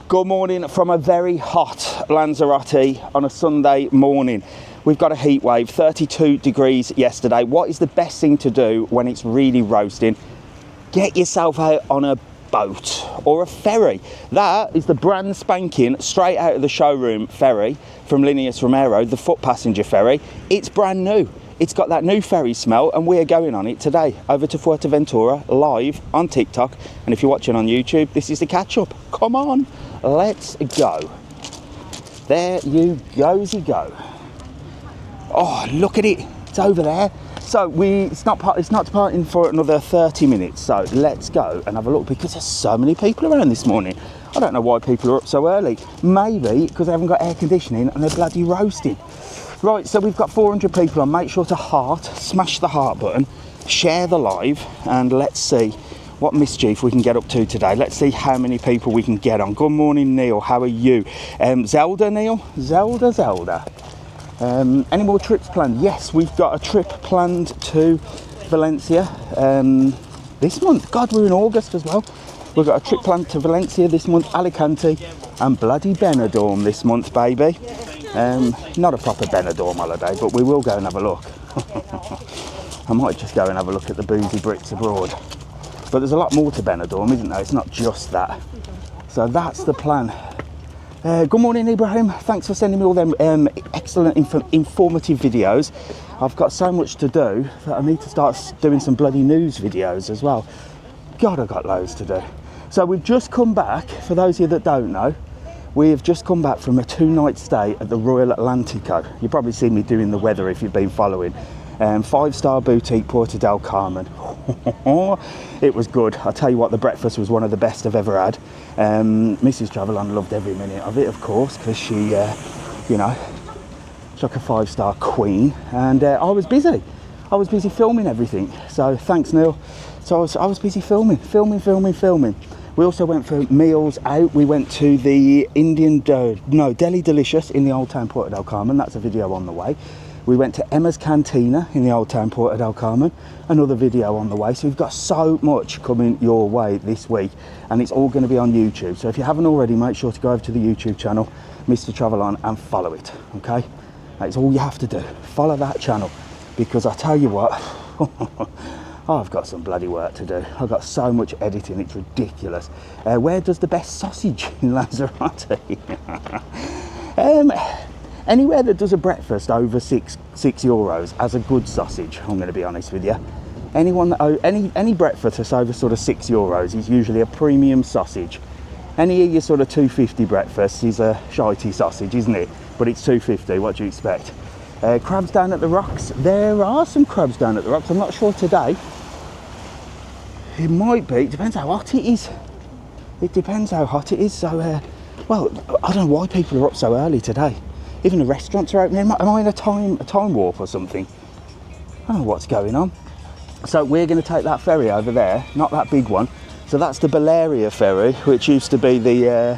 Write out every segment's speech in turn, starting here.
Good morning from a very hot Lanzarote on a Sunday morning. We've got a heat wave, 32 degrees yesterday. What is the best thing to do when it's really roasting? Get yourself out on a boat or a ferry. That is the brand spanking, straight out of the showroom ferry from Lineas Romero, the foot passenger ferry. It's brand new. It's got that new ferry smell, and we're going on it today over to Fuerteventura live on TikTok. And if you're watching on YouTube, this is the catch up. Come on, let's go. There you go. Oh, look at it. It's over there. So it's not departing for another 30 minutes. So let's go and have a look, because there's so many people around this morning. I don't know why people are up so early. Maybe because they haven't got air conditioning and they're bloody roasting. Right, so we've got 400 people on. Make sure to smash the heart button, share the live, and let's see what mischief we can get up to today. Let's see how many people we can get on. Good morning, Neil. How are you? Zelda, Neil? Zelda. Any more trips planned? Yes, we've got a trip planned to Valencia this month. God, we're in August as well. We've got a trip planned to Valencia this month, Alicante, and bloody Benidorm this month, baby. Not a proper Benidorm holiday, but we will go and have a look. I might just go and have a look at the boozy Brits abroad. But there's a lot more to Benidorm, isn't there? It's not just that. So that's the plan. Good morning, Ibrahim. Thanks for sending me all them excellent informative videos. I've got so much to do that I need to start doing some bloody news videos as well. God, I've got loads to do. So we've just come back, for those of you that don't know, we've just come back from a 2-night stay at the Royal Atlantico. You've probably seen me doing the weather if you've been following. 5-star boutique, Puerto del Carmen. It was good. I'll tell you what, the breakfast was one of the best I've ever had. Mrs TravelON loved every minute of it, of course, because she, she's like a 5-star queen. And I was busy. Filming everything. So thanks, Neil. So I was busy filming. We also went for meals out. We went to the Deli Delicious in the Old Town Puerto del Carmen. That's a video on the way. We went to Emma's Cantina in the Old Town Puerto del Carmen. Another video on the way. So we've got so much coming your way this week, and it's all going to be on YouTube. So if you haven't already, make sure to go over to the YouTube channel, Mr TravelON, and follow it, okay? That's all you have to do. Follow that channel, because I tell you what, I've got some bloody work to do. I've got so much editing, it's ridiculous. Where does the best sausage in Lanzarote? Anywhere that does a breakfast over six euros has a good sausage, I'm going to be honest with you. Any breakfast that's over sort of €6 is usually a premium sausage. Any of your sort of 250 breakfasts is a shitey sausage, isn't it? But it's 250, what do you expect? Crabs down at the rocks. There are some crabs down at the rocks. I'm not sure today. It might be. It depends how hot it is. So, well, I don't know why people are up so early today. Even the restaurants are opening. Am I in a time warp or something? I don't know what's going on. So we're going to take that ferry over there, not that big one. So that's the Balearia ferry, which used to be the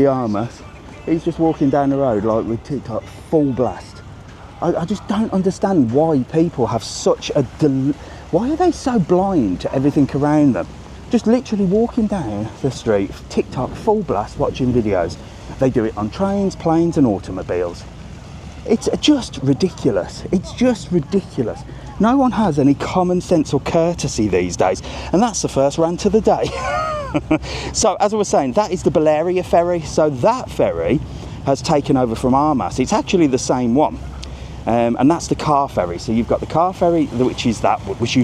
Armas. He's just walking down the road like with TikTok full blast. I just don't understand why people have such a why are they so blind to everything around them? Just literally walking down the street, TikTok full blast, watching videos. They do it on trains, planes, and automobiles. It's just ridiculous. No one has any common sense or courtesy these days, and that's the first rant of the day. So, as I was saying, that is the Balearia ferry. So that ferry has taken over from Armas. It's actually the same one. And that's the car ferry. So you've got the car ferry, which used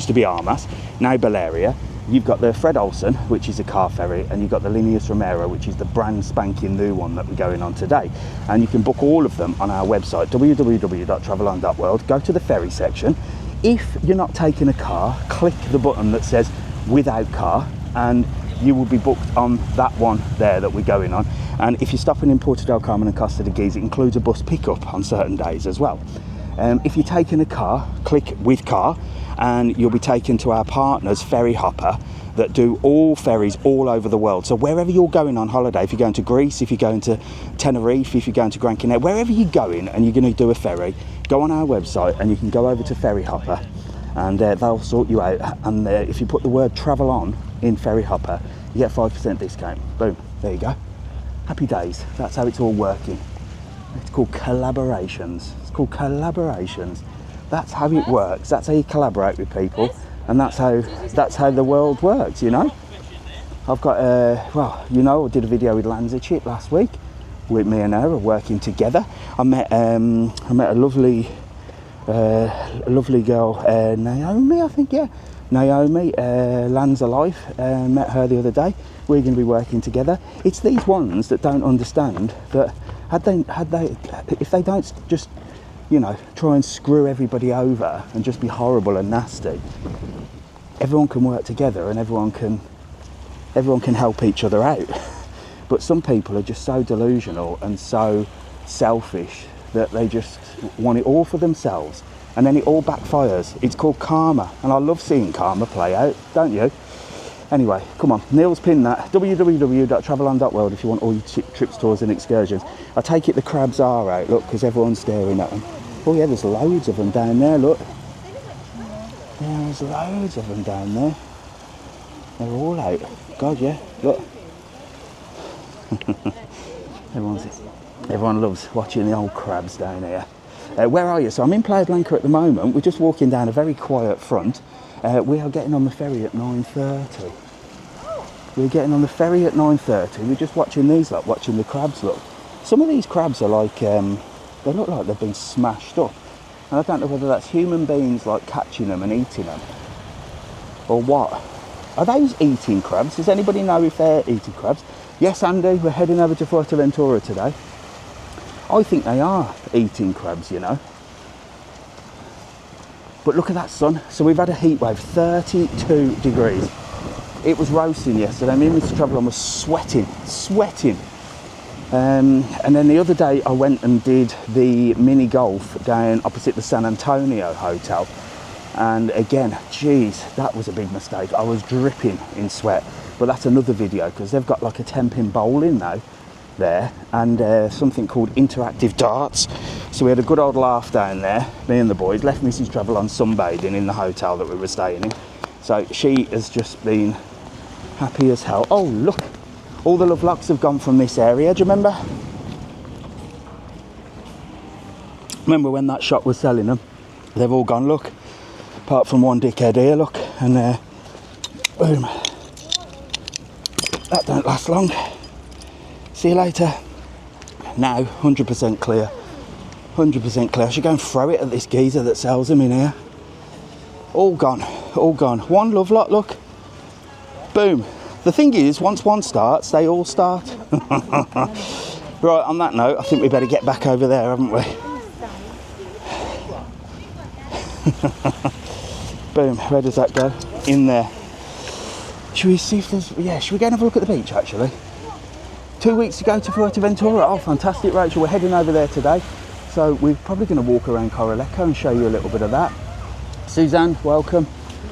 to be Armas, now Balearia. You've got the Fred Olsen, which is a car ferry, and you've got the Lineas Romero, which is the brand spanking new one that we're going on today. And you can book all of them on our website, www.travelon.world. Go to the ferry section. If you're not taking a car, click the button that says without car, and you will be booked on that one there that we're going on. And if you're stopping in Puerto del Carmen and Costa de Guise, it includes a bus pickup on certain days as well. If you're taking a car, click with car, and you'll be taken to our partners, Ferry Hopper, that do all ferries all over the world. So wherever you're going on holiday, if you're going to Greece, if you're going to Tenerife, if you're going to Gran Canaria, wherever you're going and you're going to do a ferry, go on our website and you can go over to Ferry Hopper, and they'll sort you out. And if you put the word travel on in Ferry Hopper, you get 5% discount. Boom, there you go. Happy days. That's how it's all working. It's called collaborations. It's called collaborations. That's how it works. That's how you collaborate with people, and that's how the world works. You know. I've got well, you know, I did a video with Lanzarote last week. With me and her are working together. I met a lovely girl, Naomi, I think, yeah. Naomi, Lanza Life, met her the other day. We're going to be working together. It's these ones that don't understand that if they don't just, you know, try and screw everybody over and just be horrible and nasty, everyone can work together and everyone can help each other out. But some people are just so delusional and so selfish that they just want it all for themselves, and then it all backfires. It's called karma, and I love seeing karma play out, don't you? Anyway, come on, Neil's pinned that, www.travelon.world, if you want all your trips, tours and excursions. I take it the crabs are out, look, because everyone's staring at them. Oh yeah, there's loads of them down there, look. Yeah, there's loads of them down there. They're all out. God, yeah, look. Everyone loves watching the old crabs down here. Where are you? So I'm in Playa Blanca at the moment. We're just walking down a very quiet front. We are getting on the ferry at 9:30. We're getting on the ferry at 9:30. We're just watching these, like watching the crabs. Look, some of these crabs are like they look like they've been smashed up, and I don't know whether that's human beings like catching them and eating them, or what. Are those eating crabs? Does anybody know if they're eating crabs? Yes, Andy, we're heading over to Fuerteventura today. I think they are eating crabs, you know. But look at that sun. So we've had a heat wave, 32 degrees. It was roasting yesterday. Me and Mr TravelON was sweating. And then the other day I went and did the mini golf down opposite the San Antonio hotel. And again, geez, that was a big mistake. I was dripping in sweat. But that's another video, because they've got like a 10-pin bowling now there, and something called interactive darts. So we had a good old laugh down there, me and the boys. Left Mrs TravelON sunbathing in the hotel that we were staying in. So she has just been happy as hell. Oh look, all the love locks have gone from this area. Do you remember? Remember when that shop was selling them? They've all gone, look. Apart from one dickhead here, look. And boom. That don't last long. See you later. Now, 100% clear. 100% clear. I should go and throw it at this geezer that sells them in here. All gone. All gone. One love lot, look. Boom. The thing is, once one starts, they all start. Right, on that note, I think we better get back over there, haven't we? Boom. Where does that go? In there. Should we see if there's... Yeah, should we go and have a look at the beach, actually? 2 weeks to go to Fuerteventura. Oh, fantastic, Rachel. We're heading over there today. So we're probably going to walk around Coralejo and show you a little bit of that. Suzanne, welcome.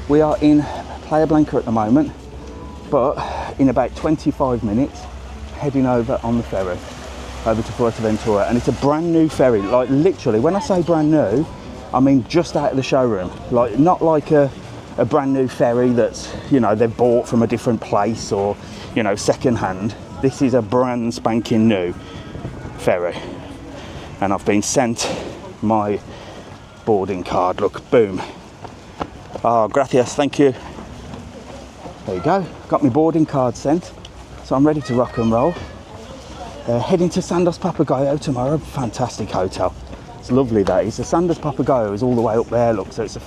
We are in Playa Blanca at the moment, but in about 25 minutes, heading over on the ferry, over to Fuerteventura. And it's a brand new ferry. Like, literally, when I say brand new, I mean just out of the showroom. Like, not like a brand new ferry that's, you know, they've bought from a different place or, you know, second hand. This is a brand spanking new ferry, and I've been sent my boarding card. Look, boom. Oh, gracias, thank you. There you go, got my boarding card sent, so I'm ready to rock and roll. Heading to Sandos Papagayo tomorrow. Fantastic hotel. It's lovely, that is. The Sandos Papagayo is all the way up there, look, so it's the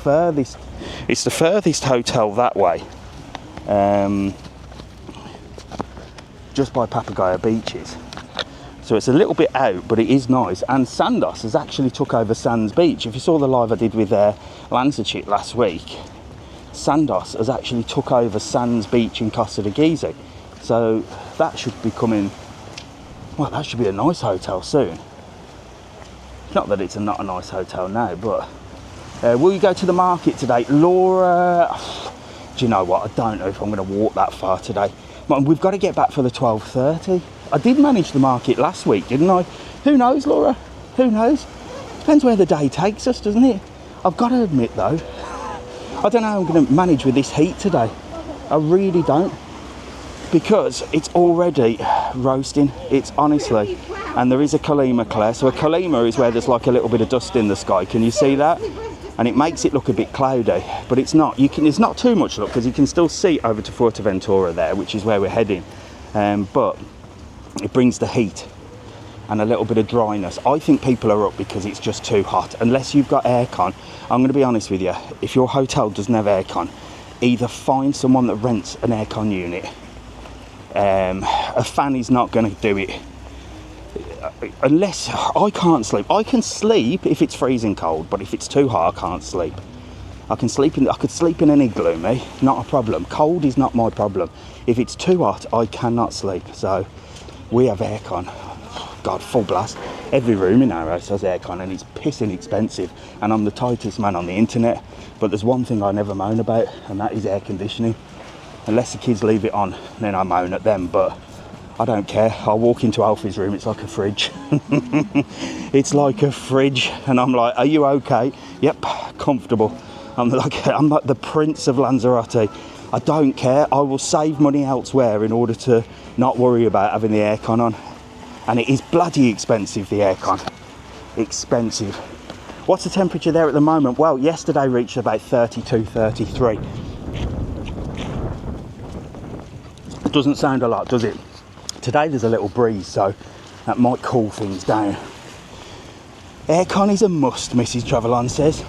furthest hotel that way, just by Papagayo beaches. So it's a little bit out, but it is nice. And Sandos has actually took over Sands Beach. If you saw the live I did with Lanzarote last week, Sandos has actually took over Sands Beach in Costa de Gezi. So that should be coming, well, that should be a nice hotel soon. Not that it's not a nice hotel now, but will you go to the market today? Laura, do you know what? I don't know if I'm going to walk that far today. We've got to get back for the 12:30. I did manage the market last week, didn't I? Who knows, Laura? Who knows? Depends where the day takes us, doesn't it? I've got to admit, though, I don't know how I'm going to manage with this heat today. I really don't. because it's already roasting. It's honestly, and there is a calima, Claire. So a calima is where there's like a little bit of dust in the sky. Can you see that? And it makes it look a bit cloudy, but it's not. It's not too much look, because you can still see over to Fuerteventura there, which is where we're heading. But it brings the heat and a little bit of dryness. I think people are up because it's just too hot. Unless you've got aircon, I'm going to be honest with you, if your hotel doesn't have aircon, either find someone that rents an aircon unit. A fan is not going to do it. Unless I can't sleep. I can sleep if it's freezing cold, but if it's too hot, I can't sleep. I could sleep in an igloo, me, not a problem. Cold is not my problem. If it's too hot, I cannot sleep. So we have aircon. God, full blast. Every room in our house has aircon, and it's pissing expensive. And I'm the tightest man on the internet. But there's one thing I never moan about, and that is air conditioning. Unless the kids leave it on, then I moan at them. But I don't care. I'll walk into Alfie's room, it's like a fridge. It's like a fridge. And I'm like, are you okay? Yep, comfortable. I'm like the Prince of Lanzarote. I don't care. I will save money elsewhere in order to not worry about having the aircon on. And it is bloody expensive, the aircon. Expensive. What's the temperature there at the moment? Well, yesterday reached about 32, 33. It doesn't sound a lot, does it? Today there's a little breeze, so that might cool things down. Aircon is a must, Mrs TravelON says.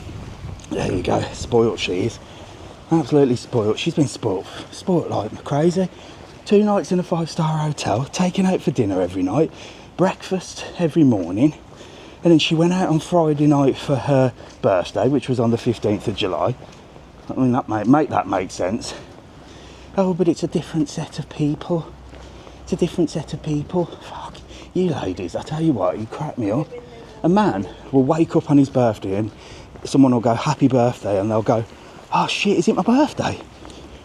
There you go, spoilt she is. Absolutely spoilt. She's been spoilt like crazy. 2 nights in a 5-star hotel, taken out for dinner every night, breakfast every morning, and then she went out on Friday night for her birthday, which was on the 15th of July. I mean, that make sense. Oh, but it's a different set of people. It's a different set of people. Fuck, you ladies, I tell you what, you crack me up. A man will wake up on his birthday and someone will go, happy birthday, and they'll go, oh shit, is it my birthday?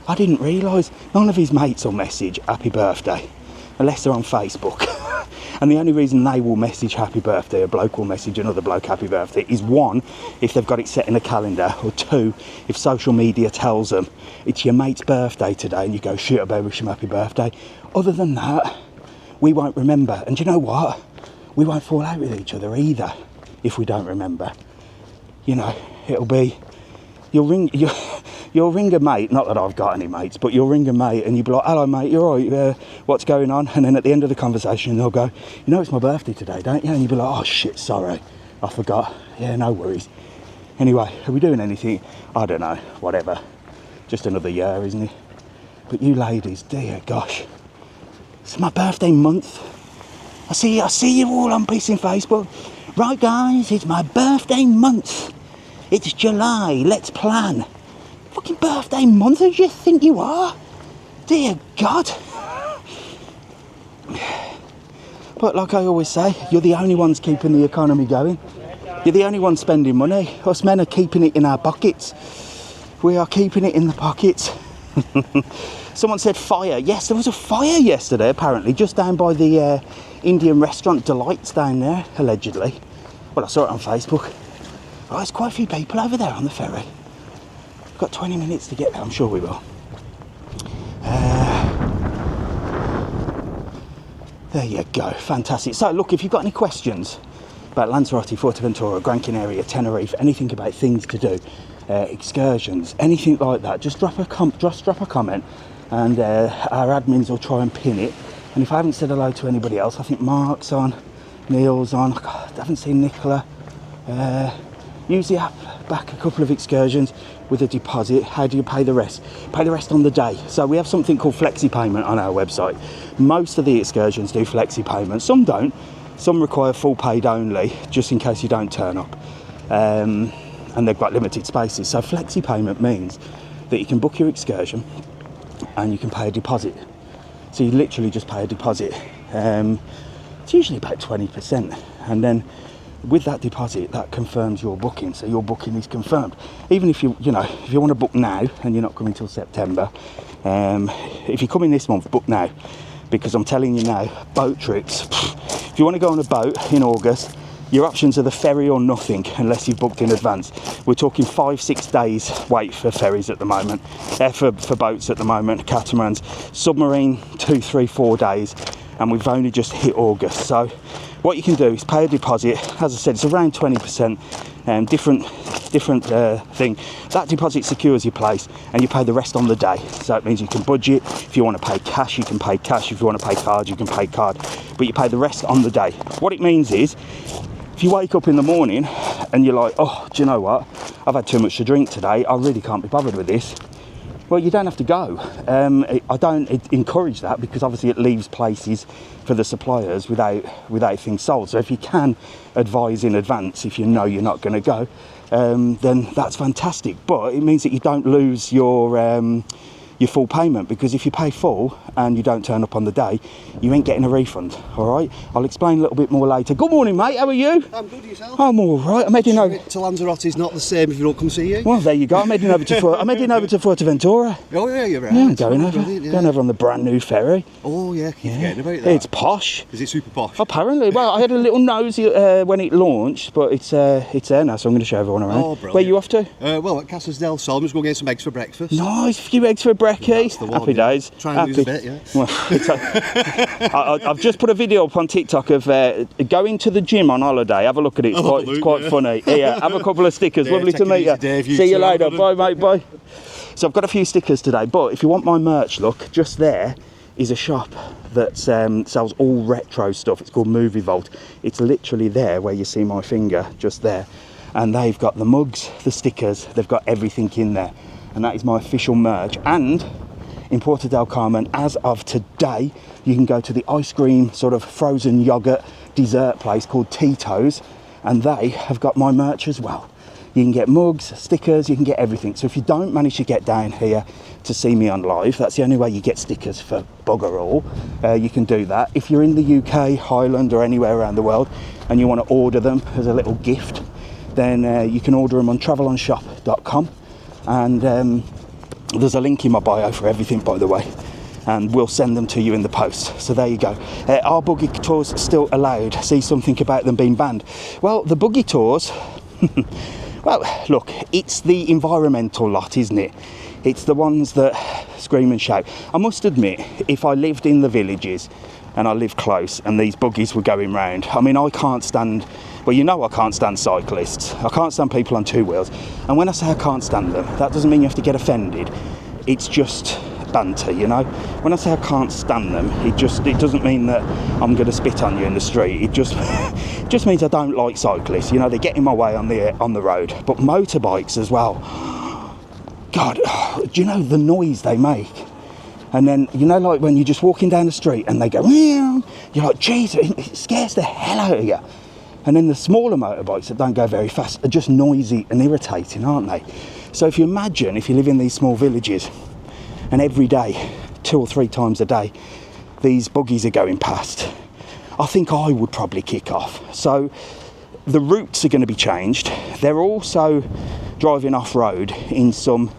I didn't realise. None of his mates will message happy birthday, unless they're on Facebook. And the only reason they will message happy birthday, a bloke will message another bloke happy birthday, is 1, if they've got it set in a calendar, or 2, if social media tells them it's your mate's birthday today and you go, shit, I better wish him happy birthday. Other than that, we won't remember. And do you know what? We won't fall out with each other either if we don't remember. You know, it'll be, you'll ring a mate, not that I've got any mates, but you'll ring a mate and you'll be like, hello mate, you're right, what's going on? And then at the end of the conversation they'll go, you know it's my birthday today, don't you? And you'll be like, oh shit, sorry, I forgot. Yeah, no worries. Anyway, are we doing anything? I don't know, whatever. Just another year, isn't it? But you ladies, dear gosh, it's my birthday month. I see you all on Peace in Facebook. Right guys, it's my birthday month. It's July, let's plan. Fucking birthday month, who do you think you are? Dear God. But like I always say, you're the only ones keeping the economy going. You're the only ones spending money. Us men are keeping it in our pockets. We are keeping it in the pockets. Someone said fire. Yes, there was a fire yesterday, apparently, just down by the Indian restaurant Delights down there, allegedly. Well, I saw it on Facebook. Oh, there's quite a few people over there on the ferry. We've got 20 minutes to get there, I'm sure we will. There you go, fantastic. So look, if you've got any questions about Lanzarote, Fuerteventura, Gran Canaria, Tenerife, anything about things to do, excursions, anything like that, just drop a comment and our admins will try and pin it. And if I haven't said hello to anybody else, I think Mark's on, Neil's on, God, I haven't seen Nicola. Use the app, back a couple of excursions with a deposit. How do you pay the rest? Pay the rest on the day. So we have something called flexi payment on our website. Most of the excursions do flexi payment. Some don't. Some require full paid only, just in case you don't turn up. And they've got limited spaces. So flexi payment means that you can book your excursion and you can pay a deposit. So you literally just pay a deposit. It's usually about 20%. And then with that deposit, that confirms your booking. So your booking is confirmed. Even if if you want to book now and you're not coming till September, if you're coming this month, book now. Because I'm telling you now, boat trips, if you want to go on a boat in August, Your options are the ferry or nothing, unless you've booked in advance. We're talking 5-6 days wait for ferries at the moment, for boats at the moment, catamarans. Submarine, 2, 3, 4 days, and we've only just hit August. So what you can do is pay a deposit. As I said, it's around 20%, different thing. That deposit secures your place, and you pay the rest on the day. So it means you can budget. If you want to pay cash, you can pay cash. If you want to pay card, you can pay card, but you pay the rest on the day. What it means is, if you wake up in the morning and you're like, oh, do you know what, I've had too much to drink today, I really can't be bothered with this, well, you don't have to go. I don't encourage that, because obviously it leaves places for the suppliers without things sold. So if you can advise in advance, if you know you're not going to go, then that's fantastic. But it means that you don't lose your full payment, because if you pay full and you don't turn up on the day, you ain't getting a refund. All right, I'll explain a little bit more later. Good morning, mate. How are you? I'm good. Yourself? I'm all right. I'm heading over to Lanzarote is not the same if you don't come see you. Well, there you go. I'm heading over to Fuerteventura. Oh yeah, you're right. Yeah, I'm going over on the brand new ferry. Oh yeah, keep forgetting about that. It's posh. Is it super posh? Apparently. Well, I had a little nosy when it launched, but it's there now, so I'm going to show everyone around. Oh, brilliant. Where are you off to? Well, at Casas del Sol, I'm just going to get some eggs for breakfast. Nice, a few eggs for brekkie. Happy days. Try and lose a bit, yeah. Well, I've just put a video up on TikTok of going to the gym on holiday. Have a look at it. It's quite funny. Yeah, have a couple of stickers. Yeah, lovely to meet you. Dave, See you later. Bye, mate. Bye. So I've got a few stickers today, but if you want my merch, look, just there is a shop that sells all retro stuff. It's called Movie Vault. It's literally there where you see my finger, just there. And they've got the mugs, the stickers, they've got everything in there. And that is my official merch. And in Puerto del Carmen, as of today, you can go to the ice cream sort of frozen yogurt dessert place called Tito's, and they have got my merch as well. You can get mugs, stickers, you can get everything. So if you don't manage to get down here to see me on live, that's the only way you get stickers for bugger all. You can do that. If you're in the UK, Ireland, or anywhere around the world, and you want to order them as a little gift, then you can order them on travelonshop.com, and there's a link in my bio for everything, by the way, and we'll send them to you in the post. So there you go. Are buggy tours still allowed? See something about them being banned. Well, the buggy tours, well, look, it's the environmental lot, isn't it? It's the ones that scream and shout. I must admit, if I lived in the villages and I lived close and these buggies were going round, I mean, I can't stand, well, you know I can't stand cyclists. I can't stand people on two wheels. And when I say I can't stand them, that doesn't mean you have to get offended. It's just banter, you know. When I say I can't stand them, it doesn't mean that I'm going to spit on you in the street. It just means I don't like cyclists. You know, they get in my way on the road. But motorbikes as well. God, do you know the noise they make? And then, you know, like when you're just walking down the street and they go, meow, you're like, Jesus, it scares the hell out of you. And then the smaller motorbikes that don't go very fast are just noisy and irritating, aren't they? So if you imagine, if you live in these small villages and every day, 2 or 3 times a day, these buggies are going past, I think I would probably kick off. So the routes are going to be changed. They're also driving off-road in some,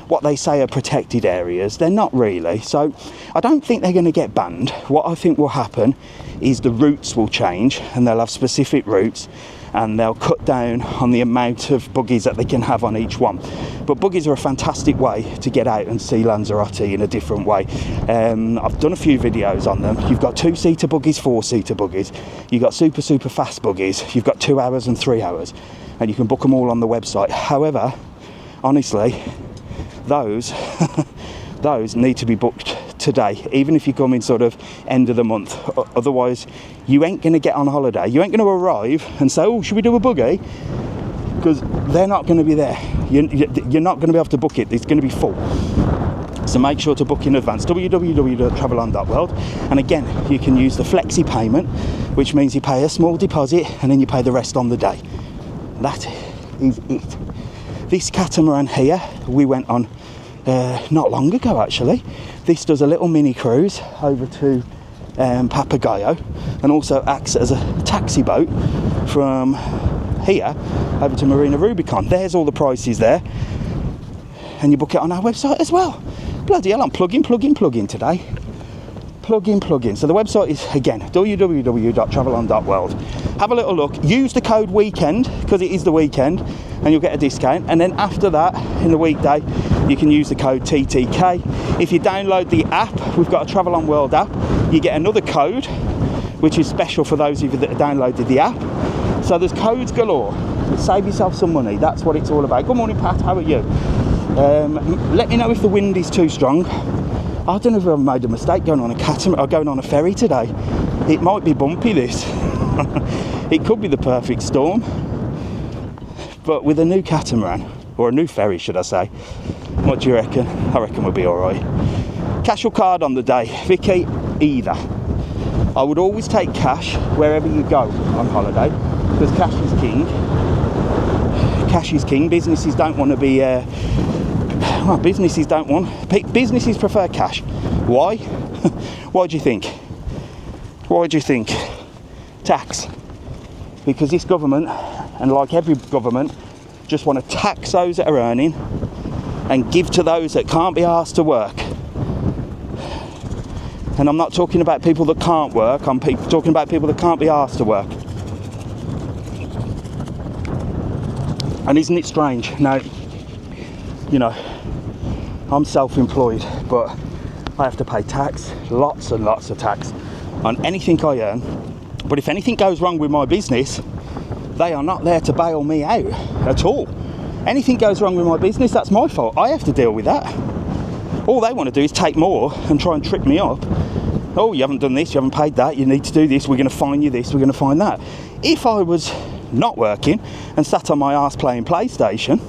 what they say are protected areas. They're not really. So I don't think they're going to get banned. What I think will happen is the routes will change, and they'll have specific routes, and they'll cut down on the amount of buggies that they can have on each one. But buggies are a fantastic way to get out and see Lanzarote in a different way. I've done a few videos on them. You've got 2-seater buggies, 4-seater buggies. You've got super fast buggies. You've got 2 hours and 3 hours, and you can book them all on the website. However, honestly, those need to be booked today, even if you come in sort of end of the month. Otherwise, you ain't going to get on holiday. You ain't going to arrive and say, oh, should we do a buggy? Because they're not going to be there. You're not going to be able to book it. It's going to be full. So make sure to book in advance. www.travelon.world. And again, you can use the flexi payment, which means you pay a small deposit and then you pay the rest on the day. That is it. This catamaran here, we went on not long ago actually. This does a little mini cruise over to Papagayo, and also acts as a taxi boat from here over to Marina Rubicon. There's all the prices there, and you book it on our website as well. Bloody hell, I'm plugging today. Plug in. So the website is, again, www.travelon.world. Have a little look. Use the code weekend, because it is the weekend, and you'll get a discount. And then after that, in the weekday, you can use the code TTK. If you download the app, we've got a TravelOn World app, you get another code, which is special for those of you that have downloaded the app. So there's codes galore. Save yourself some money. That's what it's all about. Good morning, Pat. How are you? Let me know if the wind is too strong. I don't know if I've made a mistake going on a catamaran or going on a ferry today. It might be bumpy, this. It could be the perfect storm. But with a new catamaran, or a new ferry, should I say, what do you reckon? I reckon we'll be all right. Cash or card on the day? Vicky, either. I would always take cash wherever you go on holiday, because cash is king. Cash is king. Businesses don't want to be well, businesses prefer cash. Why? Why do you think? Tax. Because this government, and like every government, just want to tax those that are earning and give to those that can't be asked to work. And I'm not talking about people that can't work, I'm talking about people that can't be asked to work. And isn't it strange? Now, you know, I'm self-employed, but I have to pay tax, lots and lots of tax on anything I earn. But if anything goes wrong with my business, they are not there to bail me out at all. Anything goes wrong with my business, that's my fault. I have to deal with that. All they want to do is take more and try and trip me up. Oh, you haven't done this, you haven't paid that, you need to do this, we're going to fine you this, we're going to fine that. If I was not working and sat on my arse playing PlayStation,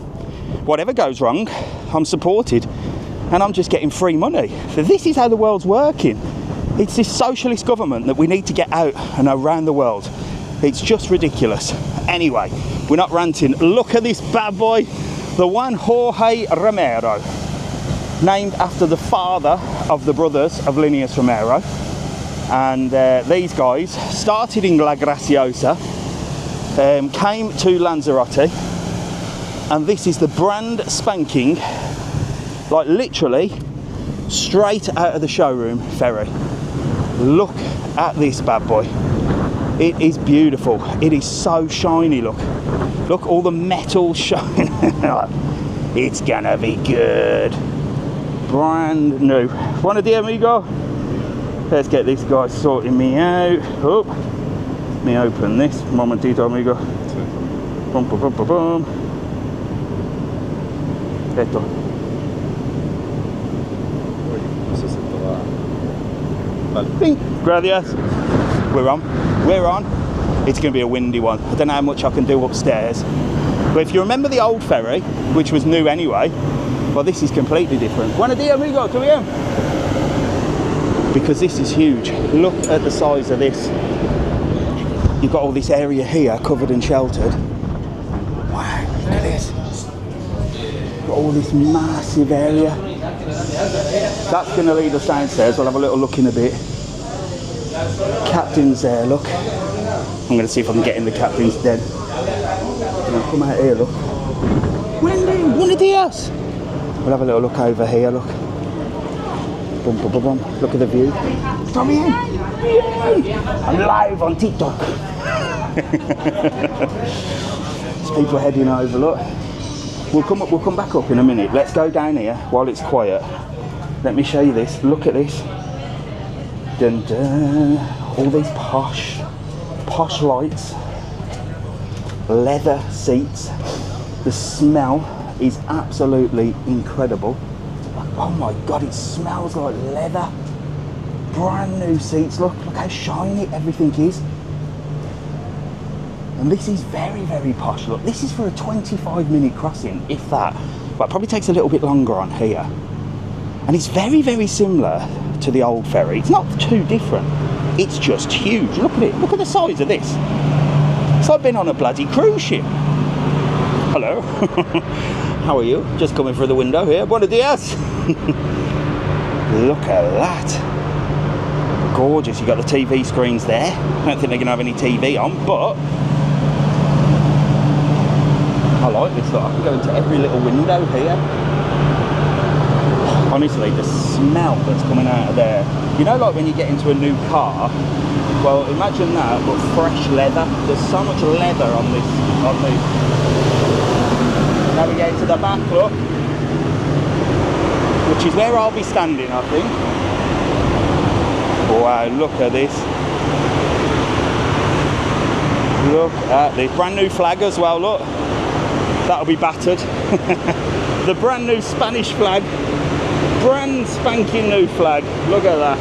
whatever goes wrong, I'm supported and I'm just getting free money. So this is how the world's working. It's this socialist government that we need to get out and around the world. It's just ridiculous. Anyway, we're not ranting. Look at this bad boy, the one Jorge Romero, named after the father of the brothers of Lineas Romero. And these guys started in La Graciosa, came to Lanzarote, and this is the brand spanking, like literally straight out of the showroom ferry. Look at this bad boy. It is beautiful. It is so shiny. Look, all the metal shining. It's gonna be good. Brand new. Buenos dias, amigo. Let's get this guy sorting me out. Oh, let me open this. Momentito, amigo. Boom, boom, boom, boom, boom. Esto. Gracias. We're on. It's going to be a windy one. I don't know how much I can do upstairs. But if you remember the old ferry, which was new anyway, well, this is completely different. Buenos dias, amigo. ¿Todo bien? Because this is huge. Look at the size of this. You've got all this area here covered and sheltered. Wow, look at this. Got all this massive area. That's going to lead us downstairs. We'll have a little look in a bit. Captain's there, look. I'm going to see if I can get in the captain's den. Come out here, look. Wendy, buenos dias. We'll have a little look over here, look. Boom, boom, boom, boom. Look at the view. Come in. I'm live on TikTok. There's people heading over, look. We'll come back up in a minute. Let's go down here while it's quiet. Let me show you this. Look at this. Dun, dun. All these posh lights. Leather seats. The smell is absolutely incredible. Oh my God, it smells like leather. Brand new seats. Look how shiny everything is. And this is very, very posh. Look, this is for a 25-minute crossing, if that. But it probably takes a little bit longer on here. And it's very, very similar to the old ferry. It's not too different. It's just huge. Look at it. Look at the size of this. It's like being on a bloody cruise ship. Hello. How are you? Just coming through the window here. Buenos dias. Look at that. Gorgeous. You've got the TV screens there. I don't think they're going to have any TV on, but I like this. Look, I can go into every little window here. Honestly, the smell that's coming out of there. You know, like when you get into a new car. Well, imagine that, but fresh leather. There's so much leather on this. Now we get to the back, look, which is where I'll be standing, I think. Wow, look at this. Look at this. Brand new flag as well, look. That'll be battered. The brand new Spanish flag. Brand spanking new flag. Look at that.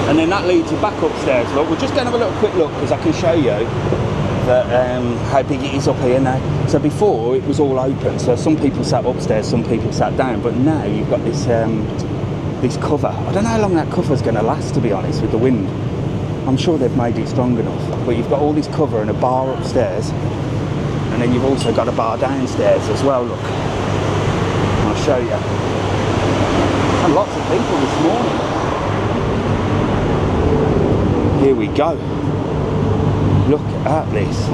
And then that leads you back upstairs. Look, we're just going to have a little quick look because I can show you that how big it is up here now. So before it was all open, so some people sat upstairs, some people sat down, but now you've got this this cover. I don't know how long that cover's going to last, to be honest, with the wind. I'm sure they've made it strong enough, but you've got all this cover and a bar upstairs, and then you've also got a bar downstairs as well. Look, I'll show you. And lots of people this morning. Here we go. Look at this.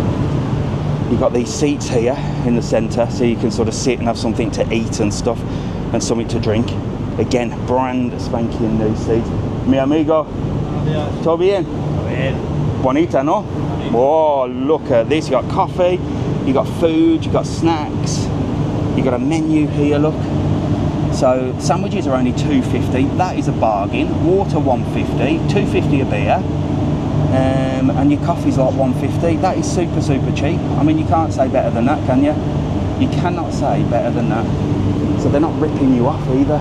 You've got these seats here in the centre, so you can sort of sit and have something to eat and stuff, and something to drink. Again, brand spanking new seats. Mi amigo, ¿todo bien? Bonita, no? Whoa, look at this. You got coffee, you got food, you got snacks, you got a menu here, look. So sandwiches are only $2.50. That is a bargain. Water $1.50, $2.50 a beer. And your coffee's like $1.50. That is super cheap. I mean, you can't say better than that, can you? You cannot say better than that. So they're not ripping you off either,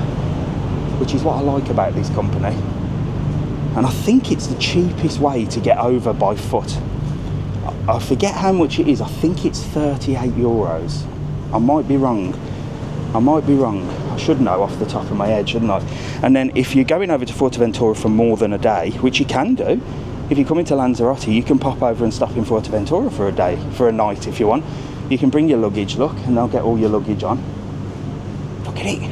which is what I like about this company. And I think it's the cheapest way to get over by foot. I forget how much it is. I think it's 38 euros. I might be wrong. I should know off the top of my head, shouldn't I? And then if you're going over to Fuerteventura for more than a day, which you can do, if you come into Lanzarote, you can pop over and stop in Fuerteventura for a day, for a night if you want. You can bring your luggage, look, and they'll get all your luggage on. Look at it.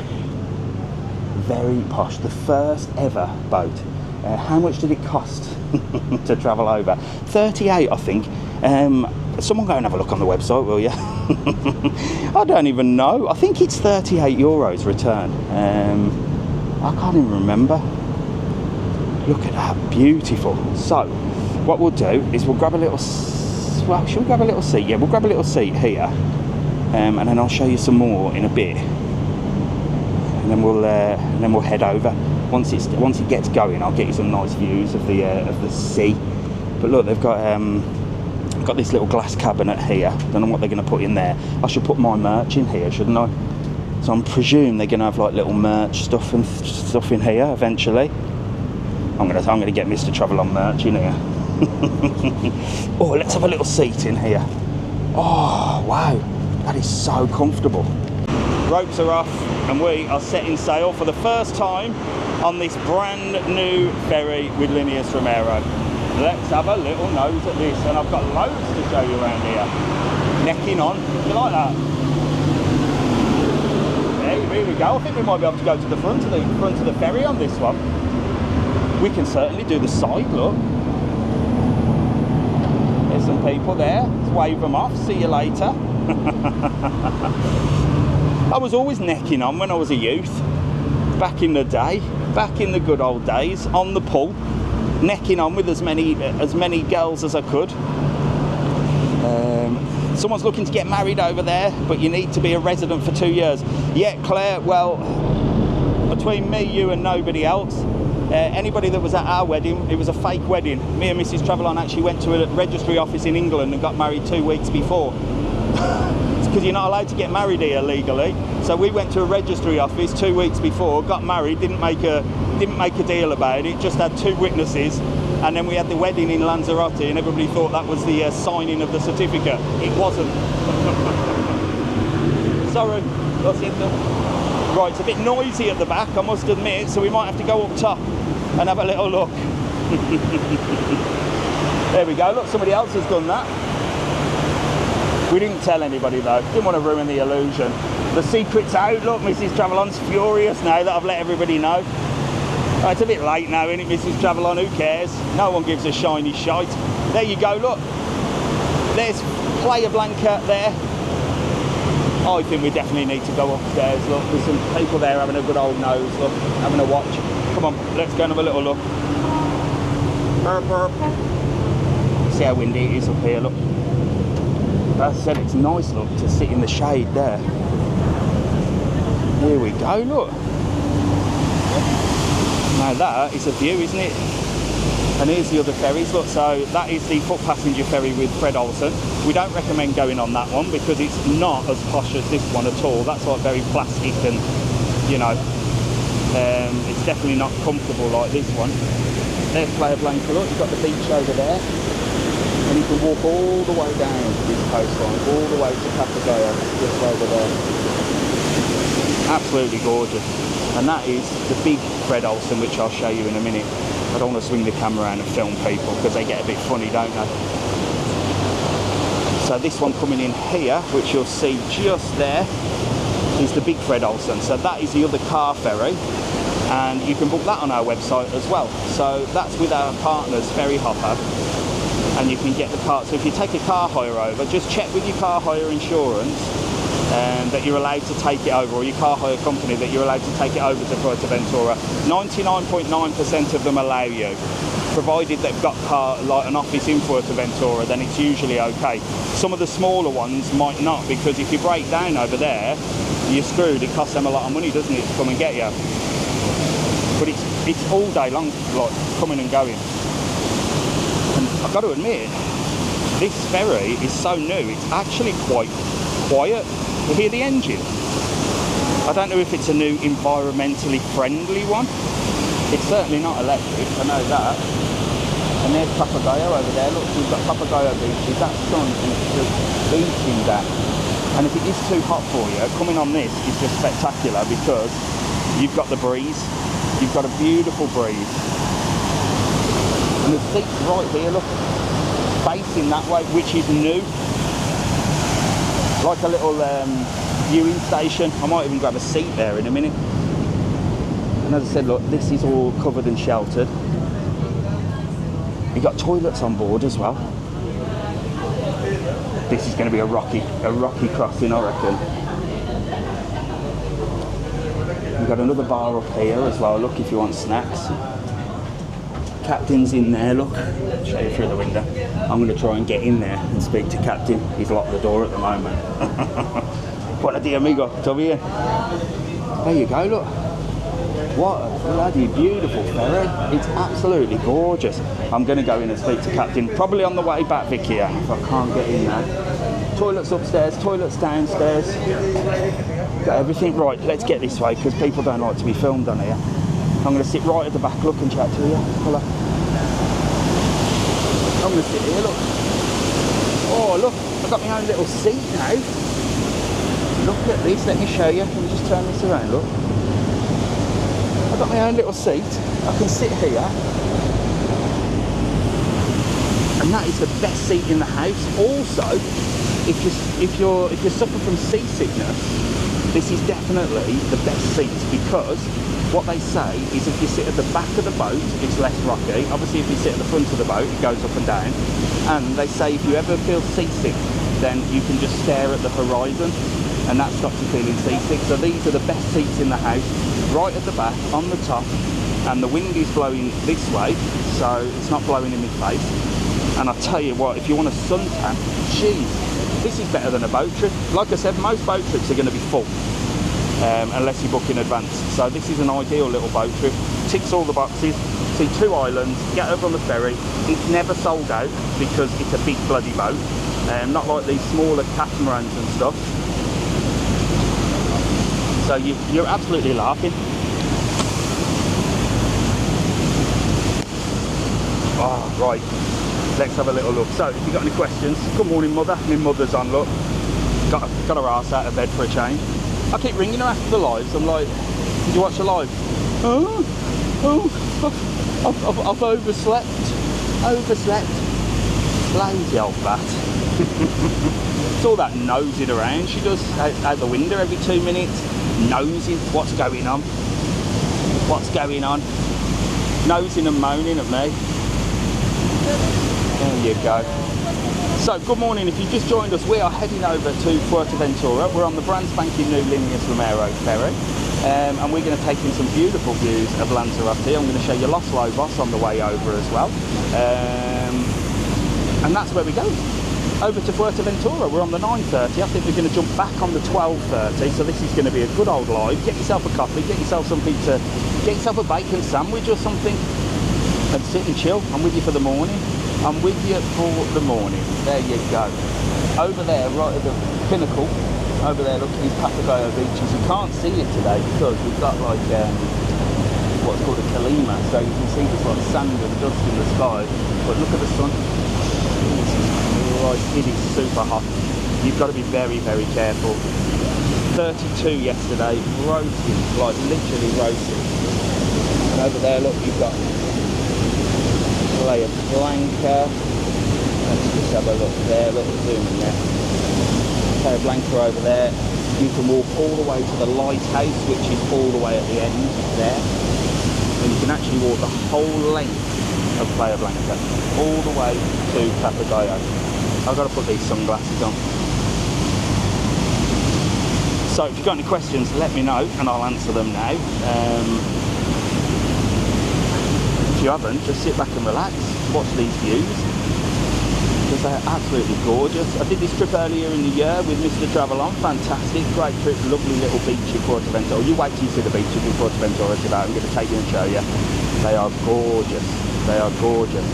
Very posh. The first ever boat. How much did it cost to travel over? 38, I think. Someone go and have a look on the website, will you? I don't even know. I think it's 38 euros return. I can't even remember. Look at that, beautiful. So, what we'll do is we'll grab a little. Well, should we grab a little seat? Yeah, we'll grab a little seat here, and then I'll show you some more in a bit. And then we'll head over. Once it gets going, I'll get you some nice views of the sea. But look, they've got this little glass cabinet here. Don't know what they're going to put in there. I should put my merch in here, shouldn't I? So I'm presuming they're going to have like little merch stuff and stuff in here eventually. I'm gonna get Mr TravelON merch in here. Oh, let's have a little seat in here. Oh wow, that is so comfortable. Ropes are off and we are setting sail for the first time on this brand new ferry with Lineas Romero. Let's have a little nose at this, and I've got loads to show you around here. Necking on, you like that? Here we go. I think we might be able to go to the front of the ferry on this one. We can certainly do the side, look. There's some people there. Let's wave them off. See you later. I was always necking on when I was a youth. Back in the day. Back in the good old days. On the pull. Necking on with as many girls as I could. Someone's looking to get married over there, but you need to be a resident for 2 years. Yeah, Claire, well, between me, you and nobody else, anybody that was at our wedding, it was a fake wedding. Me and Mrs TravelON actually went to a registry office in England and got married 2 weeks before. It's because you're not allowed to get married here legally. So we went to a registry office 2 weeks before, got married, didn't make a deal about it, just had 2 witnesses, and then we had the wedding in Lanzarote, and everybody thought that was the signing of the certificate. It wasn't. Sorry, that's it. Right, it's a bit noisy at the back, I must admit, so we might have to go up top and have a little look. There we go, look, somebody else has done that. We didn't tell anybody though, didn't want to ruin the illusion. The secret's out, look, Mrs TravelON's furious now that I've let everybody know. Oh, it's a bit late now, isn't it, Mrs TravelON, who cares? No one gives a shiny shite. There you go, look. There's Playa Blanca there. I think we definitely need to go upstairs. Look, there's some people there having a good old nose. Look, having a watch. Come on, let's go and have a little look. Burp, burp. See how windy it is up here. Look. As I said, it's nice, look, to sit in the shade there. Here we go. Look. Now that is a view, isn't it? And here's the other ferries. Look, so that is the foot passenger ferry with Fred Olsen. We don't recommend going on that one because it's not as posh as this one at all. That's like very plastic and, you know, it's definitely not comfortable like this one. There's Playa Blanca. Look, you've got the beach over there, and you can walk all the way down this coastline, all the way to Papagayo, just over there. Absolutely gorgeous. And that is the big Fred Olsen, which I'll show you in a minute. I don't want to swing the camera around and film people because they get a bit funny, don't they? So this one coming in here, which you'll see just there, is the big Fred Olsen. So that is the other car ferry, and you can book that on our website as well. So that's with our partners, Ferry Hopper, and you can get the car. So if you take a car hire over, just check with your car hire insurance that you're allowed to take it over, or your car hire company that you're allowed to take it over to Fuerteventura. 99.9% of them allow you, provided they've got like an office in Fuerteventura, then it's usually okay. Some of the smaller ones might not, because if you break down over there, you're screwed. It costs them a lot of money, doesn't it, to come and get you? But it's all day long, like coming and going. And I've got to admit, this ferry is so new, it's actually quite quiet. You hear the engine? I don't know if it's a new environmentally friendly one. It's certainly not electric, I know that. And there's Papagayo over there. Look, we've got Papagayo beaches. That sun is just beating that. And if it is too hot for you, coming on this is just spectacular because you've got the breeze. You've got a beautiful breeze. And the seat's right here, look, facing that way, which is new. Like a little viewing station. I might even grab a seat there in a minute. And as I said, look, this is all covered and sheltered. You've got toilets on board as well. This is going to be a rocky crossing, I reckon. You've got another bar up here as well. Look, if you want snacks. Captain's in there, look. I'll show you through the window. I'm going to try and get in there and speak to Captain. He's locked the door at the moment. Buenos dias, amigo. Todo bien? There you go, look. What a bloody beautiful ferry. It's absolutely gorgeous. I'm going to go in and speak to Captain, probably on the way back, Vicky, if I can't get in there. Toilets upstairs, toilets downstairs. Got everything right. Let's get this way, because people don't like to be filmed on here. I'm going to sit right at the back, look, and chat to you. Hello. I'm going to sit here, look. Oh, look, I've got my own little seat now. Look at this, let me show you. Let me just turn this around, look. I've got my own little seat. I can sit here. And that is the best seat in the house. Also, if you suffer from seasickness, this is definitely the best seat, because what they say is if you sit at the back of the boat, it's less rocky. Obviously, if you sit at the front of the boat, it goes up and down. And they say if you ever feel seasick, then you can just stare at the horizon, and that stops you feeling seasick. So these are the best seats in the house, right at the back, on the top, and the wind is blowing this way, so it's not blowing in my face. And I tell you what, if you want a suntan, geez, this is better than a boat trip. Like I said, most boat trips are going to be full. Unless you book in advance. So this is an ideal little boat trip. Ticks all the boxes. See 2 islands, get over on the ferry. It's never sold out because it's a big bloody boat. Not like these smaller catamarans and stuff. So you're absolutely laughing. Oh, right. Let's have a little look. So if you've got any questions, good morning, mother. My mother's on, look. Got her arse out of bed for a change. I keep ringing her after the lives. I'm like, did you watch the live? I've overslept. Lazy old bat. It's all that nosing around. She does out the window every 2 minutes. Nosing, what's going on? Nosing and moaning at me. There you go. So, good morning. If you just joined us, we are heading over to Fuerteventura. We're on the brand spanking new Lineas Romero Ferry, and we're going to take in some beautiful views of Lanzarote. I'm going to show you Los Lobos on the way over as well, and that's where we go. Over to Fuerteventura. We're on the 9:30. I think we're going to jump back on the 12:30. So this is going to be a good old live. Get yourself a coffee, get yourself some pizza, get yourself a bacon sandwich or something, and sit and chill. I'm with you for the morning. I'm with you for the morning. There you go. Over there, right at the pinnacle, over there, look at these Papagayo beaches. You can't see it today because we've got like what's called a calima, so you can see this like sand and dust in the sky. But look at the sun. It is super hot. You've got to be very, very careful. 32 yesterday, roasting, like literally roasting. And over there, look, you've got Playa Blanca. Let's just have a look there, look, zoom in there. Playa Blanca over there. You can walk all the way to the lighthouse, which is all the way at the end there. And you can actually walk the whole length of Playa Blanca, all the way to Papagayo. I've got to put these sunglasses on. So if you've got any questions, let me know and I'll answer them now. If you haven't, just sit back and relax, watch these views, because they're absolutely gorgeous. I did this trip earlier in the year with Mr TravelON, fantastic, great trip, lovely little beach in Fuerteventura. You wait till you see the beaches in Fuerteventura today, I'm going to take you and show you. They are gorgeous, they are gorgeous.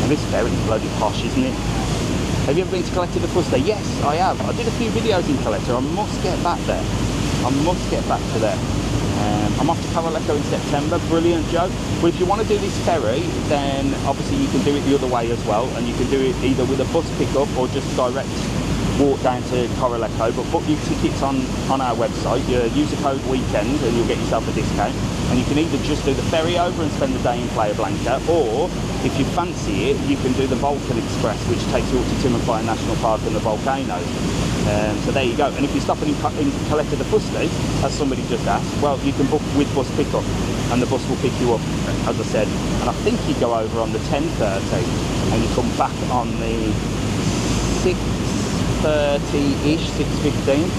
And this ferry is bloody posh, isn't it? Have you ever been to Caleta de Fuste? Yes, I have. I did a few videos in Caleta. I must get back there. I must get back to there. I'm off to Caraleco in September. Brilliant, Joe. Well, if you want to do this ferry, then obviously you can do it the other way as well. And you can do it either with a bus pickup or just direct walk down to Caraleco. But book your tickets on our website. You use the code WEEKEND and you'll get yourself a discount. And you can either just do the ferry over and spend the day in Playa Blanca, or if you fancy it, you can do the Vulcan Express, which takes you up to Timanfaya National Park and the volcanoes. So there you go. And if you're stopping in Caleta de Fuste, as somebody just asked, well, you can book with bus pickup, and the bus will pick you up, as I said. And I think you go over on the 10:30, and you come back on the 6:30-ish, 6:15.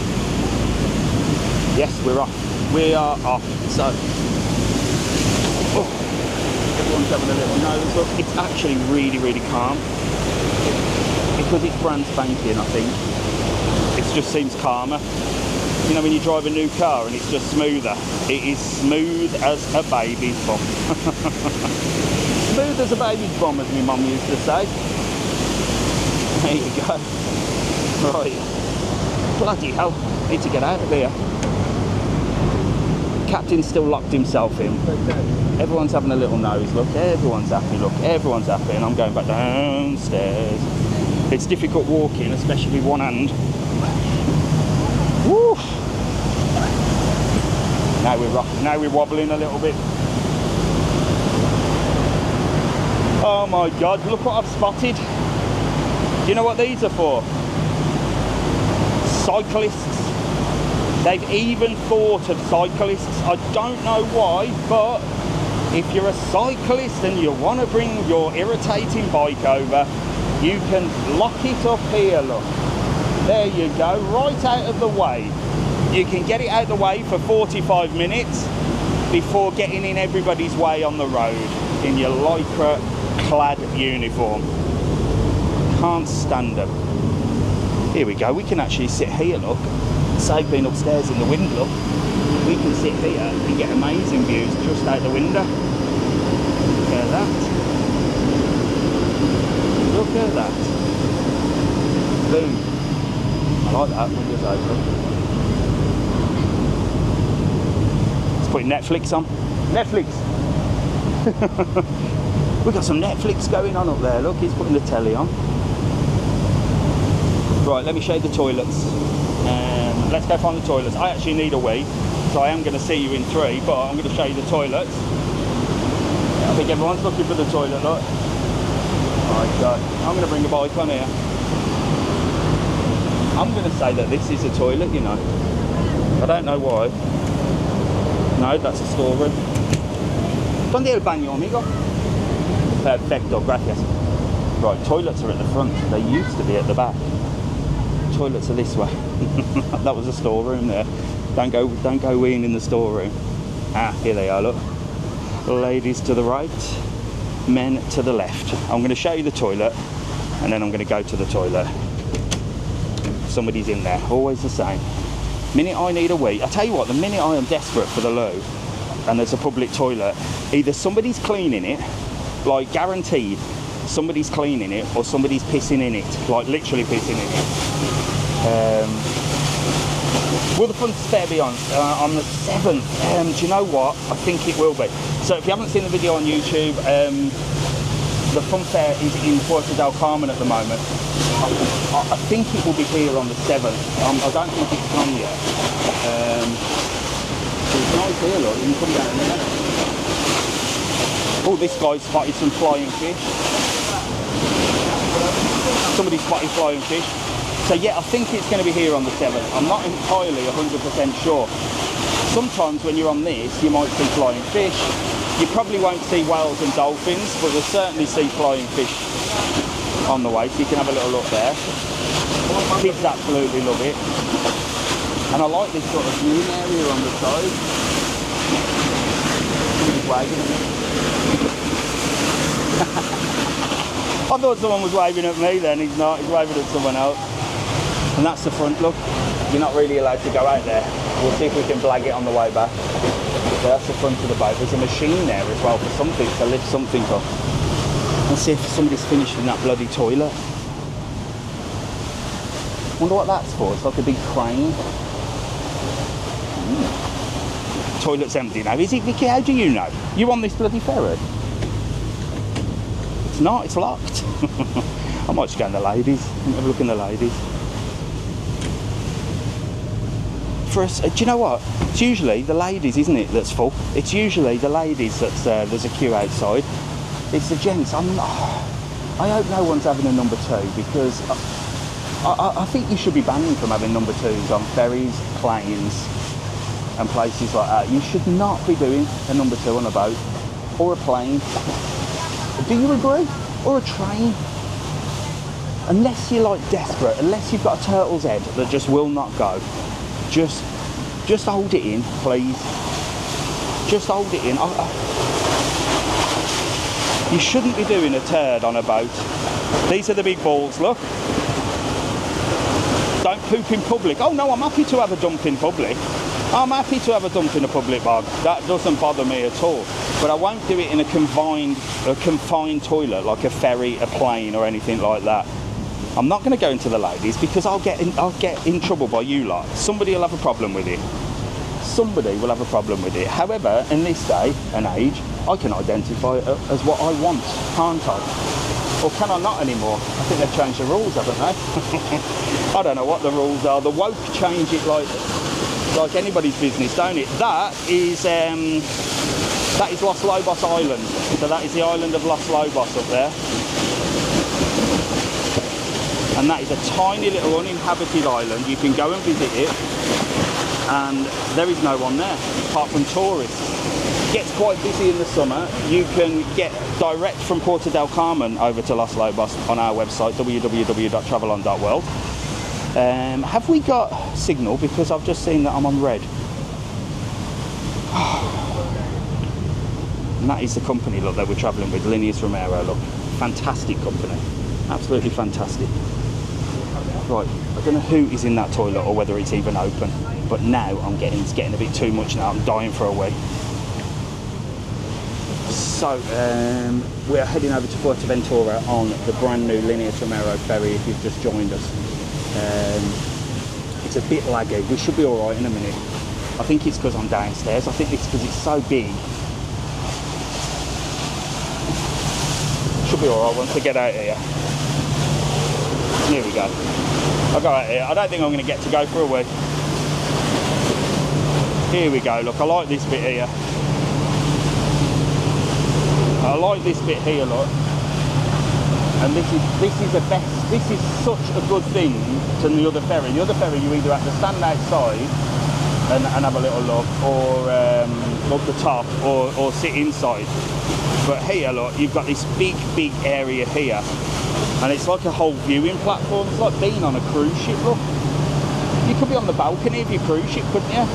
Yes, we're off. We are off. So, everyone's having a little nose look. It's actually really, really calm. Because it's brand spanking, I think. It just seems calmer. You know, when you drive a new car and it's just smoother. It is smooth as a baby's bum. Smooth as a baby's bum, as my mum used to say. There you go. Right. Bloody hell. Need to get out of here. Captain's still locked himself in. Everyone's having a little nose look. Everyone's happy, look. Everyone's happy. And I'm going back downstairs. It's difficult walking, especially with one hand. Woo! Now we're rocking. Now we're wobbling a little bit. Oh my God, look what I've spotted. Do you know what these are for? Cyclists. They've even thought of cyclists. I don't know why, but if you're a cyclist and you want to bring your irritating bike over, you can lock it up here, look. There you go, right out of the way. You can get it out of the way for 45 minutes before getting in everybody's way on the road in your lycra clad uniform. Can't stand them. Here we go, we can actually sit here, look. Save being upstairs in the wind, look. We can sit here and get amazing views just out the window. Look at that. Look at that. Boom. I like that, windows open. Let's put Netflix on. Netflix! We've got some Netflix going on up there, look, he's putting the telly on. Right, let me show you the toilets. Let's go find the toilets. I actually need a wee, so I am going to see you in 3, but I'm going to show you the toilets. I think everyone's looking for the toilet, look. My God, I'm going to bring a bike on here. I'm going to say that this is a toilet, you know. I don't know why. No, that's a storeroom. ¿Dónde el baño, amigo? Perfecto, gracias. Right, toilets are at the front. They used to be at the back. Toilets are this way. That was a storeroom there. Don't go weeing in the storeroom. Ah, here they are, look. Ladies to the right, men to the left. I'm going to show you the toilet, and then I'm going to go to the toilet. Somebody's in there, always the same. Minute I need a wee, I tell you what, the minute I am desperate for the loo, and there's a public toilet, either somebody's cleaning it, like guaranteed, somebody's cleaning it, or somebody's pissing in it, like literally pissing in it. Will the fun fair be on the 7th? Do you know what? I think it will be. So if you haven't seen the video on YouTube, the fun fair is in Puerto del Carmen at the moment. I think it will be here on the 7th. I don't think it's gone yet. It's nice here, look. You can come down there. Oh, this guy spotted some flying fish. Somebody spotted flying fish. So yeah, I think it's going to be here on the 7th. I'm not entirely 100% sure. Sometimes when you're on this, you might see flying fish. You probably won't see whales and dolphins, but you'll certainly see flying fish on the way, so you can have a little look there. Kids absolutely love it. And I like this sort of green area on the side. Somebody's waving at me. I thought someone was waving at me then, he's not, he's waving at someone else. And that's the front look. You're not really allowed to go out there. We'll see if we can blag it on the way back. So that's the front of the boat. There's a machine there as well for something, to lift something up. Let's see if somebody's finishing that bloody toilet. Wonder what that's for. It's like a big crane. Toilet's empty now. Is it, Vicky? How do you know? You on this bloody ferry? It's not, it's locked. I might just go in the ladies. Have a look in the ladies. For us, do you know what? It's usually the ladies, isn't it, that's full? It's usually the ladies that's there's a queue outside. It's the gents. I hope no one's having a number 2, because I think you should be banned from having number 2s on ferries, planes, and places like that. You should not be doing a number 2 on a boat or a plane. Do you agree? Or a train? Unless you're like desperate, unless you've got a turtle's head that just will not go. Just hold it in, please. Just hold it in. You shouldn't be doing a turd on a boat. These are the big balls, look. Don't poop in public. Oh no, I'm happy to have a dump in public. I'm happy to have a dump in a public bog. That doesn't bother me at all. But I won't do it in a confined toilet like a ferry, a plane, or anything like that. I'm not going to go into the ladies because I'll get in trouble by you lot. Somebody will have a problem with it. Somebody will have a problem with it. However, in this day and age, I can identify it as what I want, can't I? Or can I not anymore? I think they've changed the rules, haven't they? I don't know what the rules are. The woke change it like anybody's business, don't it? That is Los Lobos Island. So that is the island of Los Lobos up there. And that is a tiny little uninhabited island. You can go and visit it, and there is no one there apart from tourists. It gets quite busy in the summer. You can get direct from Puerto del Carmen over to Los Lobos on our website, www.travelon.world. Have we got signal? Because I've just seen that I'm on red. And that is the company, look, that we're travelling with, Lineas Romero, look. Fantastic company. Absolutely fantastic. Right, I don't know who is in that toilet or whether it's even open, but now it's getting a bit too much now. I'm dying for a wee. So we're heading over to Fuerteventura on the brand new Lineas Romero ferry if you've just joined us. It's a bit laggy. We should be all right in a minute. I think it's because I'm downstairs. I think it's because it's so big. Should be all right once we get out here. Here we go. I'll go out here. I don't think I'm going to get to go for a wee. Here we go. Look, I like this bit here. I like this bit here, look. And this is the best. This is such a good thing to the other ferry. The other ferry, you either have to stand outside and have a little look, or up the top, or sit inside. But here, look, you've got this big area here And it's like a whole viewing platform. It's like being on a cruise ship, look. You could be on the balcony of your cruise ship, couldn't you?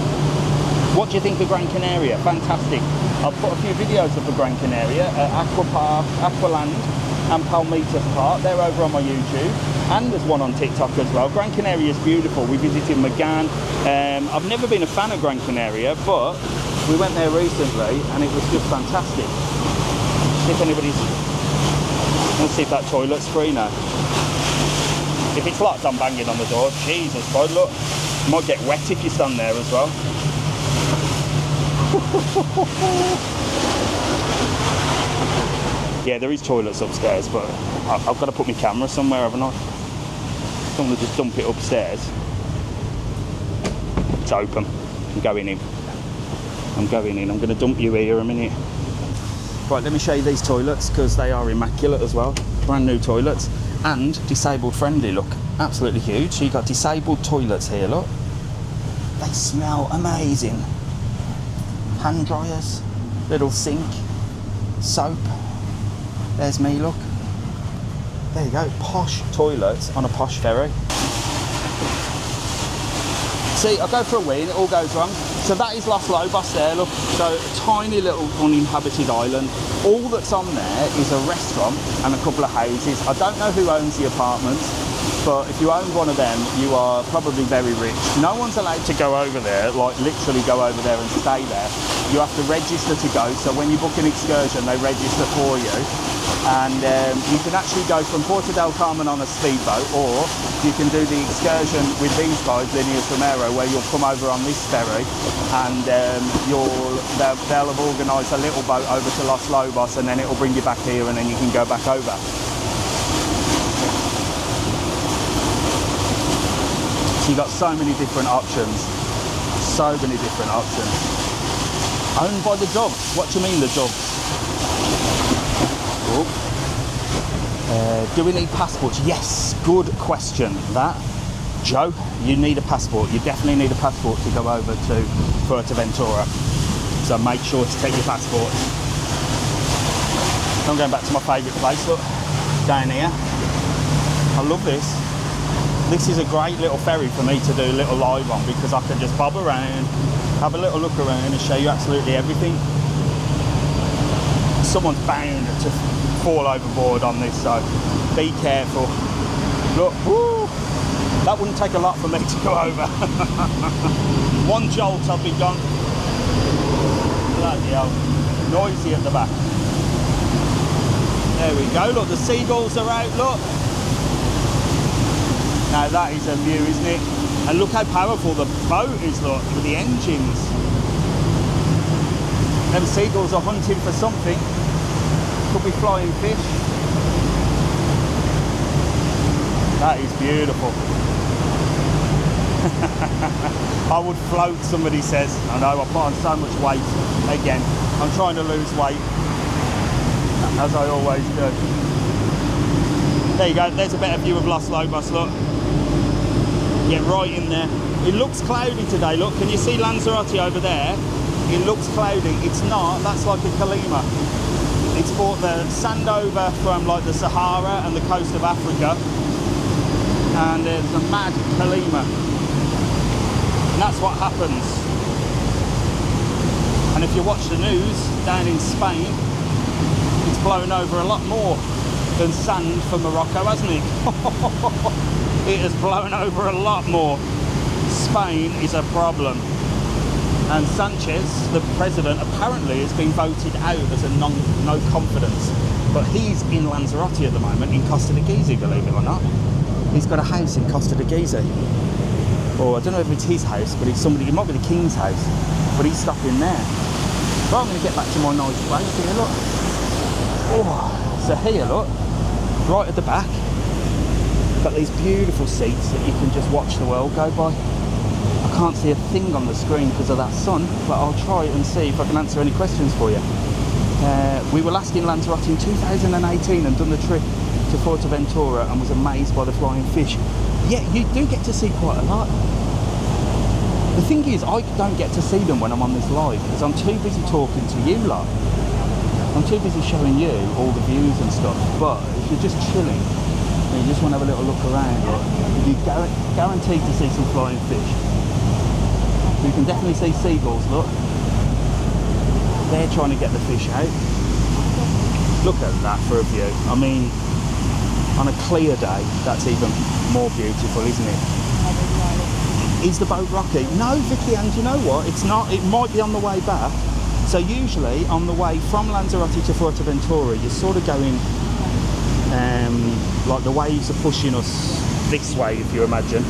What do you think of Gran Canaria? Fantastic. I've put a few videos of the Gran Canaria at Aqua Park, Aqualand and Palmitas Park. They're over on my YouTube. And there's one on TikTok as well. Gran Canaria is beautiful. We visited Magan. I've never been a fan of Gran Canaria, but we went there recently and it was just fantastic. See if anybody's... Let's see if that toilet's free now. If it's locked, I'm banging on the door. Jesus, bud, look. You might get wet if you stand there as well. Yeah, there is toilets upstairs, but I've got to put my camera somewhere, haven't I? Don't want to just dump it upstairs. It's open. I'm going in. I'm going in. I'm going to dump you here a minute. Right, let me show you these toilets because they are immaculate as well. Brand new toilets and disabled friendly, look. Absolutely huge. So you've got disabled toilets here, look. They smell amazing. Hand dryers, little sink, soap. There's me, look. There you go, posh toilets on a posh ferry. See, I go for a wee and it all goes wrong. So that is Los Lobos there, look. So a tiny little uninhabited island. All that's on there is a restaurant and a couple of houses. I don't know who owns the apartments, but if you own one of them, you are probably very rich. No one's allowed to go over there, like literally go over there and stay there. You have to register to go. So when you book an excursion, they register for you. And you can actually go from Puerto del Carmen on a speedboat, or you can do the excursion with these guys, Lineas Romero, where you'll come over on this ferry and they'll have organised a little boat over to Los Lobos, and then it'll bring you back here and then you can go back over. So you've got so many different options. So many different options. Owned by the dogs. What do you mean the dogs? Do we need passports? Yes, good question that. Joe, you need a passport. You definitely need a passport to go over to Fuerteventura. So make sure to take your passport. I'm going back to my favourite place, look, down here. I love this. This is a great little ferry for me to do a little live on because I can just bob around, have a little look around and show you absolutely everything. Someone's bound to fall overboard on this, so be careful. Look, woo, that wouldn't take a lot for me to go over. One jolt, I'll be gone. Bloody hell, noisy at the back. There we go, look, the seagulls are out, look. Now that is a view, isn't it? And look how powerful the boat is, look, with the engines. Them seagulls are hunting for something. Could be flying fish. That is beautiful. I would float, somebody says. I know, I put on so much weight. Again, I'm trying to lose weight, as I always do. There you go, there's a better view of Los Lobos, look. Get right in there. It looks cloudy today, look. Can you see Lanzarote over there? It looks cloudy. It's not, that's like a calima. It's brought the sand over from like the Sahara and the coast of Africa. And there's a mad calima. And that's what happens. And if you watch the news down in Spain, it's blown over a lot more than sand from Morocco, hasn't it? It has blown over a lot more. Spain is a problem. And Sanchez, the president, apparently has been voted out as a no confidence. But he's in Lanzarote at the moment, in Costa de Gizi, believe it or not. He's got a house in Costa de Gizi. Or I don't know if it's his house, but it's somebody, it might be the king's house. But he's stopping there. But I'm going to get back to my nice place here, look. Oh, so here, look, right at the back, got these beautiful seats that you can just watch the world go by. I can't see a thing on the screen because of that sun, but I'll try and see if I can answer any questions for you. We were last in Lanzarote in 2018 and done the trip to Fuerteventura and was amazed by the flying fish. Yeah, you do get to see quite a lot. The thing is, I don't get to see them when I'm on this live because I'm too busy talking to you lot. I'm too busy showing you all the views and stuff, but if you're just chilling, You just want to have a little look around. You're guaranteed to see some flying fish. You can definitely see seagulls, look. They're trying to get the fish out. Look at that for a view. I mean, on a clear day, that's even more beautiful, isn't it? Is the boat rocky? No, Vicky, and you know what? It's not. It might be on the way back. So usually on the way from Lanzarote to Fuerteventura, you're sort of going, like the waves are pushing us this way, if you imagine.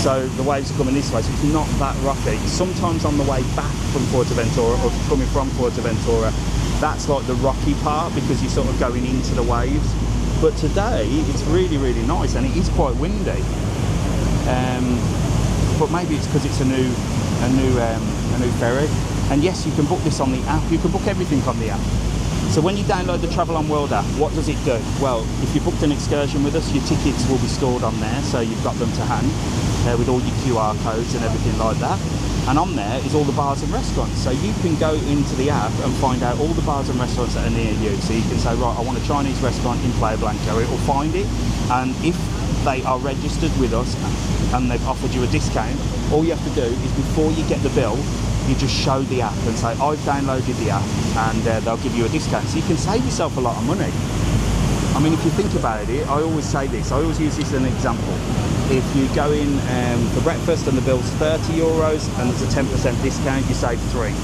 So the waves are coming this way, so it's not that rocky. Sometimes on the way back from Fuerteventura, or coming from Fuerteventura, that's like the rocky part because you're sort of going into the waves. But today it's really, really nice, and it is quite windy. But maybe it's because it's a new ferry. And yes, you can book this on the app. You can book everything on the app. So when you download the TravelON World app, what does it do? Well, if you booked an excursion with us, your tickets will be stored on there, so you've got them to hand with all your QR codes and everything like that. And on there is all the bars and restaurants. So you can go into the app and find out all the bars and restaurants that are near you. So you can say, right, I want a Chinese restaurant in Playa Blanca. It will find it. And if they are registered with us and they've offered you a discount, all you have to do is before you get the bill, you just show the app and say, I've downloaded the app, and they'll give you a discount. So you can save yourself a lot of money. I mean, if you think about it, I always say this, I always use this as an example. If you go in for breakfast and the bill's €30 and there's a 10% discount, you save 3.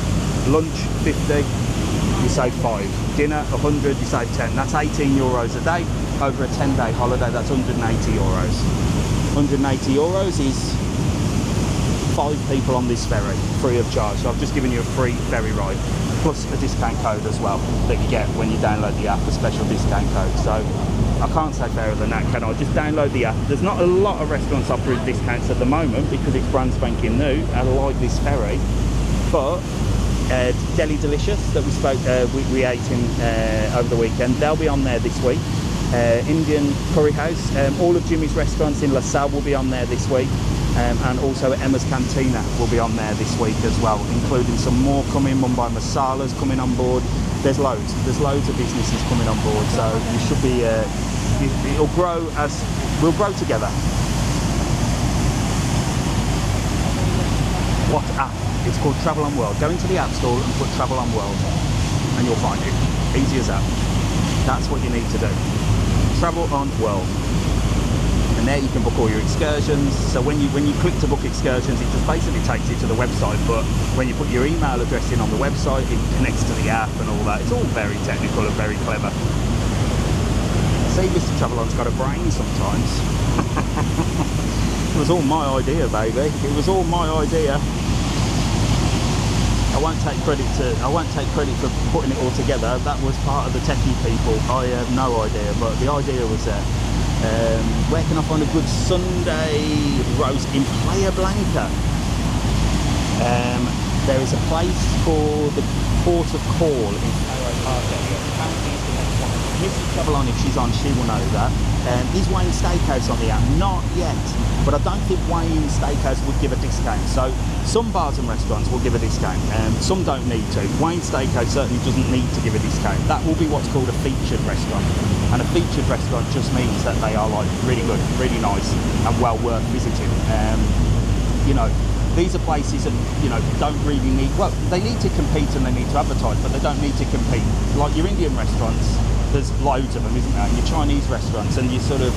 Lunch, 50, you save 5. Dinner, 100, you save 10. That's €18 a day. Over a 10-day holiday, that's €180. €180 is 5 people on this ferry, free of charge. So I've just given you a free ferry ride, plus a discount code as well that you get when you download the app, a special discount code. So I can't say fairer than that, can I? Just download the app. There's not a lot of restaurants offering discounts at the moment because it's brand spanking new. I like this ferry, but Deli Delicious that we ate in over the weekend, they'll be on there this week. Indian Curry House, all of Jimmy's restaurants in La Salle will be on there this week. And also Emma's Cantina will be on there this week as well, including some more coming. Mumbai Masala's coming on board. There's loads of businesses coming on board, so you should be, it'll grow as, we'll grow together. What app? It's called TravelON World. Go into the App Store and put TravelON World and you'll find it. Easy as that. That's what you need to do. TravelON World. And there you can book all your excursions. So when you click to book excursions, it just basically takes you to the website, but when you put your email address in on the website, it connects to the app and all that. It's all very technical and very clever. See, Mr TravelON's got a brain sometimes. It was all my idea, baby. It was all my idea. I won't take credit for putting it all together. That was part of the techie people. I have no idea, but the idea was there. Where can I find a good Sunday roast in Playa Blanca? There is a place called the Port of Call in Ferry area. Apparently it's the next one. Mr TravelON, if she's on, she will know that. Is Wayne Steakhouse on the app? Not yet, but I don't think Wayne Steakhouse would give a discount. So some bars and restaurants will give a discount, some don't need to. Wayne Steakhouse certainly doesn't need to give a discount. That will be what's called a featured restaurant. And a featured restaurant just means that they are like really good, really nice, and well worth visiting. You know, these are places that, you know, don't really need, well, they need to compete and they need to advertise, but they don't need to compete. Like your Indian restaurants, there's loads of them, isn't there? And your Chinese restaurants and your sort of,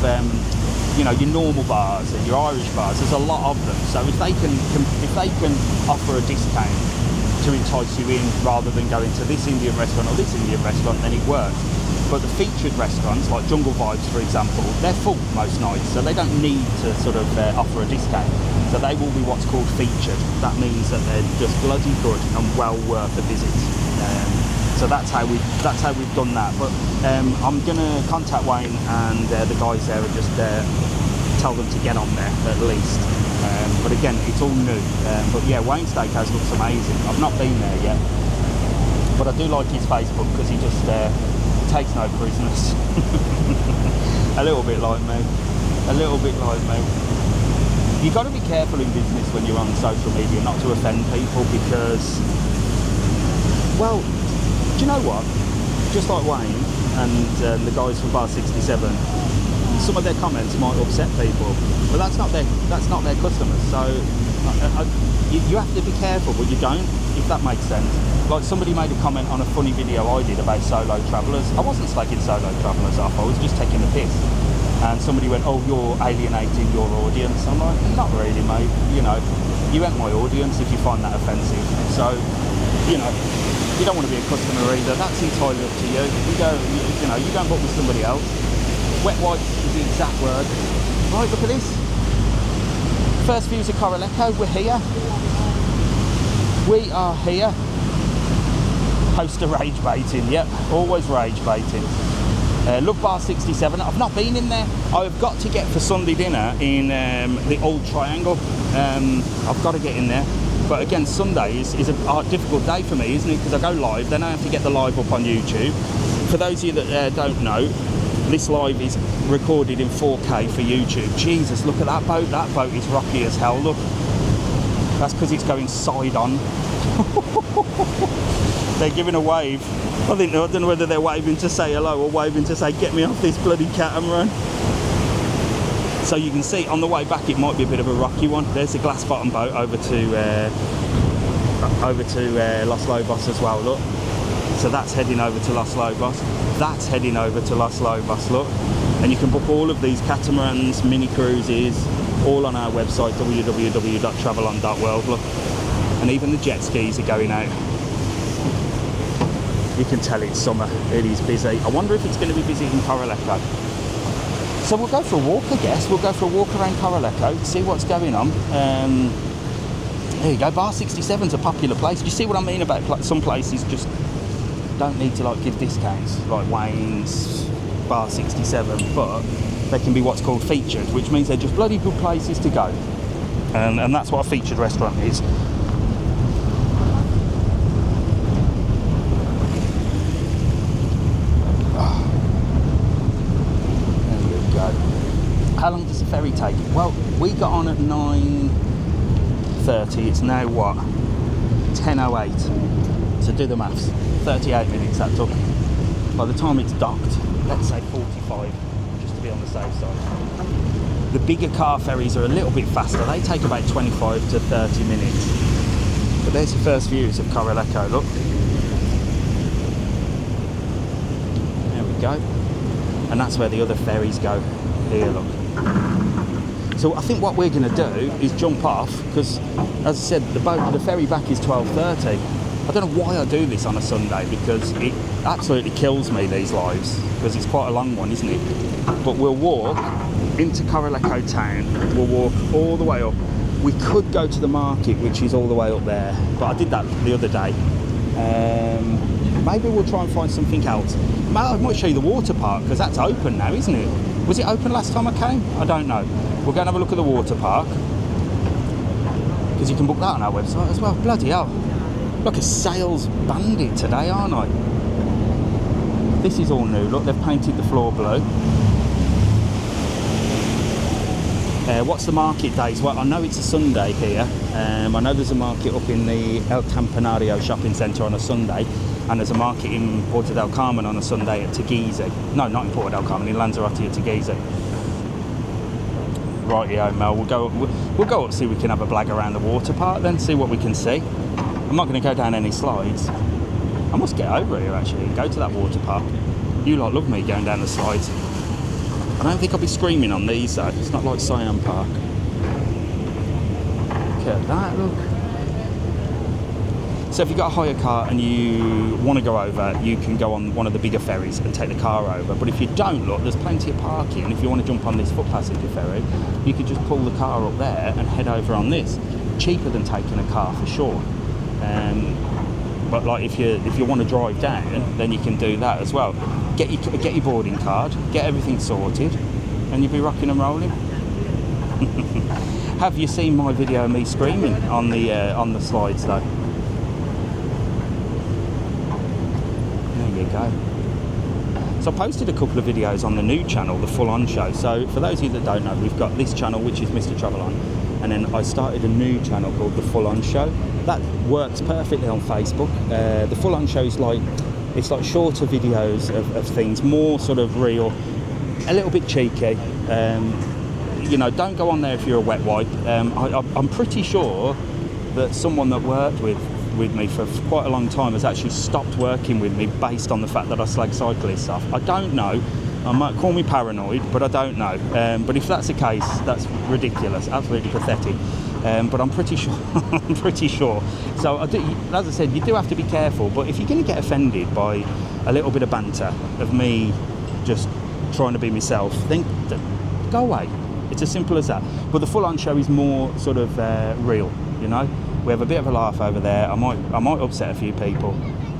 you know, your normal bars and your Irish bars, there's a lot of them. So if they can offer a discount to entice you in rather than going to this Indian restaurant or this Indian restaurant, then it works. But the featured restaurants, like Jungle Vibes, for example, they're full most nights, so they don't need to sort of offer a discount. So they will be what's called featured. That means that they're just bloody good and well worth a visit. So that's how we've done that. But I'm gonna contact Wayne and the guys there and just tell them to get on there at least. But again, it's all new. But yeah, Wayne Steakhouse looks amazing. I've not been there yet, but I do like his Facebook because he just takes no prisoners. A little bit like me. A little bit like me. You've got to be careful in business when you're on social media not to offend people because, well, do you know what? Just like Wayne and the guys from Bar 67, some of their comments might upset people, but that's not their customers. So you have to be careful, but you don't, if that makes sense. Like somebody made a comment on a funny video I did about solo travellers. I wasn't slagging solo travellers off, I was just taking the piss. And somebody went, oh, you're alienating your audience. I'm like, not really, mate. You know, you ain't my audience if you find that offensive. So, you know, you don't want to be a customer either. That's entirely up to you. You go, you know, you go and book with somebody else. Wet wipes is the exact word. Right, look at this. First views of Coraleco. We're here. We are here. Poster rage baiting. Yep, always rage baiting. Love Bar 67. I've not been in there. I've got to get for Sunday dinner in the Old Triangle. I've got to get in there. But again, Sunday is a difficult day for me, isn't it? Because I go live, then I have to get the live up on YouTube. For those of you that don't know, this live is recorded in 4K for YouTube. Jesus, look at that boat. That boat is rocky as hell, look. That's because it's going side on. They're giving a wave. I don't know whether they're waving to say hello or waving to say get me off this bloody catamaran. So you can see on the way back it might be a bit of a rocky one. There's a glass bottom boat over to Los Lobos as well, look. So that's heading over to Los Lobos. That's heading over to Los Lobos, look. And you can book all of these catamarans, mini cruises, all on our website, www.travelon.world, look. And even the jet skis are going out. You can tell it's summer, it is busy. I wonder if it's going to be busy in Coraleco. So we'll go for a walk, I guess. We'll go for a walk around Coraleco, see what's going on. There you go, Bar 67's a popular place. Do you see what I mean about some places just don't need to like give discounts, like Wayne's, Bar 67, but they can be what's called featured, which means they're just bloody good places to go. And that's what a featured restaurant is. How long does the ferry take? Well, we got on at 9:30. It's now what? 10:08. So do the maths. 38 minutes that took. By the time it's docked, let's say 45, just to be on the safe side. The bigger car ferries are a little bit faster. They take about 25 to 30 minutes. But there's the first views of Coraleco, look. There we go. And that's where the other ferries go. Here, look. So I think what we're going to do is jump off, because as I said, the ferry back is 12:30. I don't know why I do this on a Sunday, because it absolutely kills me, these lives, because it's quite a long one, isn't it? But we'll walk into Coraleco town, we'll walk all the way up. We could go to the market, which is all the way up there, but I did that the other day. Maybe we'll try and find something else. I might show you the water park, because that's open now, isn't it? Was it open last time I came? I don't know. We'll go and have a look at the water park, because you can book that on our website as well. Bloody hell. Look, a sales bandit today, aren't I? This is all new. Look, they've painted the floor blue. What's the market days? Well, I know it's a Sunday here. I know there's a market up in the El Campanario shopping centre on a Sunday, and there's a market in Porto del Carmen on a Sunday at Teguise. No, not in Porto del Carmen, in Lanzarote at Teguise. Rightio, Mel. We'll go up, see if we can have a blag around the water park, then see what we can see. I'm not going to go down any slides. I must get over here actually and go to that water park. You lot love me going down the slides. I don't think I'll be screaming on these though. It's not like Siam Park. Look at that, look. So if you've got a hire car and you want to go over, you can go on one of the bigger ferries and take the car over. But if you don't, look, there's plenty of parking. And if you want to jump on this foot passenger ferry, you could just pull the car up there and head over on this. Cheaper than taking a car for sure. But like if you want to drive down, then you can do that as well. Get your boarding card, get everything sorted, and you'll be rocking and rolling. Have you seen my video of me screaming on the slides though? There you go. So I posted a couple of videos on the new channel, the Full On Show. So for those of you that don't know, we've got this channel, which is Mr TravelON, and then I started a new channel called the Full On Show. That works perfectly on Facebook. The Full On Show is like, it's like shorter videos of things, more sort of real, a little bit cheeky. You know, don't go on there if you're a wet wipe. I'm pretty sure that someone that worked with me for quite a long time has actually stopped working with me based on the fact that I slag cyclists off. I don't know. I might call me paranoid, but I don't know. But if that's the case, that's ridiculous, absolutely pathetic. But I'm pretty sure. I'm pretty sure. So, as I said, you do have to be careful. But if you're going to get offended by a little bit of banter of me just trying to be myself, then go away. It's as simple as that. But the full-on show is more sort of real. You know, we have a bit of a laugh over there. I might upset a few people.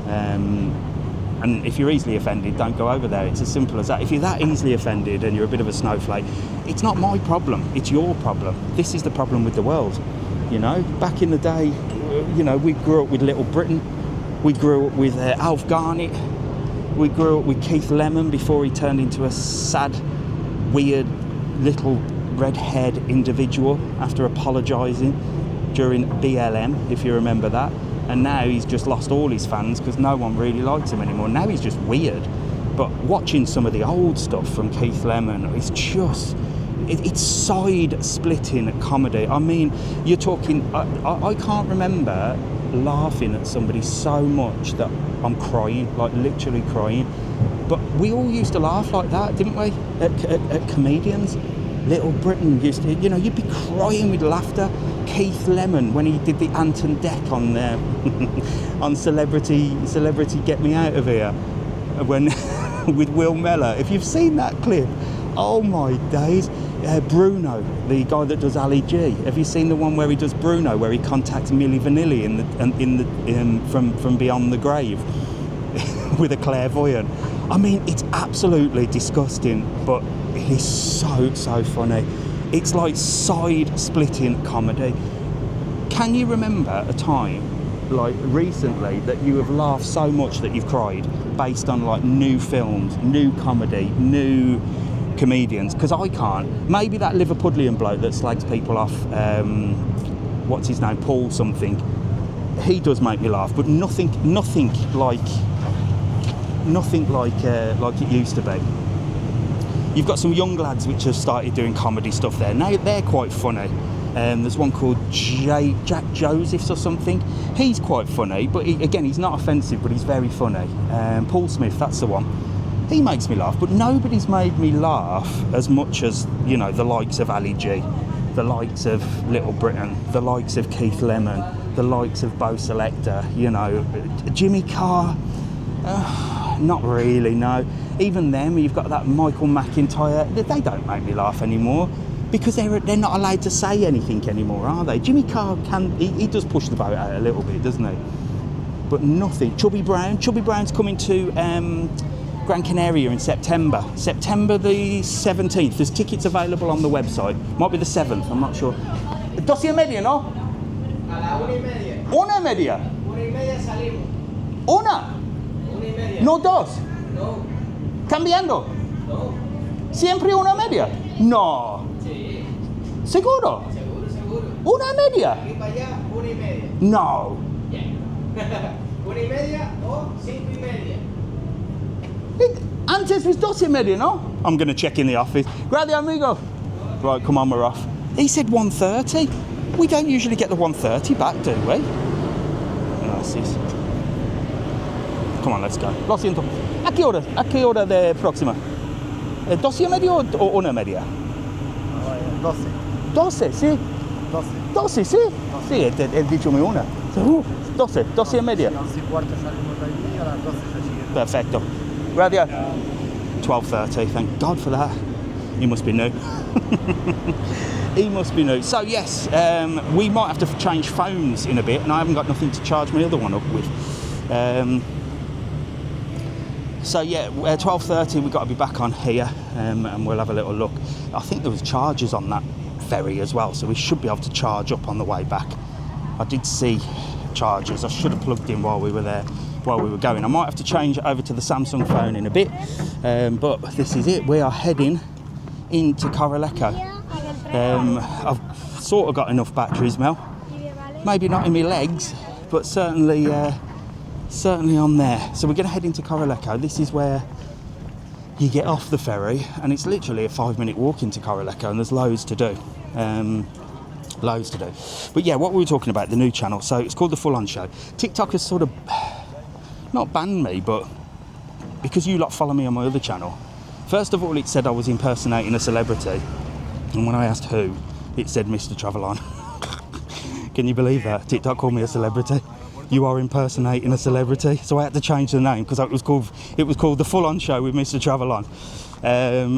And if you're easily offended, don't go over there. It's as simple as that. If you're that easily offended and you're a bit of a snowflake, it's not my problem. It's your problem. This is the problem with the world. You know, back in the day, you know, we grew up with Little Britain. We grew up with Alf Garnett. We grew up with Keith Lemon before he turned into a sad, weird, little red-haired individual after apologising during BLM, if you remember that. And now he's just lost all his fans because no one really likes him anymore. Now he's just weird. But watching some of the old stuff from Keith Lemon, it's just, it's side-splitting comedy. I mean, you're talking, I can't remember laughing at somebody so much that I'm crying, like literally crying. But we all used to laugh like that, didn't we? At comedians. Little Britain used to, you know, you'd be crying with laughter. Keith Lemon, when he did the Ant and Dec on on Celebrity Get Me Out of Here, when with Will Mellor. If you've seen that clip, oh my days. Bruno, the guy that does Ali G. Have you seen the one where he does Bruno, where he contacts Milli Vanilli from beyond the grave with a clairvoyant? I mean, it's absolutely disgusting, but it is so funny. It's like side-splitting comedy. Can you remember a time, like recently, that you have laughed so much that you've cried based on like new films, new comedy, new comedians? Because I can't. Maybe that Liverpudlian bloke that slags people off, what's his name, Paul something, he does make me laugh, but nothing like it used to be. You've got some young lads which have started doing comedy stuff there. Now they're quite funny. There's one called Jack Josephs or something. He's quite funny, but he's not offensive, but he's very funny. Paul Smith, that's the one. He makes me laugh, but nobody's made me laugh as much as, you know, the likes of Ali G, the likes of Little Britain, the likes of Keith Lemon, the likes of Bo Selector, you know, Jimmy Carr. Not really, no. Even them, you've got that Michael McIntyre. They don't make me laugh anymore because they're not allowed to say anything anymore, are they? Jimmy Carr he does push the boat out a little bit, doesn't he? But nothing. Chubby Brown's coming to Gran Canaria in September the 17th. There's tickets available on the website. Might be the 7th, I'm not sure. 2:30, no? A la 1:30. 1:30. 1:30 salimos. Una. 1:30. No dos. No. Cambiando. No. Siempre 1:30. No. Sí. Seguro. Seguro. 1:30. Aquí para allá, 1:30. No. Yeah. 1:30 o 5:30. Antes was 2:30, no? I'm going to check in the office. Gracias, amigo. Right, come on, we're off. He said 1:30. We don't usually get the 1:30 back, do we? Gracias. Come on, let's go. Lo siento. ¿A qué hora de próxima? 2:30 o 1:30? 12. 12, sí. 12, sí. Sí, he dicho mi una. 12:30. 11:15 salimos de allí, a las 12 ya llegué. Perfecto. Gracias. 12:30, thank God for that. He must be new. He must be new. So yes, we might have to change phones in a bit, and I haven't got nothing to charge my other one up with. So yeah, 12:30 we've got to be back on here, and we'll have a little look. I think there was charges on that ferry as well, so we should be able to charge up on the way back. I did see chargers. I should have plugged in while we were there, while we were going. I might have to change it over to the Samsung phone in a bit, but this is it. We are heading into Coralejo. I've sort of got enough batteries, Mel. Maybe not in my legs, but certainly on there. So we're going to head into Coralejo. This is where you get off the ferry and it's literally a 5-minute walk into Coroleco, and there's loads to do. Loads to do. But yeah, what we were talking about, the new channel, so it's called The Full On Show. TikTok has sort of not banned me, but because you lot follow me on my other channel, first of all it said I was impersonating a celebrity, and when I asked who, it said Mr TravelON. Can you believe that? TikTok called me a celebrity. You are impersonating a celebrity. So I had to change the name because it was called The Full On Show with Mr TravelON.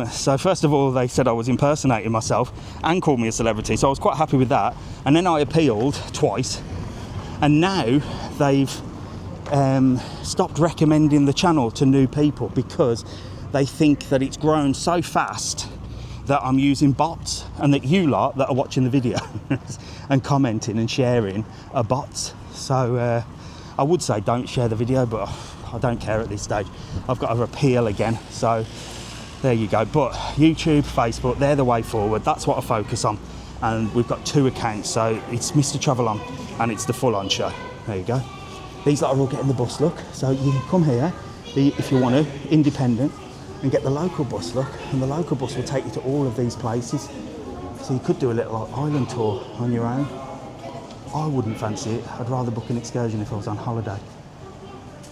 So first of all, they said I was impersonating myself and called me a celebrity. So I was quite happy with that. And then I appealed twice. And now they've stopped recommending the channel to new people because they think that it's grown so fast that I'm using bots, and that you lot that are watching the video and commenting and sharing are bots. So I would say don't share the video, but I don't care at this stage. I've got to appeal again, so there you go. But YouTube, Facebook, they're the way forward. That's what I focus on. And we've got 2 accounts, so it's Mr TravelON and it's The Full On Show. There you go. These lot are all getting the bus look, so you can come here if you want to, independent, and get the local bus look, and the local bus will take you to all of these places. So you could do a little island tour on your own. I wouldn't fancy it. I'd rather book an excursion if I was on holiday.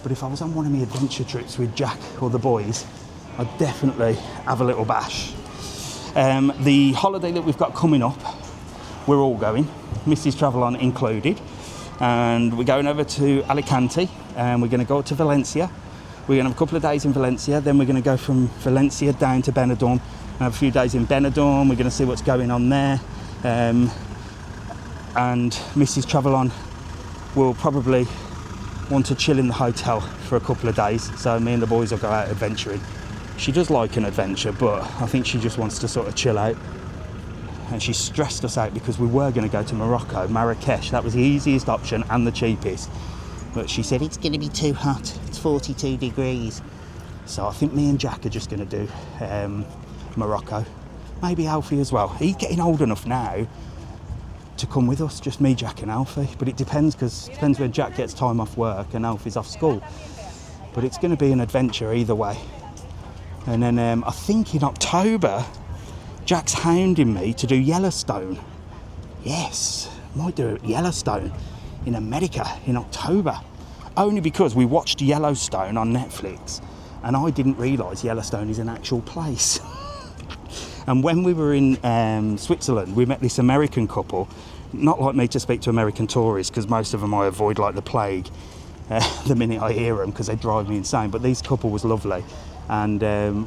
But if I was on one of my adventure trips with Jack or the boys, I'd definitely have a little bash. The holiday that we've got coming up, we're all going, Mrs TravelON included, and we're going over to Alicante, and we're going to go to Valencia. We're going to have a couple of days in Valencia, then we're going to go from Valencia down to Benidorm and have a few days in Benidorm. We're going to see what's going on there. And Mrs TravelON will probably want to chill in the hotel for a couple of days. So me and the boys will go out adventuring. She does like an adventure, but I think she just wants to sort of chill out. And she stressed us out because we were going to go to Morocco, Marrakesh. That was the easiest option and the cheapest. But she said, it's going to be too hot. It's 42 degrees. So I think me and Jack are just going to do Morocco. Maybe Alfie as well. He's getting old enough now to come with us, just me, Jack and Alfie. But it depends when Jack gets time off work and Alfie's off school. But it's going to be an adventure either way. And then I think in October, Jack's hounding me to do Yellowstone. Yes, might do Yellowstone in America in October. Only because we watched Yellowstone on Netflix and I didn't realise Yellowstone is an actual place. And when we were in Switzerland, we met this American couple. Not like me to speak to American tourists, because most of them I avoid like the plague the minute I hear them, because they drive me insane. But this couple was lovely. And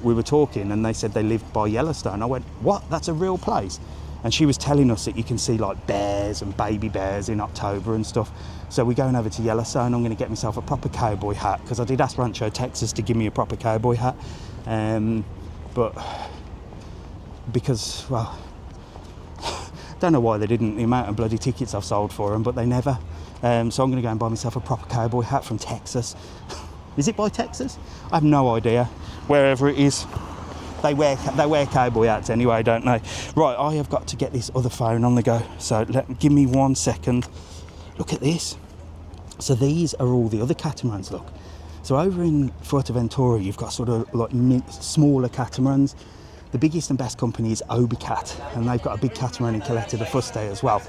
we were talking and they said they lived by Yellowstone. I went, what? That's a real place? And she was telling us that you can see like bears and baby bears in October and stuff. So we're going over to Yellowstone. I'm going to get myself a proper cowboy hat, because I did ask Rancho, Texas to give me a proper cowboy hat. But because, well, don't know why they didn't, the amount of bloody tickets I've sold for them, but they never. So I'm going to go and buy myself a proper cowboy hat from Texas. Is it by Texas? I have no idea. Wherever it is. They wear cowboy hats anyway, don't they? Right, I have got to get this other phone on the go. So give me 1 second. Look at this. So these are all the other catamarans, look. So over in Fuerteventura, you've got sort of like smaller catamarans. The biggest and best company is Obicat, and they've got a big catamaran in Caleta de Fuste as well.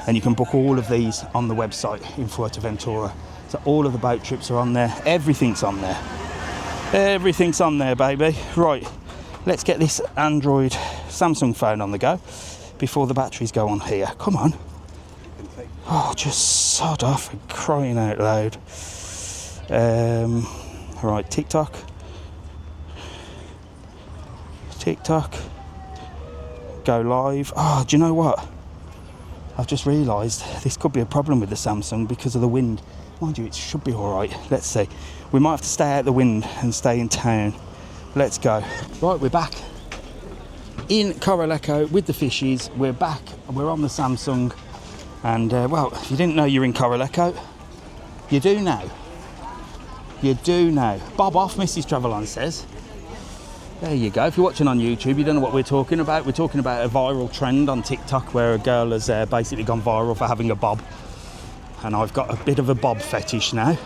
And you can book all of these on the website in Fuerteventura. So all of the boat trips are on there. Everything's on there. Everything's on there, baby. Right. Let's get this Android Samsung phone on the go before the batteries go on here. Come on. Oh, just sod off and crying out loud. Right, TikTok. Go live. Oh, do you know what? I've just realised this could be a problem with the Samsung because of the wind. Mind you, it should be all right. Let's see. We might have to stay out the wind and stay in town. Let's go. Right, we're back in Coroleco with the fishies. We're back. We're on the Samsung. And, well, if you didn't know you're in Coroleco, you do now. You do now. Bob off, Mrs TravelON says. There you go. If you're watching on YouTube, you don't know what we're talking about. We're talking about a viral trend on TikTok where a girl has basically gone viral for having a bob. And I've got a bit of a bob fetish now.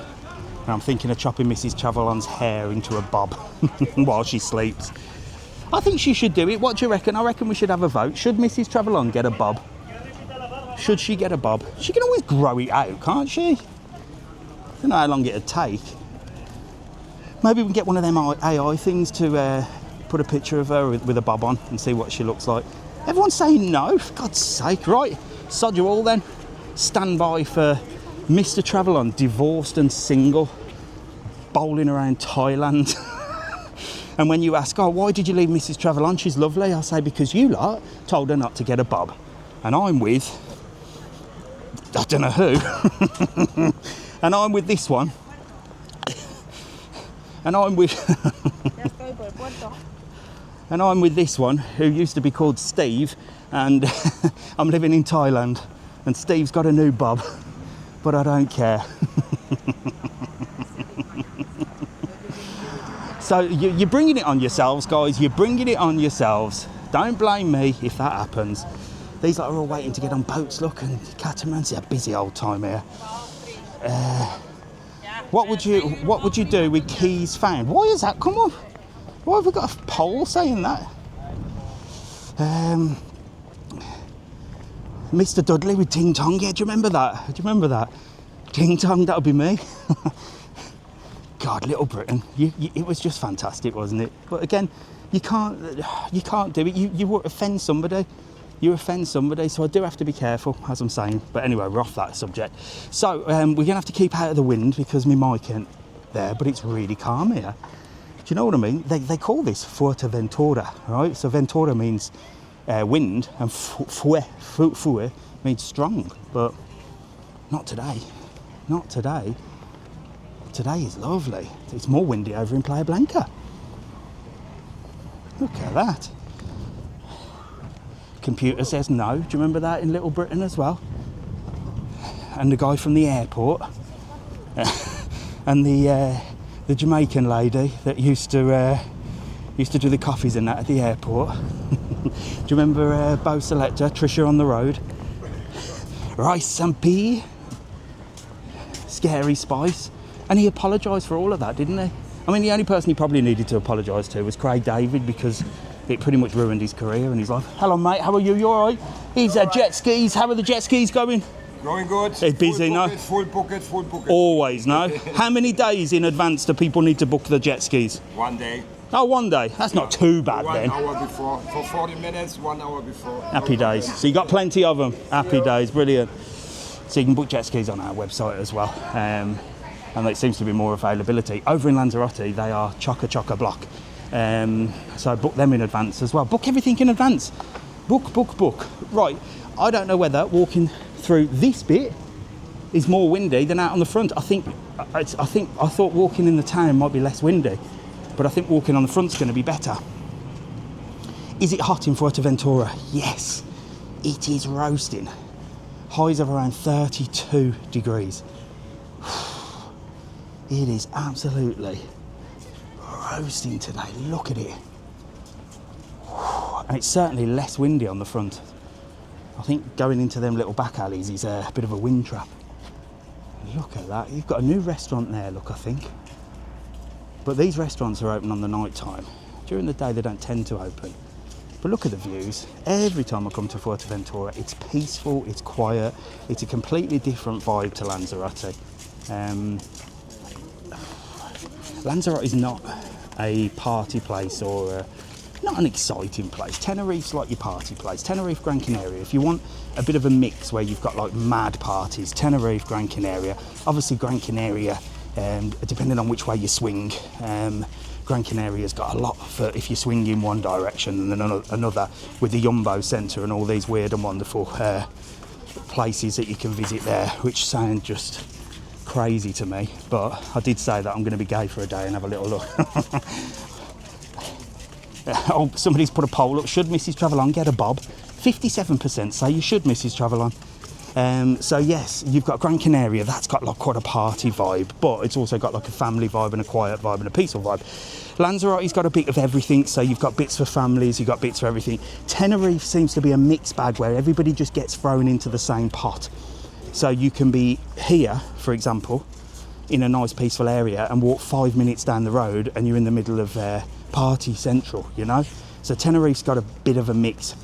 And I'm thinking of chopping Mrs TravelON's hair into a bob while she sleeps. I think she should do it. What do you reckon? I reckon we should have a vote. Should Mrs TravelON get a bob? Should she get a bob? She can always grow it out, can't she? I don't know how long it'd take. Maybe we can get one of them AI things to put a picture of her with a bob on and see what she looks like. Everyone's saying no, for God's sake. Right, sod you all then. Stand by for Mr TravelON, divorced and single, bowling around Thailand. And when you ask, oh, why did you leave Mrs TravelON? She's lovely. I'll say, because you lot told her not to get a bob. And I'm with, I don't know who. And I'm with this one. And I'm with and I'm with this one who used to be called Steve, and I'm living in Thailand, and Steve's got a new bob, but I don't care. So you're bringing it on yourselves, guys. You're bringing it on yourselves. Don't blame me if that happens. These lot are all waiting to get on boats, look, and catamarans. It's a busy old time here. What would you do with keys found? Why is that come up? Why have we got a poll saying that? Mr Dudley with Ting Tong. Yeah, do you remember that? Do you remember that? Ting Tong, that would be me. God, Little Britain. It was just fantastic, wasn't it? But again, you can't do it. You would offend somebody. You offend somebody, so I do have to be careful, as I'm saying. But anyway, we're off that subject. So we're going to have to keep out of the wind because my mic ain't there, but it's really calm here. Do you know what I mean? They call this Fuerteventura, right? So Ventura means wind, and Fuer means strong, but not today. Not today. Today is lovely. It's more windy over in Playa Blanca. Look at that. Computer says no. Do you remember that in Little Britain as well? And the guy from the airport and the Jamaican lady that used to do the coffees and that at the airport. Do you remember Bo Selector, Trisha on the road? Rice and pea, Scary Spice, and he apologised for all of that, didn't he? I mean, the only person he probably needed to apologise to was Craig David, because it pretty much ruined his career, and he's like, hello mate, how are you? You alright? He's jet skis. How are the jet skis going? Going good. It's busy, no? Full bucket, full bucket. Always, no? How many days in advance do people need to book the jet skis? 1 day. Oh, 1 day. That's not too bad then. 1 hour before. For 40 minutes, 1 hour before. Happy days. So you got plenty of them. Happy days. Brilliant. So you can book jet skis on our website as well. And there seems to be more availability. Over in Lanzarote, they are chock-a block. So book them in advance as well. Book everything in advance. Book. Right. I don't know whether walking through this bit is more windy than out on the front. I thought walking in the town might be less windy, but I think walking on the front's going to be better. Is it hot in Fuerteventura? Yes, it is roasting. Highs of around 32 degrees. It is absolutely roasting today. Look at it. And it's certainly less windy on the front. I think going into them little back alleys is a bit of a wind trap. Look at that. You've got a new restaurant there, look, I think. But these restaurants are open on the night time. During the day, they don't tend to open. But look at the views. Every time I come to Fuerteventura, it's peaceful, it's quiet, it's a completely different vibe to Lanzarote. Lanzarote is not a party place or not an exciting place. Tenerife's like your party place. Tenerife, Gran Canaria. If you want a bit of a mix where you've got like mad parties, Tenerife, Gran Canaria. Obviously Gran Canaria, depending on which way you swing, Gran Canaria's got a lot for if you swing in one direction and then another, with the Jumbo Centre and all these weird and wonderful places that you can visit there, which sound just crazy to me. But I did say that I'm going to be gay for a day and have a little look. Oh, somebody's put a poll up. Should Mrs TravelON get a bob? 57% say you should, Mrs TravelON. So yes, you've got Gran Canaria. That's got like quite a party vibe, but it's also got like a family vibe and a quiet vibe and a peaceful vibe. Lanzarote's got a bit of everything. So you've got bits for families, you've got bits for everything. Tenerife seems to be a mixed bag where everybody just gets thrown into the same pot. So you can be here, for example, in a nice peaceful area and walk 5 minutes down the road and you're in the middle of party central, you know. So Tenerife's got a bit of a mix,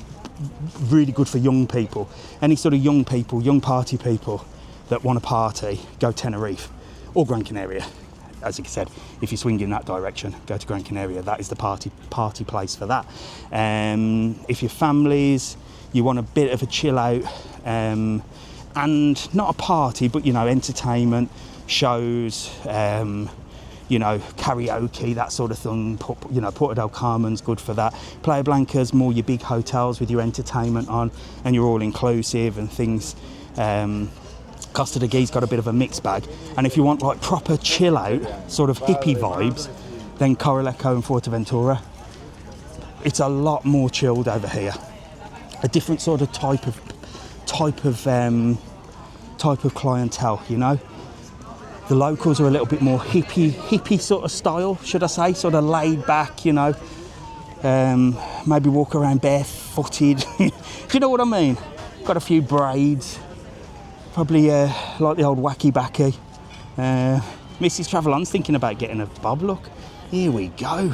really good for young people. Any sort of young people, young party people that want to party, go Tenerife or Gran Canaria. As I said, if you swing in that direction, go to Gran Canaria. That is the party place for that. If your families, you want a bit of a chill out, and not a party, but you know, entertainment, shows, you know, karaoke, that sort of thing. You know, Puerto del Carmen's good for that. Playa Blanca's more your big hotels with your entertainment on, and you're all inclusive and things. Costa de Gui's got a bit of a mixed bag, and if you want like proper chill out, sort of hippie vibes, then Coralejo and Fuerteventura. It's a lot more chilled over here. A different sort of type of clientele, you know. The locals are a little bit more hippie sort of style, should I say, sort of laid back, you know. Maybe walk around barefooted. Do you know what I mean? Got a few braids. Probably like the old wacky backy. Mrs TravelOn's thinking about getting a bob look. Here we go.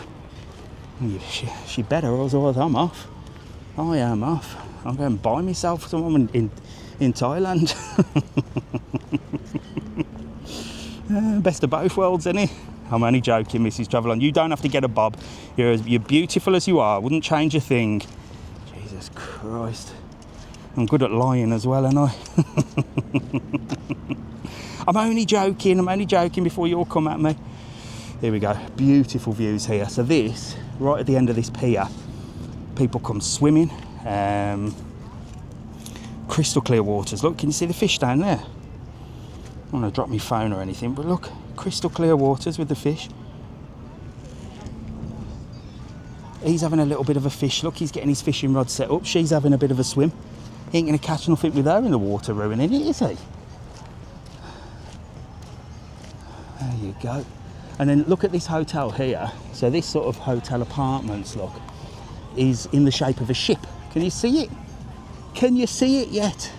She better, or else I'm off. I am off. I'm going to buy myself someone in Thailand. Best of both worlds, isn't it? I'm only joking, Mrs TravelOn. You don't have to get a bob. You're beautiful as you are. Wouldn't change a thing. Jesus Christ. I'm good at lying as well, aren't I? I'm only joking before you all come at me. Here we go, beautiful views here. So this, right at the end of this pier, people come swimming. Crystal clear waters. Look, can you see the fish down there? I don't want to drop my phone or anything, but look, crystal clear waters with the fish. He's having a little bit of a fish. Look, he's getting his fishing rod set up. She's having a bit of a swim. He ain't going to catch nothing with her in the water ruining it, is he? There you go. And then look at this hotel here. So this sort of hotel apartments, look, is in the shape of a ship. Can you see it? Can you see it yet?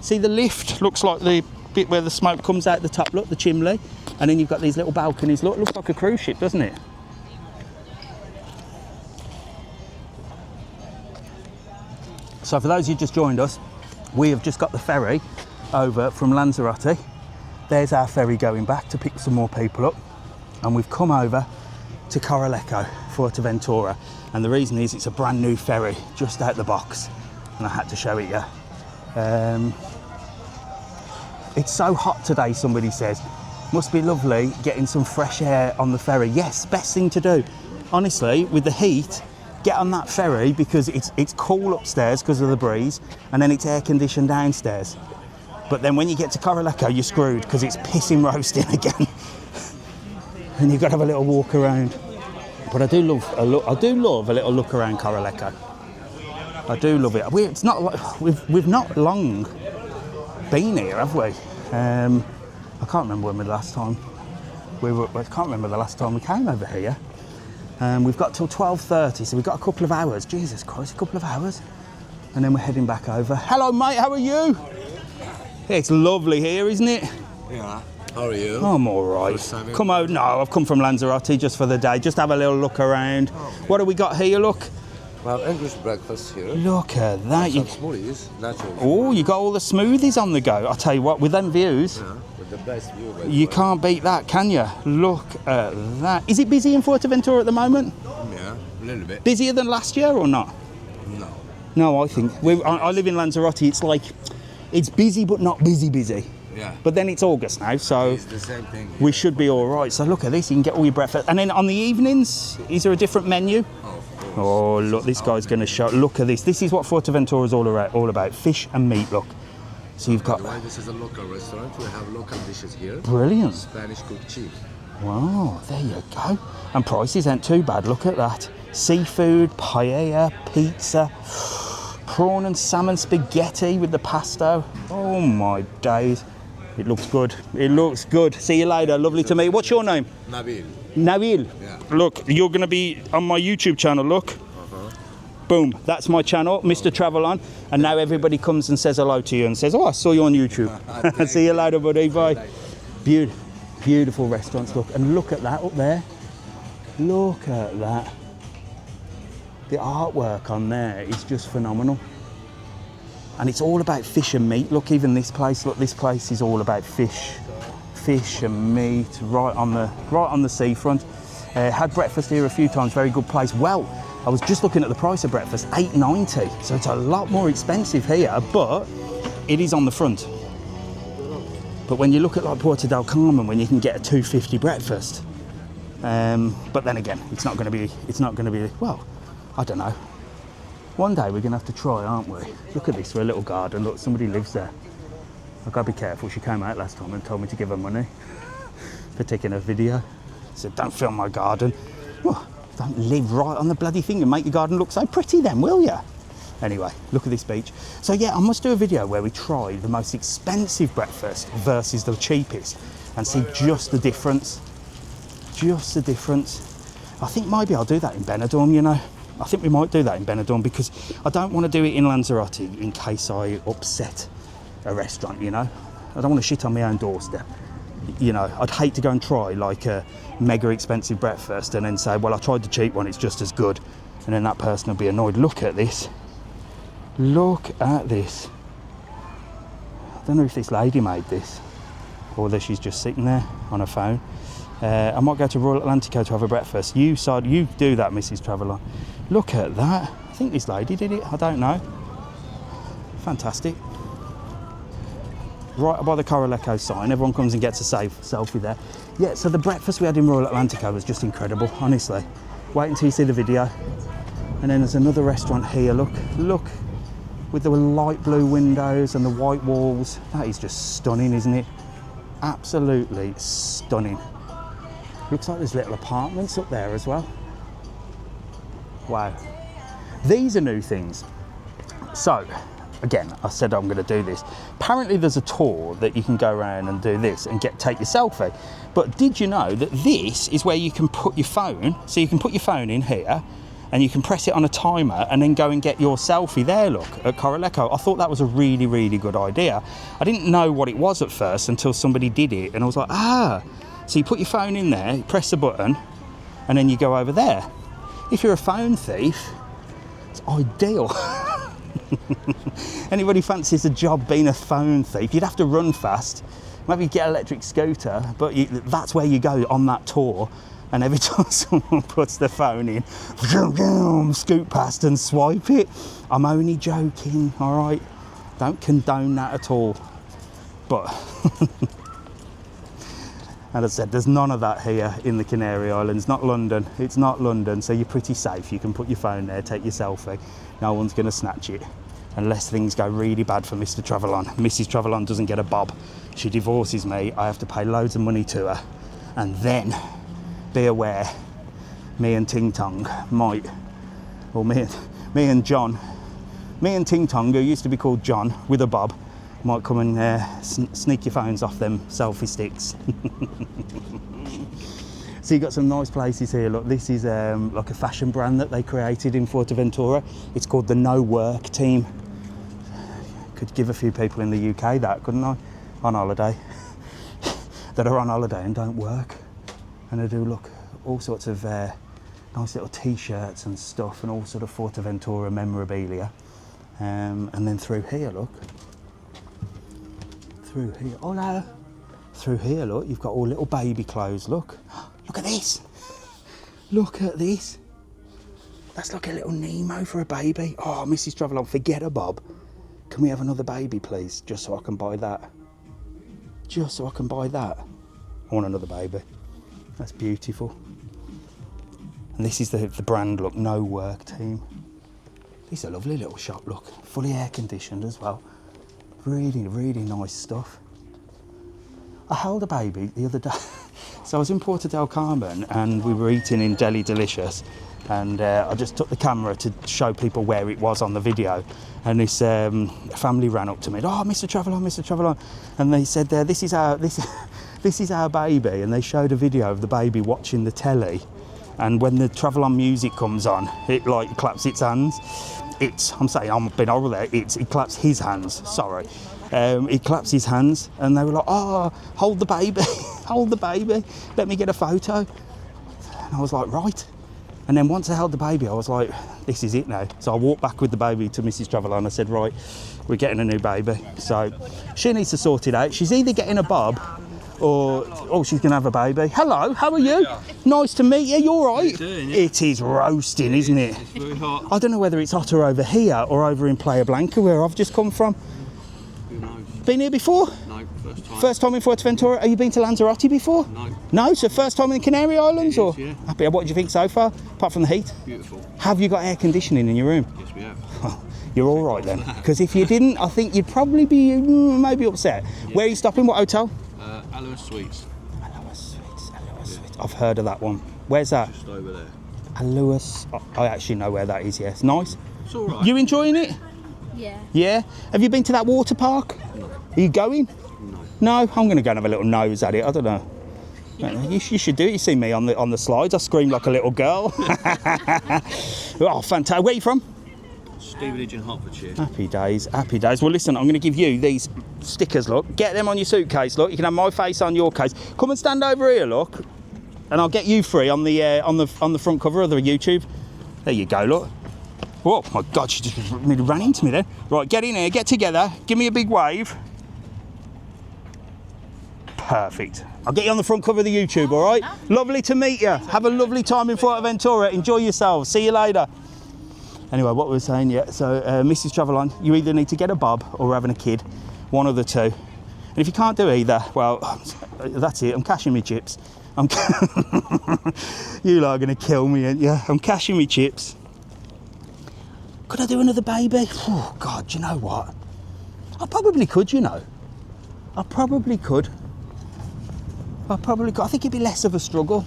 See the lift? Looks like the bit where the smoke comes out the top, look, the chimney. And then you've got these little balconies. Look, looks like a cruise ship, doesn't it? So for those of you who just joined us, we have just got the ferry over from Lanzarote. There's our ferry going back to pick some more people up. And we've come over to Coralejo, Fuerteventura. And the reason is it's a brand new ferry just out the box. And I had to show it you. It's so hot today, somebody says. Must be lovely getting some fresh air on the ferry. Yes, best thing to do. Honestly, with the heat, get on that ferry because it's cool upstairs because of the breeze, and then it's air conditioned downstairs. But then when you get to Coralejo, you're screwed because it's pissing roasting again. And you've got to have a little walk around. But I do love a little look around Coralejo. I do love it. It's not like we've not long been here, have we? I can't remember when the last time we came over here. We've got till 12:30, so we've got a couple of hours. Jesus Christ, a couple of hours. And then we're heading back over. Hello, mate, how are you? It's lovely here, isn't it? Yeah. How are you? I'm all right. Come out. No, I've come from Lanzarote just for the day. Just have a little look around. What do we got here, look? Well, English breakfast here. Look at that. Some smoothies, natural. Oh, you got all the smoothies on the go. I'll tell you what, with them views, Yeah, with the best view. you can't beat that, can you? Look at that. Is it busy in Fuerteventura at the moment? Yeah, a little bit. Busier than last year or not? No. No, I think. I live in Lanzarote. It's like, it's busy but not busy. Yeah. But then it's August now, so It's the same thing. we should be all right. So look at this, you can get all your breakfast. And then on the evenings, is there a different menu? Oh, look, this guy's going to show. Look at this. This is what Fuerteventura is all about. Fish and meat, look. So you've got... By the way, this is a local restaurant. We have local dishes here. Brilliant. Spanish cooked cheese. Wow, there you go. And prices ain't too bad, look at that. Seafood, paella, pizza, prawn and salmon spaghetti with the pasta. Oh my days. It looks good. It looks good. See you later. Lovely to meet you. What's your name? Nabil. Nabil. Yeah. Look, you're going to be on my YouTube channel, look. Boom, that's my channel, Mr TravelON. And now everybody comes and says hello to you and says, oh, I saw you on YouTube. See you later, buddy. Bye. Beautiful. Beautiful restaurants, look. And look at that up there. Look at that. The artwork on there is just phenomenal. And it's all about fish and meat. Look, even this place, look, this place is all about fish and meat, right on the seafront. Had breakfast here a few times, very good place. Well, I was just looking at the price of breakfast, $8.90. So it's a lot more expensive here, but it is on the front. But when you look at like Puerto del Carmen, when you can get a $2.50 breakfast, but then again, it's not going to be, well, I don't know. One day we're going to have to try, aren't we? Look at this for a little garden. Look, somebody lives there. I've got to be careful. She came out last time and told me to give her money for taking a video. Said, don't film my garden. Well, don't live right on the bloody thing and make your garden look so pretty then, will you? Anyway, look at this beach. So yeah, I must do a video where we try the most expensive breakfast versus the cheapest and see just the difference. Just the difference. I think maybe I'll do that in Benidorm, you know. I think we might do that in Benidorm because I don't want to do it in Lanzarote in case I upset a restaurant, you know. I don't want to shit on my own doorstep. You know, I'd hate to go and try like a mega expensive breakfast and then say, well, I tried the cheap one, it's just as good. And then that person will be annoyed. Look at this. Look at this. I don't know if this lady made this or whether she's just sitting there on her phone. I might go to Royal Atlantico to have a breakfast. You do that, Mrs TravelON. Look at that. I think this lady did it. I don't know. Fantastic. Right by the Coraleco sign. Everyone comes and gets a selfie there. Yeah, so the breakfast we had in Royal Atlantico was just incredible, honestly. Wait until you see the video. And then there's another restaurant here. Look. With the light blue windows and the white walls. That is just stunning, isn't it? Absolutely stunning. Looks like there's little apartments up there as well. Wow. These are new things. So, again, I said I'm going to do this. Apparently there's a tour that you can go around and do this and take your selfie. But did you know that this is where you can put your phone? So you can put your phone in here and you can press it on a timer and then go and get your selfie there, look, at Coraleco. I thought that was a really, really good idea. I didn't know what it was at first until somebody did it and I was like, ah. So you put your phone in there, you press the button, and then you go over there. If you're a phone thief, it's ideal. Anybody fancies a job being a phone thief? You'd have to run fast, maybe get an electric scooter, but that's where you go on that tour. And every time someone puts their phone in, scoot past and swipe it. I'm only joking, all right? Don't condone that at all. But, as I said, there's none of that here in the Canary Islands. Not London, it's not London, so you're pretty safe. You can put your phone there, take your selfie. No one's gonna snatch it, unless things go really bad for Mr TravelON. Mrs TravelON doesn't get a bob. She divorces me, I have to pay loads of money to her. And then, be aware, me and Ting Tong might, or me and John, me and Ting Tong, who used to be called John, with a bob, might come and sneak your phones off them selfie sticks. So you've got some nice places here. Look, this is like a fashion brand that they created in Fuerteventura. It's called the No Work Team. Could give a few people in the UK that, couldn't I? On holiday. That are on holiday and don't work. And they do look all sorts of nice little t-shirts and stuff and all sort of Fuerteventura memorabilia. And then through here, look. Through here, hola. Through here, look, you've got all little baby clothes, look. Look at this. Look at this. That's like a little Nemo for a baby. Oh, Mrs TravelON, forget a bob. Can we have another baby, please? Just so I can buy that. Just so I can buy that. I want another baby. That's beautiful. And this is the brand, look, No Work Team. This is a lovely little shop, look. Fully air conditioned as well. Really, really nice stuff. I held a baby the other day. So I was in Puerto del Carmen and we were eating in Deli Delicious. And I just took the camera to show people where it was on the video. And this family ran up to me, oh, Mr TravelON, Mr TravelON. And they said, this is our baby. And they showed a video of the baby watching the telly. And when the TravelON music comes on, it like claps its hands. I'm saying I'm being horrible there, it claps his hands, sorry. It claps his hands and they were like, oh, hold the baby. hold the baby, let me get a photo. And I was like, right. And then once I held the baby, I was like, this is it now. So I walked back with the baby to Mrs TravelON. I said, right, we're getting a new baby. So she needs to sort it out. She's either getting a bob or she's going to have a baby. Hello, how are you? Nice to meet you. You all right? It is roasting, isn't it? It's very hot. I don't know whether it's hotter over here or over in Playa Blanca, where I've just come from. Who knows? Been here before? No, first time. First time in Fuerteventura. Have you been to Lanzarote before? No. No, so first time in the Canary Islands? It Or is, yeah. happy? What do you think so far, apart from the heat? Beautiful. Have you got air conditioning in your room? Yes, we have. You're all right then, because if you didn't, I think you'd probably be maybe upset. Where are you stopping? What hotel? Aloha Sweets, Aloha Suites. I've heard of that one. Where's that? just over there. Aloha. I actually know where that is. Yes, nice. It's all right. You enjoying it? Yeah. Yeah. Have you been to that water park? No. Are you going? No. No. I'm going to go and have a little nose at it. I don't know. You should do it. You see me on the slides. I scream like a little girl. Oh, fantastic. Where are you from? Stevenage in Hertfordshire. Happy days, happy days. Well, listen, I'm going to give you these stickers, look. Get them on your suitcase, look. You can have my face on your case. Come and stand over here, look. And I'll get you free on the front cover of the YouTube. There you go, look. Oh, my God, she just nearly ran into me then. Right, get in here, get together. Give me a big wave. Perfect. I'll get you on the front cover of the YouTube, all right? Lovely to meet you. Have a lovely time in Fuerteventura. Enjoy yourselves. See you later. Anyway, what we were saying, yeah, so Mrs TravelON, you either need to get a bob or we're having a kid, one of the two. And if you can't do either, well, that's it, I'm cashing me chips. You lot are going to kill me, aren't you? I'm cashing me chips. Could I do another baby? Oh, God, you know what? I probably could, you know. I probably could. I think it'd be less of a struggle.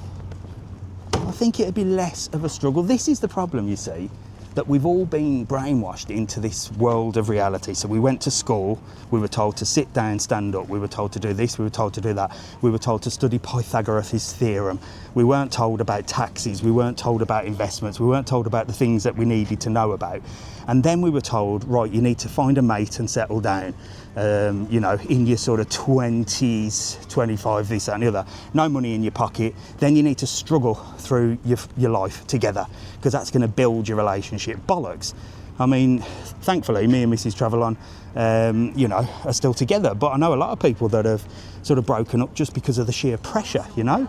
I think it'd be less of a struggle. This is the problem, you see, that we've all been brainwashed into this world of reality. So we went to school, we were told to sit down, stand up, we were told to do this, we were told to do that, we were told to study Pythagoras' theorem, we weren't told about taxes, we weren't told about investments, we weren't told about the things that we needed to know about. And then we were told, right, you need to find a mate and settle down, you know, in your sort of 20s, 25, this, that and the other. No money in your pocket. Then you need to struggle through your life together, because that's going to build your relationship. Bollocks. I mean, thankfully, me and Mrs TravelON, you know, are still together. But I know a lot of people that have sort of broken up just because of the sheer pressure, you know.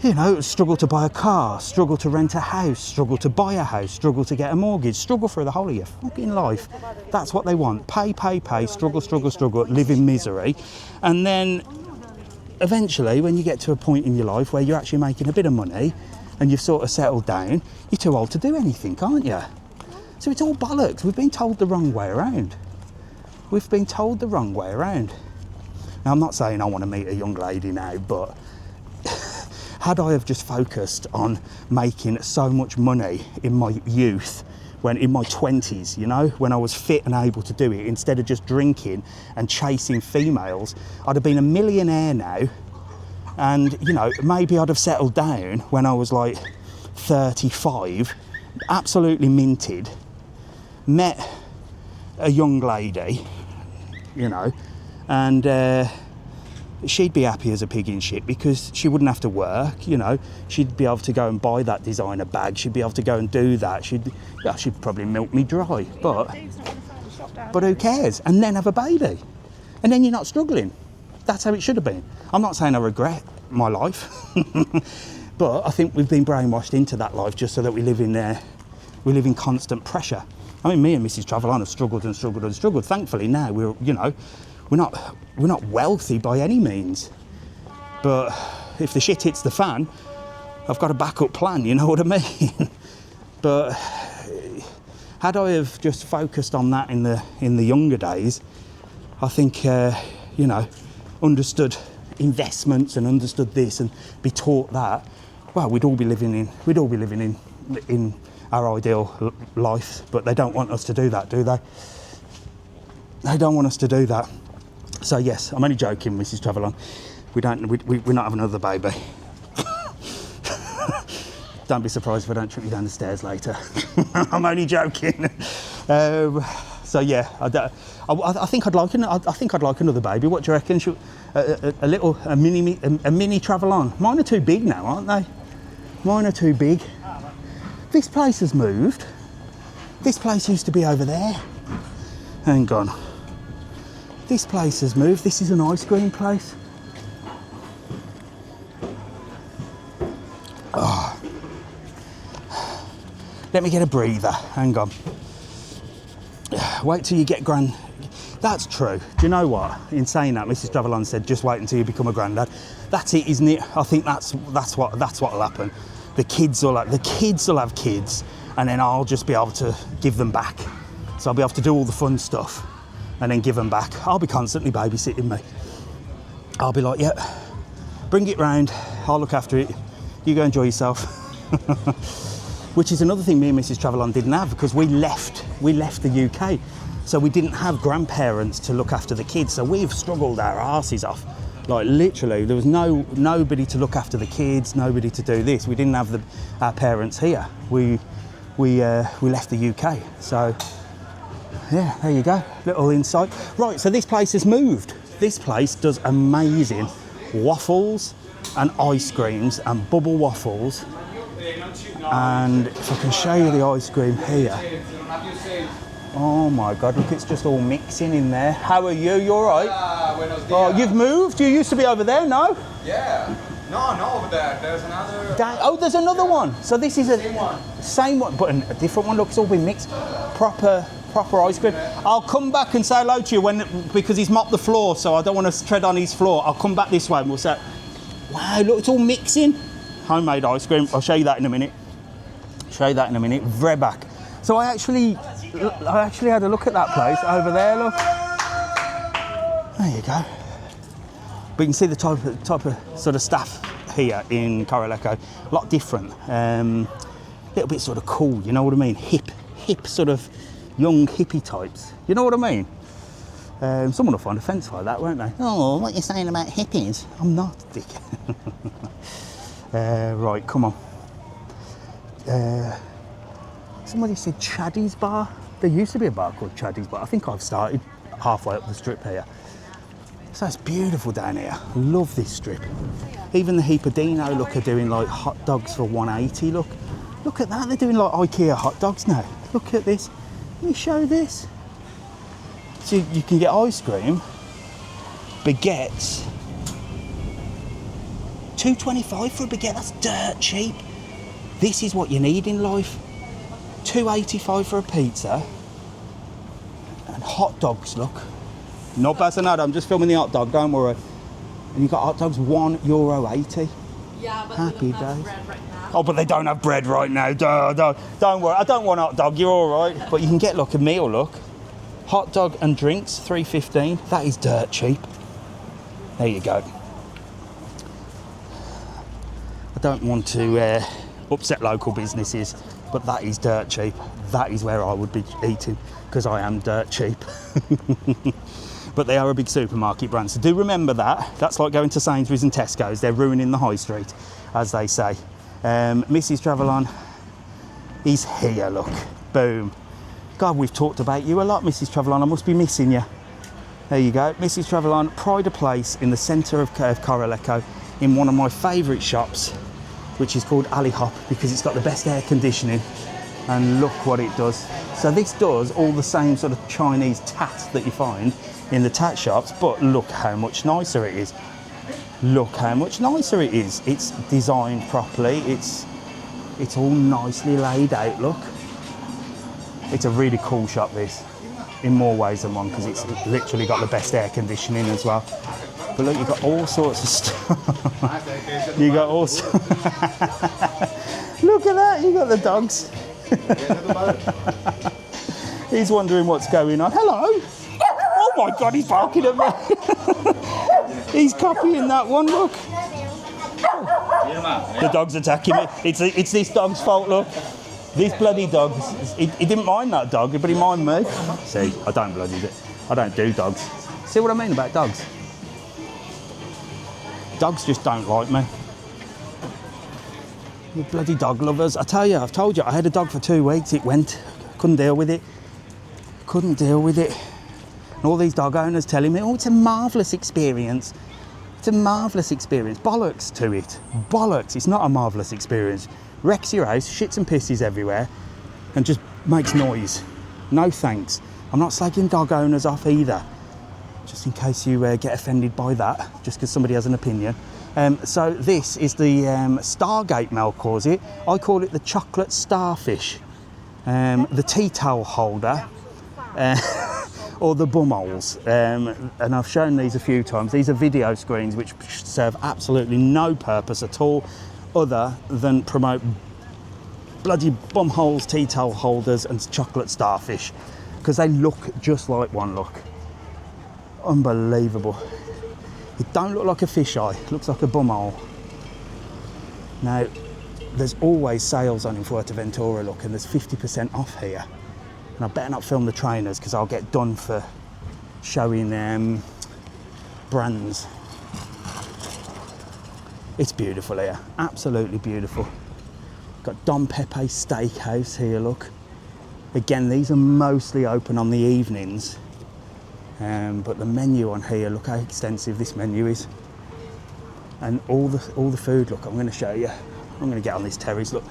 You know, struggle to buy a car, struggle to rent a house, struggle to buy a house, struggle to get a mortgage, struggle through the whole of your fucking life. That's what they want. Pay, struggle, live in misery. And then eventually, when you get to a point in your life where you're actually making a bit of money and you've sort of settled down, you're too old to do anything, aren't you? So it's all bollocks. We've been told the wrong way around. We've been told the wrong way around. Now, I'm not saying I want to meet a young lady now, but had I have just focused on making so much money in my youth, when in my 20s, you know, when I was fit and able to do it, instead of just drinking and chasing females, I'd have been a millionaire now. And, you know, maybe I'd have settled down when I was like 35, absolutely minted, met a young lady, you know, and she'd be happy as a pig in shit because she wouldn't have to work, you know. She'd be able to go and buy that designer bag. She'd be able to go and do that. She'd probably milk me dry, but who cares? And then have a baby. And then you're not struggling. That's how it should have been. I'm not saying I regret my life, but I think we've been brainwashed into that life just so that we live in constant pressure. I mean, me and Mrs TravelON have struggled and struggled and struggled. Thankfully now we're not wealthy by any means, but if the shit hits the fan, I've got a backup plan, you know what I mean? But had I have just focused on that in the younger days, I think, you know, understood investments and understood this and be taught that, well, we'd all be living in our ideal life. But they don't want us to do that, do they? They don't want us to do that. So yes, I'm only joking, Mrs TravelON. We're not having another baby. Don't be surprised if I don't trip you down the stairs later. I'm only joking. So yeah, I think I'd like another baby. What do you reckon? A mini TravelON. Mine are too big now, aren't they? Mine are too big. This place has moved. This place used to be over there. Hang on. This place has moved. This is an ice cream place. Oh. Let me get a breather. Hang on. Wait till you get grand. That's true. Do you know what? In saying that, Mrs TravelON said, just wait until you become a granddad. That's it, isn't it? I think that's what'll happen. The kids will have kids, and then I'll just be able to give them back. So I'll be able to do all the fun stuff and then give them back. I'll be constantly babysitting me. I'll be like, yeah, bring it round. I'll look after it. You go enjoy yourself. Which is another thing me and Mrs TravelON didn't have, because we left the UK. So we didn't have grandparents to look after the kids. So we've struggled our arses off. Like literally, there was nobody to look after the kids, nobody to do this. We didn't have our parents here. We left the UK. So yeah, there you go, little insight. Right, so this place has moved. This place does amazing waffles and ice creams and bubble waffles. And if I can show you the ice cream here. Oh my God, look, it's just all mixing in there. How are you? You all right? Oh, you've moved? You used to be over there, no? Yeah. No, not over there. There's another. Oh, there's another one. So this is same one, but a different one. Look, it's all been mixed. Proper ice cream. I'll come back and say hello to you because he's mopped the floor, so I don't want to tread on his floor. I'll come back this way and we'll say, wow, look, it's all mixing. Homemade ice cream. I'll show you that in a minute. Very back. So I actually had a look at that place over there, look. There you go. But you can see the type of sort of staff here in Coraleco, a lot different. Little bit sort of cool, you know what I mean? Hip sort of young hippie types. You know what I mean? Someone will find offence like that, won't they? Oh, what are you saying about hippies? I'm not, dick. Right, come on. Somebody said Chaddy's Bar. There used to be a bar called Chaddy's Bar. I think I've started halfway up the strip here. So it's beautiful down here. Love this strip. Even the Heapadino, look, are doing like hot dogs for 180, look. Look at that, they're doing like IKEA hot dogs now. Look at this. Let me show this. So you can get ice cream, baguettes, $2.25 for a baguette, that's dirt cheap. This is what you need in life. $2.85 for a pizza. And hot dogs, look. No pasa nada, I'm just filming the hot dog, don't worry. And you've got hot dogs, €1.80. Yeah, but Happy we don't have days. bread right now. Oh, but they don't have bread right now. Don't worry, I don't want a hot dog, you're all right. But you can get, look, a meal, look. Hot dog and drinks, $3.15. That is dirt cheap. There you go. I don't want to upset local businesses, but that is dirt cheap. That is where I would be eating, because I am dirt cheap. But they are a big supermarket brand, so do remember that. That's like going to Sainsbury's and Tesco's. They're ruining the high street, as they say. Mrs TravelON is here, look. Boom. God, we've talked about you a lot, Mrs TravelON. I must be missing you. There you go. Mrs TravelON, pride of place in the centre of Coraleco, in one of my favourite shops, which is called Ali Hop, because it's got the best air conditioning. And look what it does. So this does all the same sort of Chinese tat that you find in the tat shops, but look how much nicer it is. Look how much nicer it is. It's designed properly. It's all nicely laid out, look. It's a really cool shop, this, in more ways than one, because it's literally got the best air conditioning as well. But look, you've got all sorts of stuff. You got all Look at that, you got the dogs. He's wondering what's going on. Hello. Oh my God, he's barking at me. He's copying that one, look. The dog's attacking me. It's this dog's fault, look. This bloody dog. He didn't mind that dog, but he minded me. See, I don't do dogs. See what I mean about dogs? Dogs just don't like me. You bloody dog lovers. I tell you, I've told you, I had a dog for 2 weeks. It went. Couldn't deal with it. couldn't deal with it. And all these dog owners telling me, oh, it's a marvellous experience. It's a marvellous experience. Bollocks to it. Bollocks. It's not a marvellous experience. Wrecks your house, shits and pisses everywhere, and just makes noise. No thanks. I'm not slagging dog owners off either, just in case you get offended by that, just because somebody has an opinion. So this is the Stargate, Mel calls it. I call it the chocolate starfish, the tea towel holder, or the bumholes. And I've shown these a few times. These are video screens which serve absolutely no purpose at all other than promote bloody bumholes, tea towel holders and chocolate starfish, because they look just like one. Look, unbelievable. It don't look like a fisheye, it looks like a bumhole. Now there's always sales on in Fuerteventura, look, and there's 50% off here. And I better not film the trainers because I'll get done for showing brands. It's beautiful here, absolutely beautiful. Got Don Pepe Steakhouse here, look. Again, these are mostly open on the evenings, but the menu on here, look how extensive this menu is. And all the food, look, I'm going to show you. I'm going to get on this terrace, look.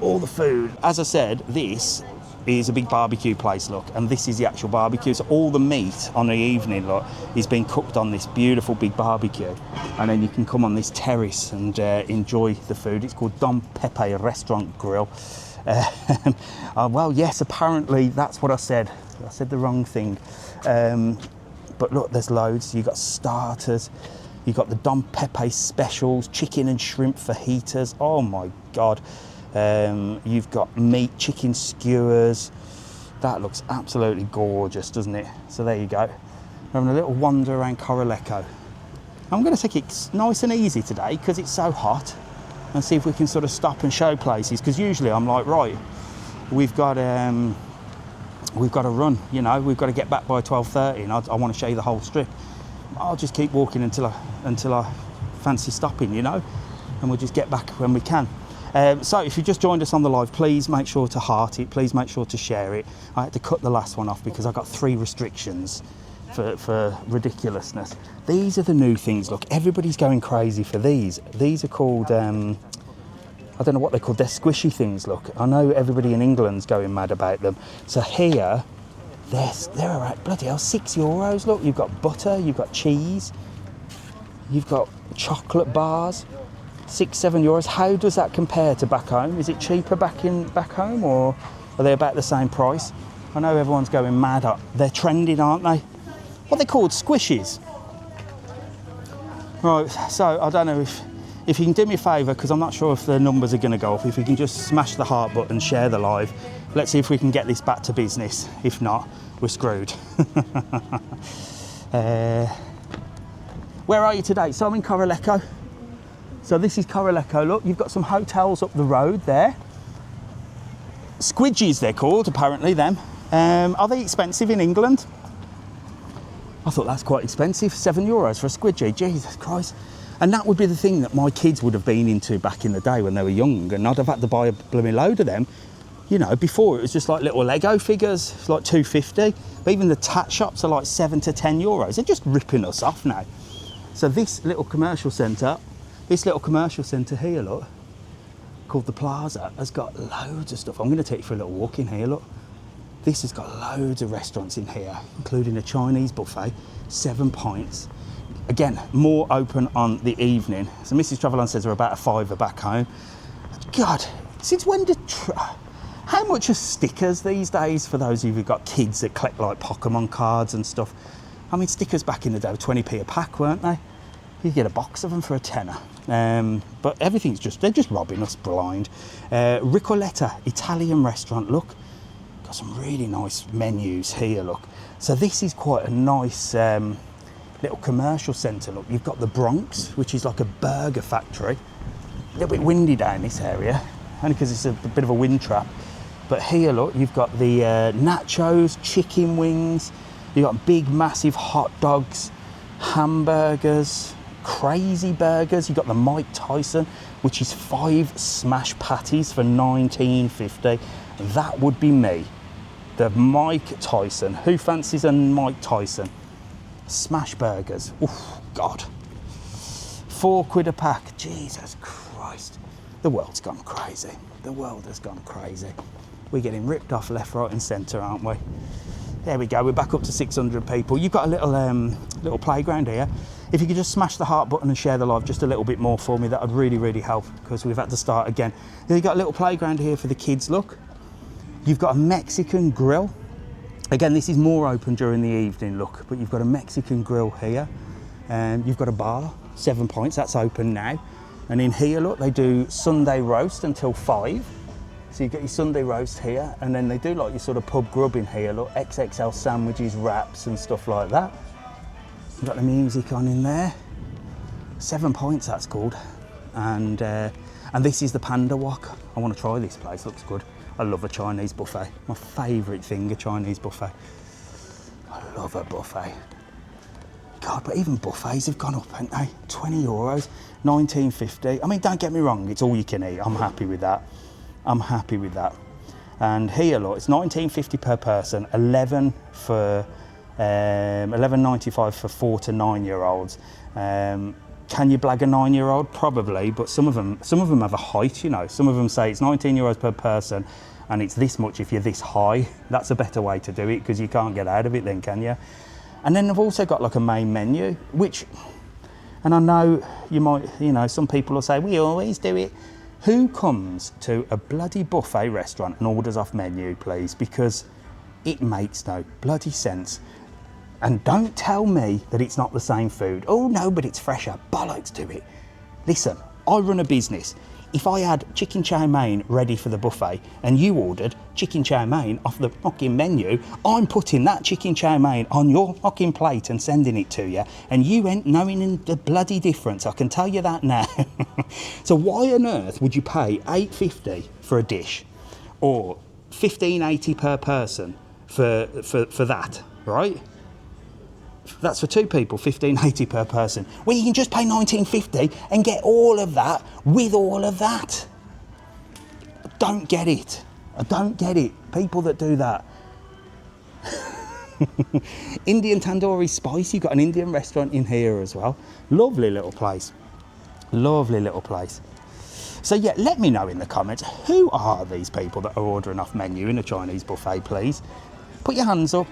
All the food. As I said, this is a big barbecue place, look, and this is the actual barbecue. So all the meat on the evening, look, is being cooked on this beautiful big barbecue, and then you can come on this terrace and enjoy the food. It's called Don Pepe Restaurant Grill. Well, yes, apparently that's what I said. I said the wrong thing. But look, there's loads. You've got starters. You've got the Don Pepe specials, chicken and shrimp fajitas. Oh my God. You've got meat, chicken skewers. That looks absolutely gorgeous, doesn't it? So there you go. We're having a little wander around Coraleco. I'm going to take it nice and easy today because it's so hot, and see if we can sort of stop and show places, because usually I'm like, right, we've got to run, you know, we've got to get back by 12:30, and I want to show you the whole strip. I'll just keep walking until I fancy stopping, you know, and we'll just get back when we can. So if you just joined us on the live, please make sure to heart it, please make sure to share it. I had to cut the last one off because I got 3 restrictions for ridiculousness. These are the new things, look, everybody's going crazy for these. These are called, I don't know what they're called, they're squishy things, look. I know everybody in England's going mad about them. So here, they're around, bloody hell, €6, look. You've got butter, you've got cheese, you've got chocolate bars. €6-7. How does that compare to back home? Is it cheaper back home, or are they about the same price? I know everyone's going mad up. They're trending, aren't they? What are they called? Squishies. Right, so I don't know if you can do me a favour, because I'm not sure if the numbers are going to go up. If you can just smash the heart button, share the live. Let's see if we can get this back to business. If not, we're screwed. Where are you today? So I'm in Coraleco. So this is Coraleco, look, you've got some hotels up the road there. Squidgies, they're called, apparently, them. Are they expensive in England? I thought that's quite expensive, €7 for a squidgie, Jesus Christ. And that would be the thing that my kids would have been into back in the day when they were young, and I'd have had to buy a blooming load of them. You know, before it was just like little Lego figures, it's like $2.50. But even the tat shops are like €7 to €10. They're just ripping us off now. So this little commercial centre here, look, called the Plaza, has got loads of stuff. I'm going to take you for a little walk in here, look. This has got loads of restaurants in here, including a Chinese buffet, 7 pints. Again, more open on the evening. So Mrs TravelON says they're about a £5 back home. God, since when did... How much are stickers these days for those of you who've got kids that collect like Pokemon cards and stuff? I mean, stickers back in the day were 20p a pack, weren't they? You get a box of them for a tenner. But everything's they're just robbing us blind. Ricoletta, Italian restaurant, look. Got some really nice menus here, look. So this is quite a nice little commercial centre, look. You've got the Bronx, which is like a burger factory. A little bit windy down this area, only because it's a bit of a wind trap. But here, look, you've got the nachos, chicken wings. You've got big, massive hot dogs, hamburgers, crazy burgers. You've got the Mike Tyson, which is 5 smash patties for $19.50. That would be me. The Mike Tyson. Who fancies a Mike Tyson? Smash burgers. Oof, God. £4 a pack. Jesus Christ. The world's gone crazy. The world has gone crazy. We're getting ripped off left, right and centre, aren't we? There we go, we're back up to 600 people. You've got a little playground here. If you could just smash the heart button and share the live just a little bit more for me, that would really, really help, because we've had to start again. You've got a little playground here for the kids, look. You've got a Mexican grill. Again, this is more open during the evening, look, but you've got a Mexican grill here. You've got a bar, 7 points, that's open now. And in here, look, they do Sunday roast until 5. So you get your Sunday roast here, and then they do like your sort of pub grub in here, look, XXL sandwiches, wraps and stuff like that. You've got the music on in there. 7 points, that's called. And this is the Panda Wok. I want to try this place, looks good. I love a Chinese buffet. My favourite thing, a Chinese buffet. I love a buffet. God, but even buffets have gone up, haven't they? €20, $19.50. I mean, don't get me wrong, it's all you can eat. I'm happy with that. I'm happy with that. And here, look, it's $19.50 per person, 11 for $11.95 for 4 to 9 year olds. Can you blag a 9-year-old? Probably, but some of them have a height, you know. Some of them say it's €19 per person, and it's this much if you're this high. That's a better way to do it, because you can't get out of it then, can you? And then they've also got like a main menu, which, and I know you might, you know, some people will say, we always do it. Who comes to a bloody buffet restaurant and orders off menu, please? Because it makes no bloody sense. And don't tell me that it's not the same food. Oh no, but it's fresher. Bollocks to it. Listen, I run a business. If I had chicken chow mein ready for the buffet and you ordered chicken chow mein off the fucking menu, I'm putting that chicken chow mein on your fucking plate and sending it to you, and you ain't knowing the bloody difference, I can tell you that now. So why on earth would you pay $8.50 for a dish, or $15.80 per person for that, right? That's for 2 people, $15.80 per person. Well, you can just pay $19.50 and get all of that with all of that. I don't get it. I don't get it. People that do that. Indian tandoori spice. You've got an Indian restaurant in here as well. Lovely little place. Lovely little place. So yeah, let me know in the comments, who are these people that are ordering off menu in a Chinese buffet, please? Put your hands up.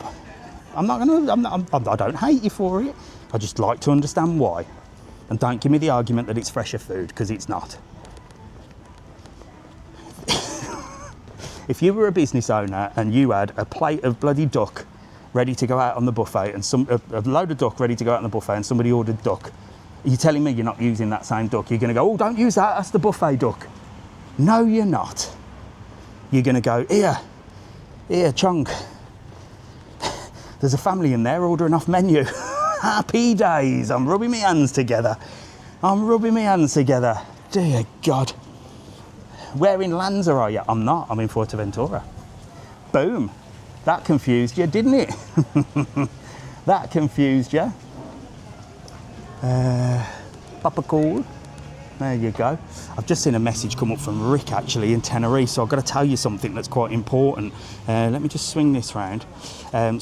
I don't hate you for it. I just like to understand why. And don't give me the argument that it's fresher food, because it's not. If you were a business owner and you had a plate of bloody duck ready to go out on the buffet, and a load of duck ready to go out on the buffet, and somebody ordered duck, are you telling me you're not using that same duck? You're going to go, oh, don't use that, that's the buffet duck. No, you're not. You're going to go, here, chunk. There's a family in there ordering off menu. Happy days. I'm rubbing my hands together. I'm rubbing my hands together. Dear God. Where in Lanzarote are you? I'm not. I'm in Fuerteventura. Boom. That confused you, didn't it? That confused you. Papa cool. There you go. I've just seen a message come up from Rick, actually, in Tenerife, so I've got to tell you something that's quite important. Let me just swing this round.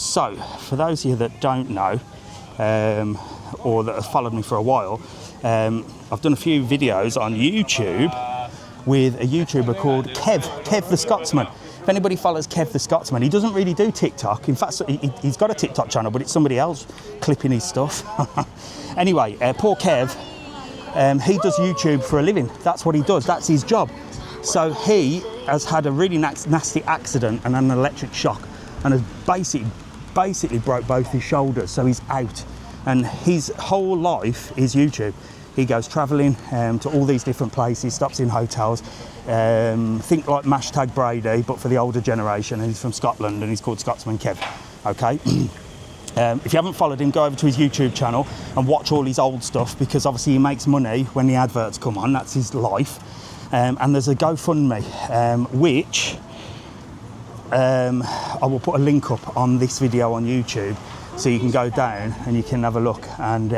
So, for those of you that don't know, or that have followed me for a while, I've done a few videos on YouTube with a YouTuber called Kev the Scotsman. If anybody follows Kev the Scotsman, he doesn't really do TikTok. In fact, he's got a TikTok channel, but it's somebody else clipping his stuff. Anyway, poor Kev. He does YouTube for a living. That's what he does. That's his job. So he has had a really nasty accident and an electric shock, and has basically broke both his shoulders. So he's out, and his whole life is YouTube. He goes travelling to all these different places, stops in hotels. Think like #Brady, but for the older generation. And he's from Scotland, and he's called Scotsman Kev. Okay. If you haven't followed him, go over to his YouTube channel and watch all his old stuff, because obviously he makes money when the adverts come on. That's his life. And there's a GoFundMe, which I will put a link up on this video on YouTube, so you can go down and you can have a look. And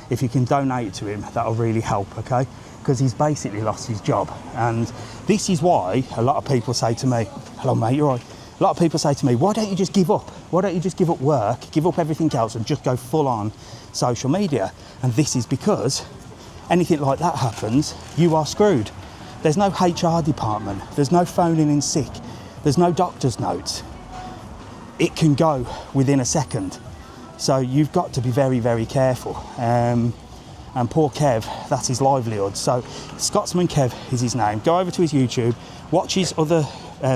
if you can donate to him, that'll really help, okay? Because he's basically lost his job. And this is why a lot of people say to me, hello mate, you're right. A lot of people say to me, why don't you just give up? Why don't you just give up work, give up everything else and just go full on social media? And this is because anything like that happens, you are screwed. There's no HR department, there's no phoning in sick, there's no doctor's notes. It can go within a second. So you've got to be very, very careful. And poor Kev, that's his livelihood. So Scotsman Kev is his name. Go over to his YouTube, watch his other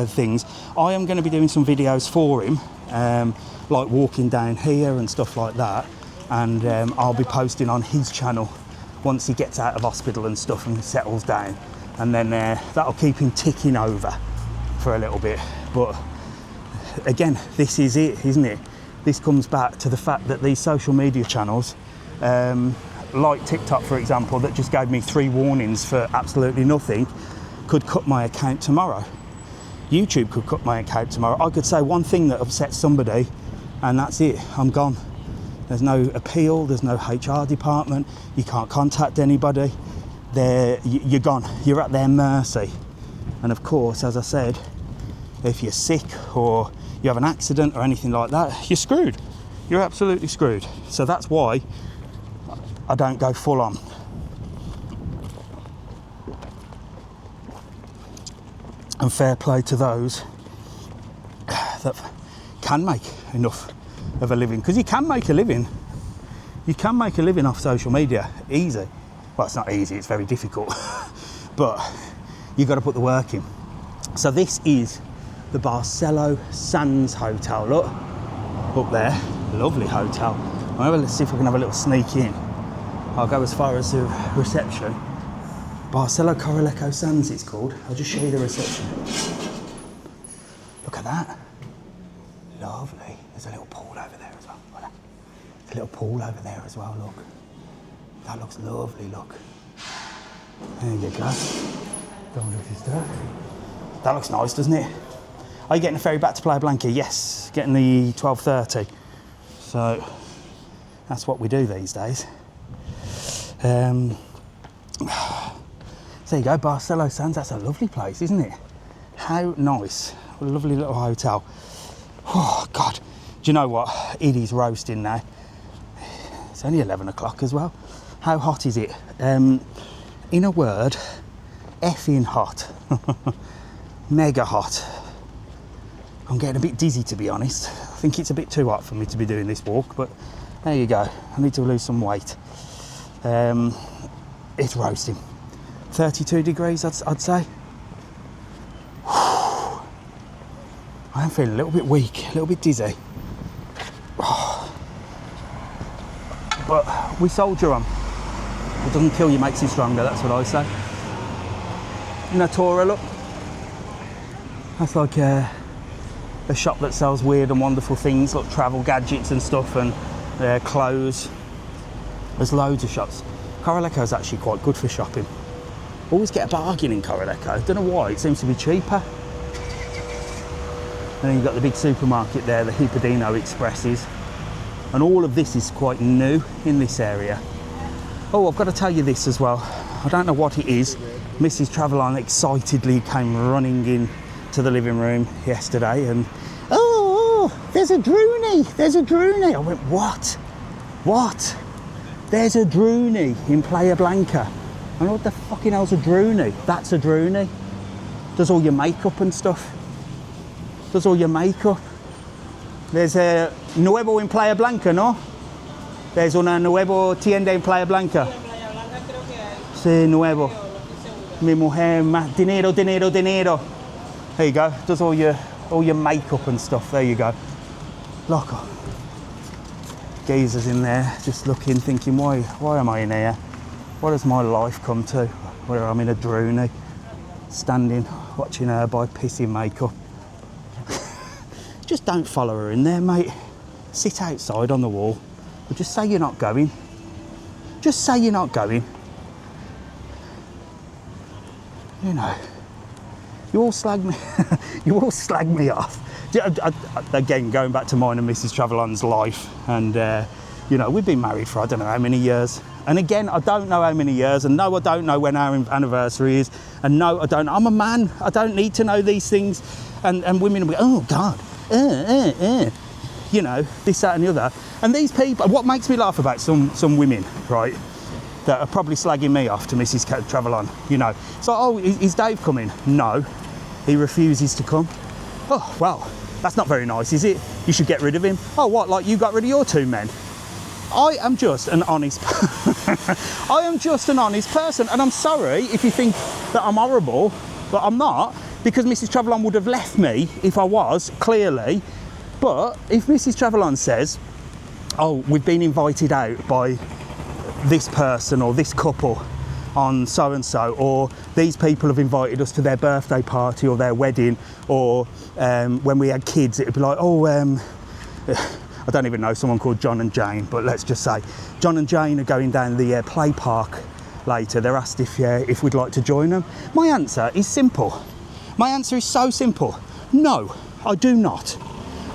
things. I am going to be doing some videos for him, like walking down here and stuff like that. And I'll be posting on his channel once he gets out of hospital and stuff and settles down. And then that'll keep him ticking over for a little bit. But again, this is it, isn't it? This comes back to the fact that these social media channels, like TikTok, for example, that just gave me 3 warnings for absolutely nothing, could cut my account tomorrow. YouTube could cut my account tomorrow. I could say one thing that upsets somebody and that's it, I'm gone. There's no appeal, there's no HR department, you can't contact anybody. You're gone, you're at their mercy. And of course, as I said, if you're sick or you have an accident or anything like that, you're screwed. You're absolutely screwed. So that's why I don't go full on. And fair play to those that can make enough of a living, because you can make a living. You can make a living off social media, easy. Well, it's not easy, it's very difficult, but you've got to put the work in. So this is the Barcelo Sands Hotel, look, up there, lovely hotel. Let's see if we can have a little sneak in. I'll go as far as the reception. Barcelo Corraleco Sands it's called. I'll just show you the reception. Look at that. Lovely. There's a little pool over there as well. There's a little pool over there as well, look. That looks lovely, look. There you go. Don't look at that. That looks nice, doesn't it? Are you getting a ferry back to Playa Blanca? Yes, getting the 12:30. So that's what we do these days. So there you go, Barcelo Sands. That's a lovely place, isn't it? How nice. What a lovely little hotel. Oh, God. Do you know what? It is roasting now. It's only 11 o'clock as well. How hot is it? In a word, effing hot. Mega hot. I'm getting a bit dizzy, to be honest. I think it's a bit too hot for me to be doing this walk, but there you go. I need to lose some weight. It's roasting. 32 degrees, I'd say. I am feeling a little bit weak, a little bit dizzy. But we soldier on. What doesn't kill you makes you stronger, that's what I say. Natura, look. That's like a shop that sells weird and wonderful things, like travel gadgets and stuff, and clothes. There's loads of shops. Corraleco is actually quite good for shopping. Always get a bargain in Corraleco. Don't know why, it seems to be cheaper. And then you've got the big supermarket there, the Hippodino Expresses. And all of this is quite new in this area. Oh, I've got to tell you this as well. I don't know what it is. Mrs TravelON excitedly came running in to the living room yesterday and, oh, there's a droonie, there's a droonie. I went, what? What? There's a droonie in Playa Blanca. I know what the fucking hell's a droonie? That's a droonie. Does all your makeup and stuff. Does all your makeup. There's a nuevo in Playa Blanca, ¿no? There's una nuevo tienda en Playa Blanca. Sí, nuevo. Mi mujer, más dinero, dinero, dinero. There you go. Does all your makeup and stuff. There you go. Look. Geezers in there, just looking, thinking, why am I in here? What has my life come to? Where I'm in a droonie, standing, watching her buy pissing makeup. Just don't follow her in there, mate. Sit outside on the wall. Or just say you're not going. Just say you're not going. You know, you all slag me. You all slag me off. Again, going back to mine and Mrs TravelON's life, and you know, we've been married for I don't know how many years, And again, I don't know how many years, and no, I don't know when our anniversary is, and no, I don't. I'm a man. I don't need to know these things. And women will go, oh God, you know, this, that, and the other. And these people, what makes me laugh about some women, right, that are probably slagging me off to Mrs TravelON, you know. So, oh, is Dave coming? No, he refuses to come. Oh, well, that's not very nice, is it? You should get rid of him. Oh, what, like you got rid of your 2 men? I am just an honest I am just an honest person, and I'm sorry if you think that I'm horrible, but I'm not, because Mrs TravelON would have left me if I was, clearly. But if Mrs TravelON says, oh, we've been invited out by this person or this couple on so and so, or these people have invited us to their birthday party or their wedding, or when we had kids, it'd be like, oh, I don't even know someone called John and Jane, but let's just say John and Jane are going down the play park later. They're asked if we'd like to join them. My answer is simple. My answer is so simple. No, I do not.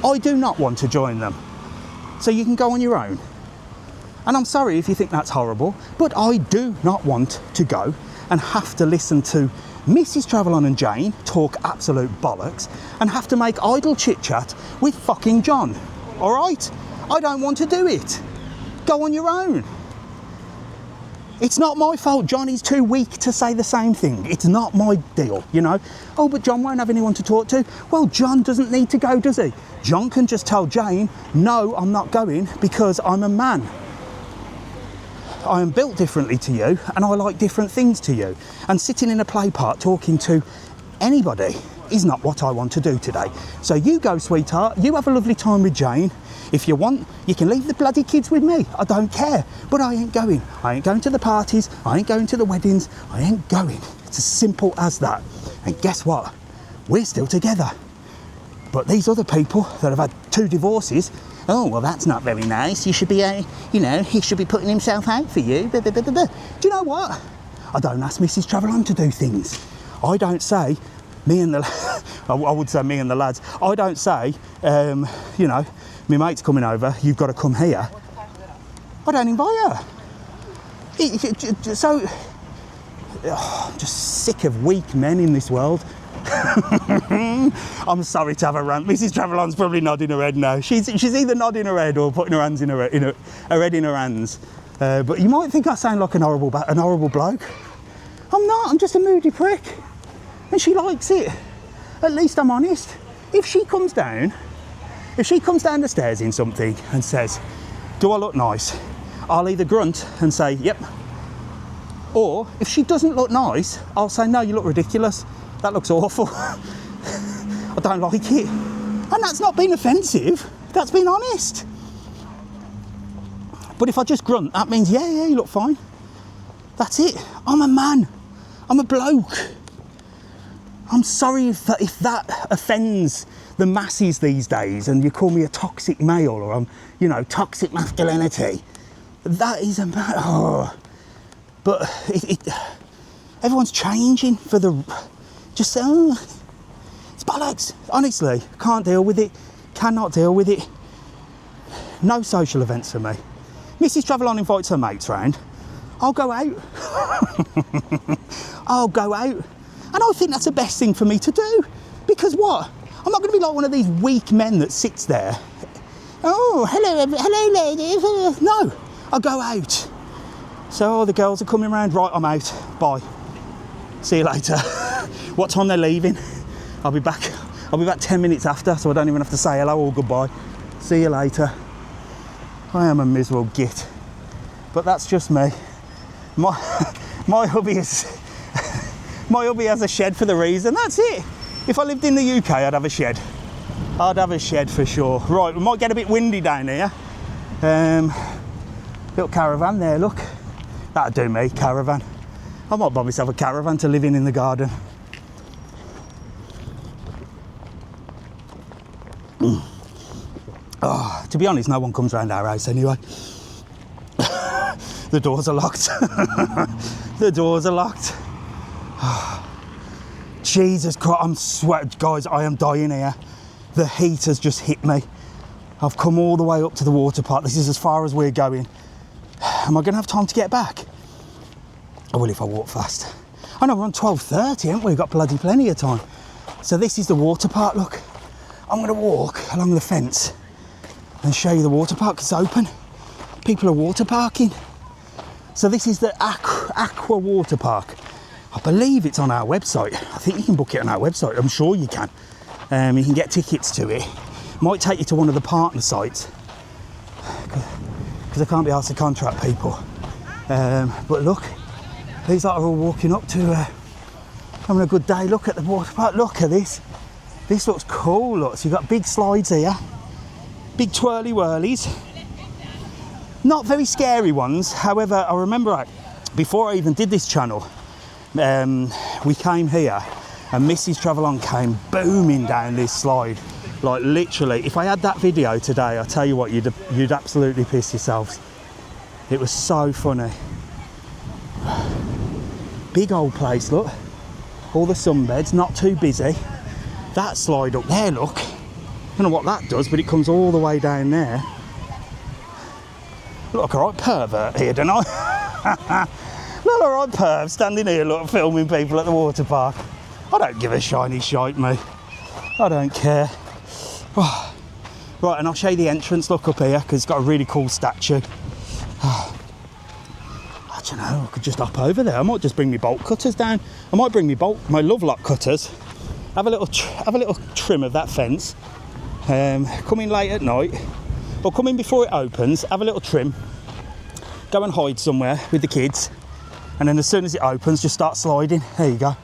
I do not want to join them. So you can go on your own. And I'm sorry if you think that's horrible, but I do not want to go and have to listen to Mrs TravelON and Jane talk absolute bollocks and have to make idle chit-chat with fucking John. All right? I don't want to do it. Go on your own. It's not my fault John is too weak to say the same thing. It's not my deal, you know. Oh, but John won't have anyone to talk to. Well, John doesn't need to go, does he? John can just tell Jane, no, I'm not going because I'm a man. I am built differently to you and I like different things to you. And sitting in a play park talking to anybody is not what I want to do today. So you go, sweetheart, you have a lovely time with Jane. If you want, you can leave the bloody kids with me. I don't care, but I ain't going. I ain't going to the parties. I ain't going to the weddings. I ain't going. It's as simple as that. And guess what? We're still together. But these other people that have had 2 divorces, oh, well, that's not very nice. You should be, you know, he should be putting himself out for you. Blah, blah, blah, blah, blah. Do you know what? I don't ask Mrs TravelON to do things. I don't say, me and the, I would say me and the lads. I don't say, you know, my mate's coming over, you've got to come here. I don't invite her. So, I'm just sick of weak men in this world. I'm sorry to have a rant. Mrs TravelON's probably nodding her head now. She's either nodding her head or putting her hands in her head in her hands. But you might think I sound like an horrible bloke. I'm not. I'm just a moody prick, and she likes it. At least I'm honest. If she comes down the stairs in something and says, "Do I look nice?" I'll either grunt and say, "Yep," or if she doesn't look nice, I'll say, "No, you look ridiculous. That looks awful. I don't like it." And that's not being offensive, that's being honest. But if I just grunt, that means, yeah, you look fine. That's it. I'm a man. I'm a bloke. I'm sorry if that offends the masses these days and you call me a toxic male or I'm, you know, toxic masculinity. That is a... Oh. But everyone's changing for the... Just, it's bollocks. Honestly, can't deal with it. Cannot deal with it. No social events for me. Mrs TravelON invites her mates round. I'll go out. I'll go out. And I think that's the best thing for me to do. Because what? I'm not going to be like one of these weak men that sits there. Oh, hello ladies. No, I'll go out. So the girls are coming round. Right, I'm out. Bye. See you later. What time they're leaving? I'll be back 10 minutes after, so I don't even have to say hello or goodbye. See you later. I am a miserable git. But that's just me. My hubby has a shed for the reason. That's it. If I lived in the UK, I'd have a shed. I'd have a shed for sure. Right, we might get a bit windy down here. Little caravan there, look. That'd do me, caravan. I might buy myself a caravan to live in the garden. Oh, to be honest, no one comes round our house anyway. The doors are locked. The doors are locked. Jesus Christ, I'm sweating. Guys, I am dying here. The heat has just hit me. I've come all the way up to the water park. This is as far as we're going. Am I going to have time to get back? I will if I walk fast. I know we're on 12:30, haven't we? We've got bloody plenty of time. So this is the water park, look. I'm going to walk along the fence and show you the water park. It's open. People are water parking. So this is the Aqua Water Park. I believe it's on our website. I think you can book it on our website. I'm sure you can. You can get tickets to it. Might take you to one of the partner sites because I can't be asked to contract people. But look, these lot are all walking up to having a good day. Look at the water park. Look at this. This looks cool. Look, so you've got big slides here, big twirly whirlies. Not very scary ones. However, I remember before I even did this channel, we came here and Mrs TravelON came booming down this slide. Like literally, if I had that video today, I tell you what, you'd absolutely piss yourselves. It was so funny. Big old place, look. All the sunbeds, not too busy. That slide up there, look. I don't know what that does, but it comes all the way down there. Look, a right pervert here, don't I? Look, a right perv standing here, look, filming people at the water park. I don't give a shiny shite, mate. I don't care. Oh. Right, and I'll show you the entrance, look up here, because it's got a really cool statue. I don't know, I could just hop over there. I might just bring my bolt cutters down. I might bring my love lock cutters. Have a little trim of that fence. Come in late at night, or come in before it opens, have a little trim, go and hide somewhere with the kids, and then as soon as it opens, just start sliding. There you go.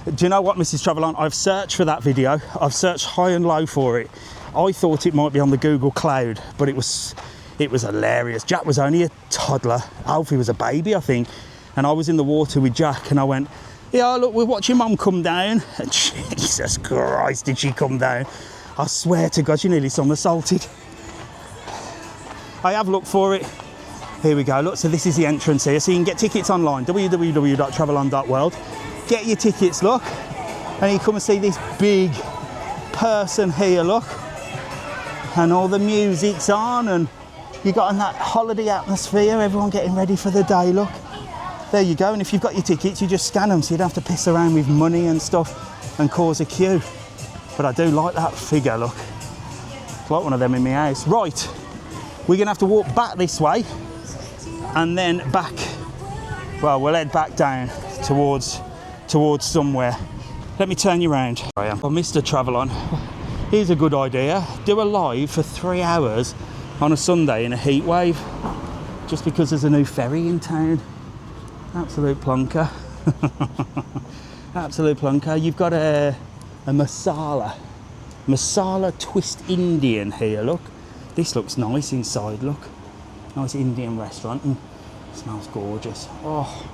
Do you know what, Mrs TravelON? I've searched for that video. I've searched high and low for it. I thought it might be on the Google Cloud, but it was hilarious. Jack was only a toddler. Alfie was a baby, I think. And I was in the water with Jack, and I went, yeah, look, we're watching Mum come down. And Jesus Christ, did she come down? I swear to God, she nearly somersaulted. I have looked for it. Here we go. Look, so this is the entrance here. So you can get tickets online, www.travelon.world. Get your tickets, look. And you come and see this big person here, look. And all the music's on, and you got in that holiday atmosphere, everyone getting ready for the day, look. There you go. And if you've got your tickets, you just scan them, so you don't have to piss around with money and stuff and cause a queue. But I do like that figure, look. It's like one of them in my house. Right, we're gonna have to walk back this way and then back, well, we'll head back down towards somewhere. Let me turn you around. I am. Well, Mr TravelON, here's a good idea. Do a live for 3 hours on a Sunday in a heat wave, just because there's a new ferry in town. Absolute plunker. Absolute plunker. You've got a masala twist Indian here, look. This looks nice inside, look. Nice Indian restaurant, and smells gorgeous. Oh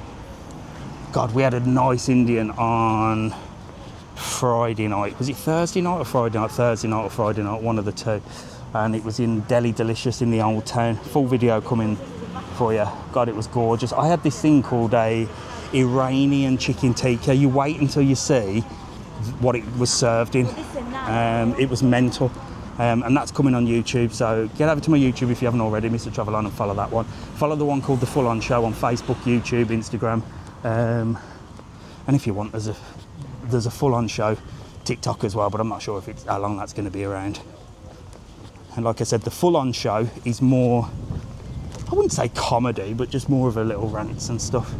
God, we had a nice Indian on Friday night. Was it Thursday night or Friday night? Thursday night or Friday night, one of the two. And it was in Delhi Delicious in the old town. Full video coming for you. God, it was gorgeous. I had this thing called a Iranian chicken tikka. You wait until you see what it was served in. It was mental. And that's coming on YouTube, so get over to my YouTube if you haven't already, Mr TravelON, and follow that one. Follow the one called The Full On Show on Facebook, YouTube, Instagram, and if you want, there's a Full On Show TikTok as well, but I'm not sure if how long that's going to be around. And like I said, The Full On Show is more, I wouldn't say comedy, but just more of a little rants and stuff.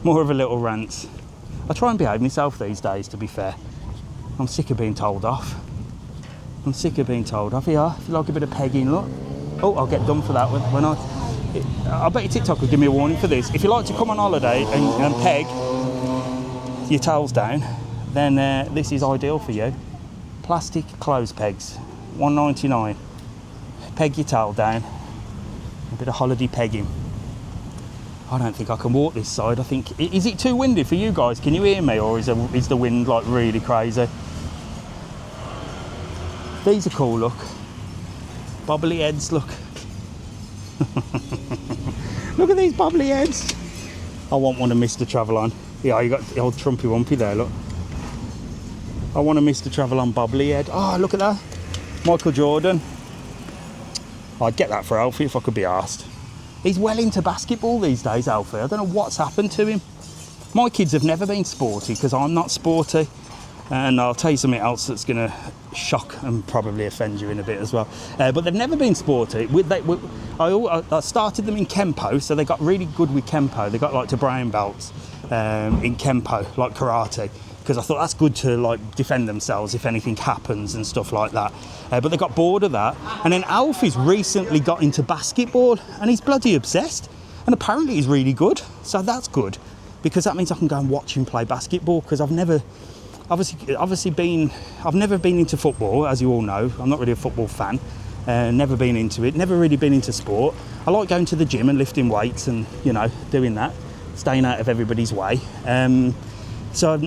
More of a little rants. I try and behave myself these days, to be fair. I'm sick of being told off. I'm sick of being told off. Yeah, if you like a bit of pegging, look. Oh, I'll get done for that when I bet your TikTok will give me a warning for this. If you like to come on holiday and peg your towels down, then this is ideal for you. Plastic clothes pegs, $1.99. Peg your towel down. A bit of holiday pegging. I don't think I can walk this side. I think, is it too windy for you guys? Can you hear me, or is the wind like really crazy? These are cool, look. Bobbly heads, look. Look at these bobbly heads. I want one of Mr TravelON. Yeah, you got the old Trumpy Wumpy there, look. I want a Mr TravelON bobbly head. Oh, look at that. Michael Jordan. I'd get that for Alfie if I could be asked. He's well into basketball these days, Alfie. I don't know what's happened to him. My kids have never been sporty because I'm not sporty. And I'll tell you something else that's going to shock and probably offend you in a bit as well. But they've never been sporty. I started them in Kempo, so they got really good with Kempo. They got like to brown belts in Kempo, like karate, because I thought that's good to like defend themselves if anything happens and stuff like that. But they got bored of that. And then Alfie's recently got into basketball and he's bloody obsessed. And apparently he's really good. So that's good, because that means I can go and watch him play basketball, because I've never been into football, as you all know. I'm not really a football fan. Never been into it. Never really been into sport. I like going to the gym and lifting weights and, you know, doing that, staying out of everybody's way. So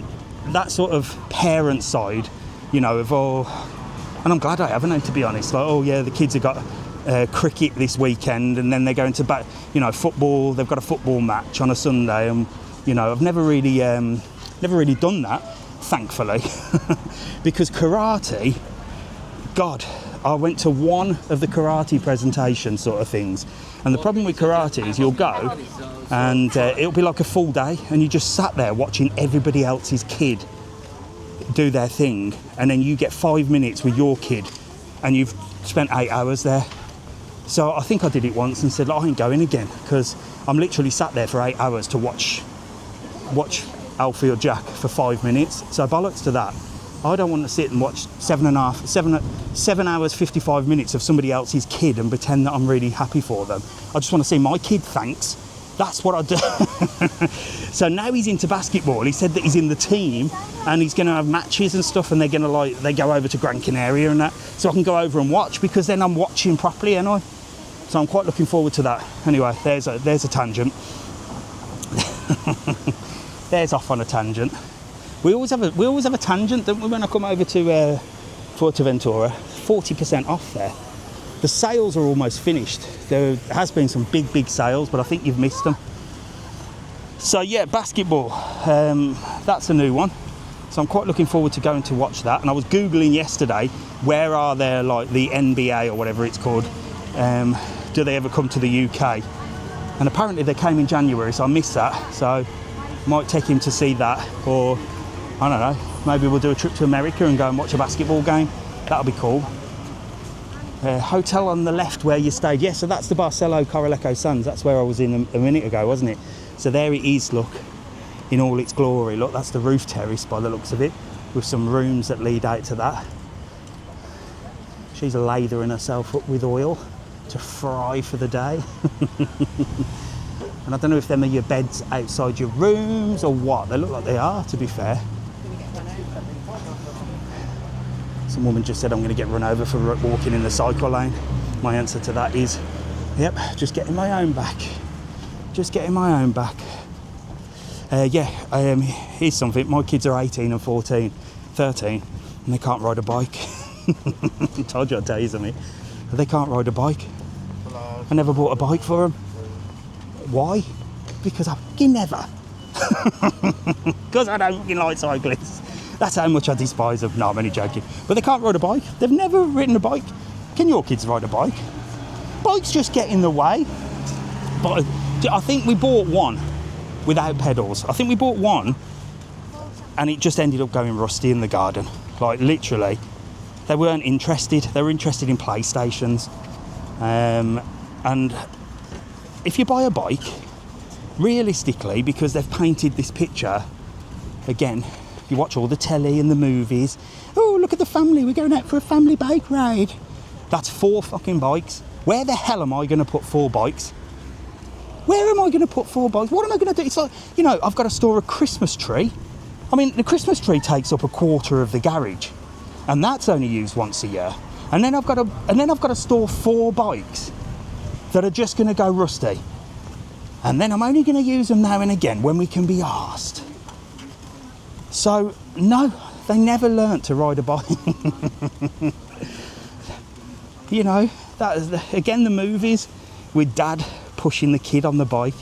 that sort of parent side, you know, of all, and I'm glad I haven't, to be honest. Like, oh yeah, the kids have got cricket this weekend, and then they're going to football. They've got a football match on a Sunday, and you know, I've never really done that. Thankfully, because karate, God, I went to one of the karate presentation sort of things, and the problem with karate is you'll go and it'll be like a full day and you just sat there watching everybody else's kid do their thing, and then you get 5 minutes with your kid and you've spent 8 hours there. So I think I did it once and said, I ain't going again, because I'm literally sat there for 8 hours to watch Alfie or Jack for 5 minutes. So bollocks to that. I don't want to sit and watch 7 hours 55 minutes of somebody else's kid and pretend that I'm really happy for them. I just want to see my kid, thanks. That's what I do. So now he's into basketball. He said that he's in the team and he's going to have matches and stuff, and they're going to they go over to Gran Canaria and that, so I can go over and watch, because then I'm watching properly, ain't I? So I'm quite looking forward to that. Anyway, there's a tangent. There's off on a tangent. We always have a tangent, don't we, when I come over to Fuerteventura? 40% off there. The sales are almost finished. There has been some big sales, but I think you've missed them. So yeah, basketball. That's a new one. So I'm quite looking forward to going to watch that. And I was Googling yesterday, where are there like the NBA or whatever it's called? Do they ever come to the UK? And apparently they came in January, so I missed that. So might take him to see that, or I don't know, maybe we'll do a trip to America and go and watch a basketball game. That'll be cool. Hotel on the left where you stayed. Yeah, so that's the Barcelo Corralejo Sands. That's where I was in a minute ago, wasn't it? So there it is, look, in all its glory. Look, that's the roof terrace by the looks of it, with some rooms that lead out to that. She's lathering herself up with oil to fry for the day. And I don't know if them are your beds outside your rooms or what. They look like they are, to be fair. Some woman just said I'm going to get run over for walking in the cycle lane. My answer to that is, yep, just getting my own back. Just getting my own back. Here's something. My kids are 18 and 13, and they can't ride a bike. I told you I'd tell you something. They can't ride a bike. I never bought a bike for them. Why? Because I fucking never. Because I don't fucking like cyclists. That's how much I despise them. No, I'm only joking. But they can't ride a bike. They've never ridden a bike. Can your kids ride a bike? Bikes just get in the way. But I think we bought one without pedals. I think we bought one and it just ended up going rusty in the garden. Like, literally. They weren't interested. They were interested in PlayStations. And if you buy a bike, realistically, because they've painted this picture, again, you watch all the telly and the movies. Oh, look at the family. We're going out for a family bike ride. That's 4 fucking bikes. Where the hell am I going to put 4 bikes? Where am I going to put 4 bikes? What am I going to do? It's like, you know, I've got to store a Christmas tree. I mean, the Christmas tree takes up a quarter of the garage, and that's only used once a year. And then I've got to store 4 bikes that are just going to go rusty. And then I'm only going to use them now and again when we can be arsed. So, no, they never learnt to ride a bike. You know, that is again the movies with dad pushing the kid on the bike.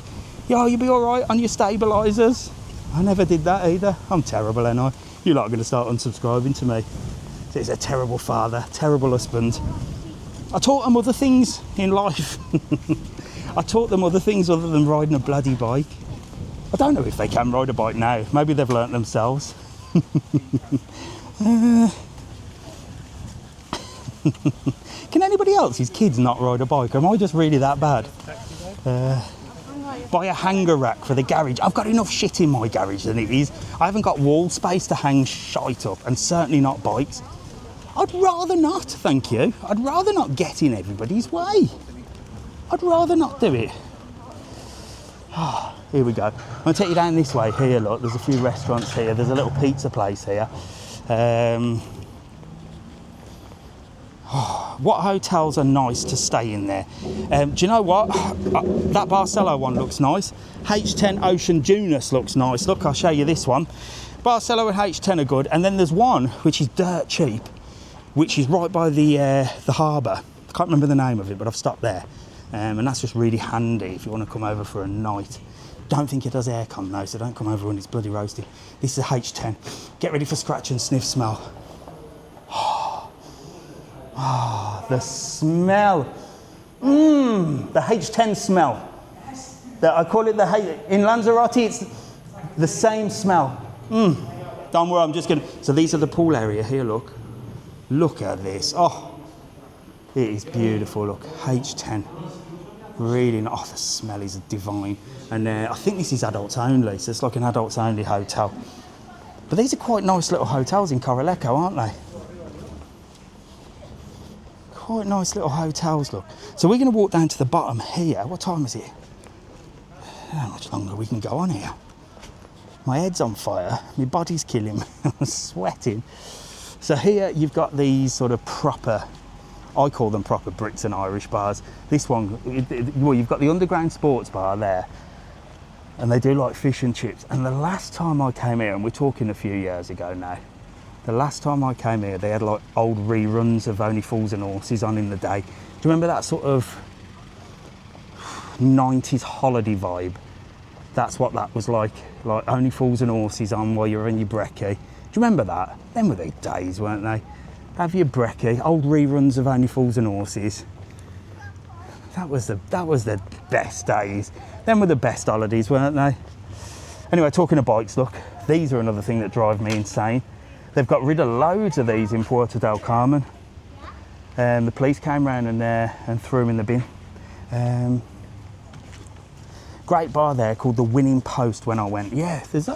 Yo, you'll be all right on your stabilisers. I never did that either. I'm terrible, ain't I? You're not going to start unsubscribing to me. It's a terrible father, terrible husband. I taught them other things in life. I taught them other things other than riding a bloody bike. I don't know if they can ride a bike now. Maybe they've learnt themselves. Can anybody else's kids not ride a bike? Or am I just really that bad? Buy a hanger rack for the garage. I've got enough shit in my garage than it is. I haven't got wall space to hang shite up, and certainly not bikes. I'd rather not, thank you. I'd rather not get in everybody's way. I'd rather not do it. Here we go. I'm going to take you down this way. Here, look, there's a few restaurants here. There's a little pizza place here. What hotels are nice to stay in there? Do you know what? That Barcelo one looks nice. H10 Ocean Dunas looks nice. Look, I'll show you this one. Barcelo and H10 are good. And then there's one which is dirt cheap, which is right by the harbour. I can't remember the name of it, but I've stopped there. And that's just really handy if you want to come over for a night. Don't think it does aircon though, so don't come over when it's bloody roasting. This is H10. Get ready for scratch and sniff smell. Oh, the smell. The H10 smell. I call it in Lanzarote, it's the same smell. Don't worry, I'm just going to... So these are the pool area here, look. Look at this. Oh, it is beautiful, look. H10. Really nice. Oh, the smell is divine. And I think this is adults only, so it's like an adults only hotel. But these are quite nice little hotels in Coraleco, aren't they? Quite nice little hotels, look. So we're going to walk down to the bottom here. What time is it? How much longer we can go on here? My head's on fire. My body's killing me. I'm sweating. So here you've got these sort of proper, I call them proper Brits and Irish bars. This one, well, you've got the underground sports bar there, and they do like fish and chips. And the last time I came here, and we're talking a few years ago now, the last time I came here, they had like old reruns of Only Fools and Horses on in the day. Do you remember that sort of 90s holiday vibe? That's what that was like Only Fools and Horses on while you're in your brekkie. Do you remember that? Them were the days, weren't they? Have your brekkie, old reruns of Only Fools and Horses. That was the best days. Them were the best holidays, weren't they? Anyway, talking of bikes, look, these are another thing that drive me insane. They've got rid of loads of these in Puerto del Carmen. The police came round and threw them in the bin. Great bar there called the Winning Post when I went. Yeah, there's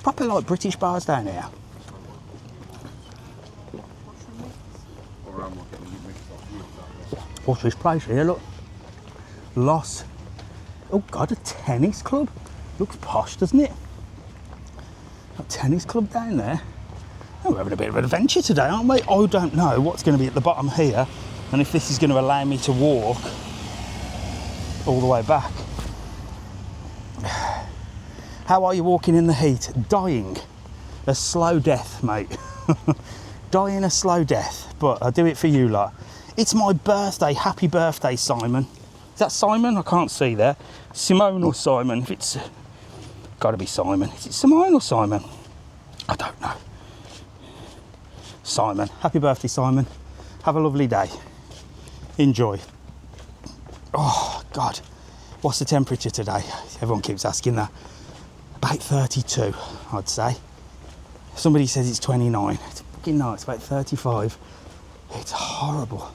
proper like British bars down here. What's this place here, look? Los. Oh God, a tennis club. Looks posh, doesn't it? A tennis club down there. Oh, we're having a bit of an adventure today, aren't we? I don't know what's going to be at the bottom here, and if this is going to allow me to walk all the way back. How are you walking in the heat? Dying. A slow death, mate. Dying a slow death, but I do it for you lot. It's my birthday. Happy birthday, Simon. Is that Simon? I can't see there. Simone or Simon? If it's got to be Simon. Is it Simone or Simon? I don't know. Simon. Happy birthday, Simon. Have a lovely day. Enjoy. Oh, God. What's the temperature today? Everyone keeps asking that. About 32, I'd say. Somebody says it's 29. It's fucking nice. It's about 35. It's horrible.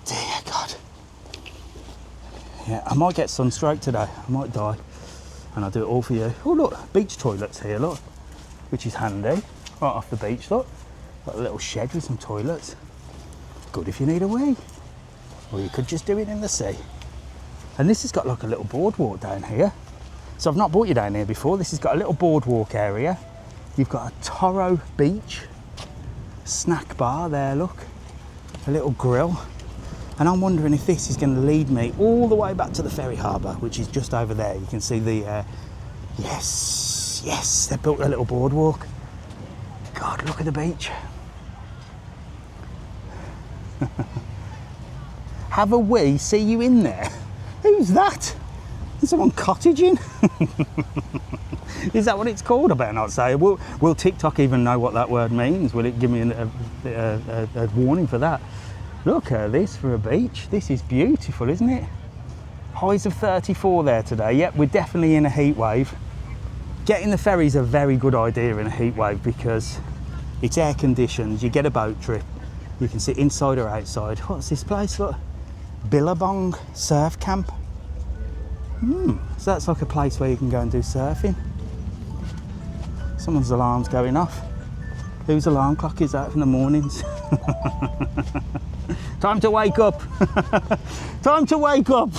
Dear God. Yeah, I might get sunstroke today. I might die. And I'll do it all for you. Oh, look. Beach toilets here, look. Which is handy. Right off the beach, look. Got a little shed with some toilets. Good if you need a wee. Or you could just do it in the sea. And this has got like a little boardwalk down here. So I've not brought you down here before. This has got a little boardwalk area. You've got a Toro beach. Snack bar there, look. A little grill. And I'm wondering if this is going to lead me all the way back to the ferry harbour, which is just over there. You can see the, yes, they built a little boardwalk. God, look at the beach. Have a wee, see you in there. Who's that? Is someone cottaging? Is that what it's called? I better not say. Will TikTok even know what that word means? Will it give me a warning for that? Look at this for a beach. This is beautiful, isn't it? Highs of 34 there today. Yep, we're definitely in a heat wave. Getting the ferry's a very good idea in a heat wave because it's air conditioned. You get a boat trip. You can sit inside or outside. What's this place? Look, Billabong Surf Camp. So that's like a place where you can go and do surfing. Someone's alarm's going off. Whose alarm clock is that in the mornings? Time to wake up. Time to wake up.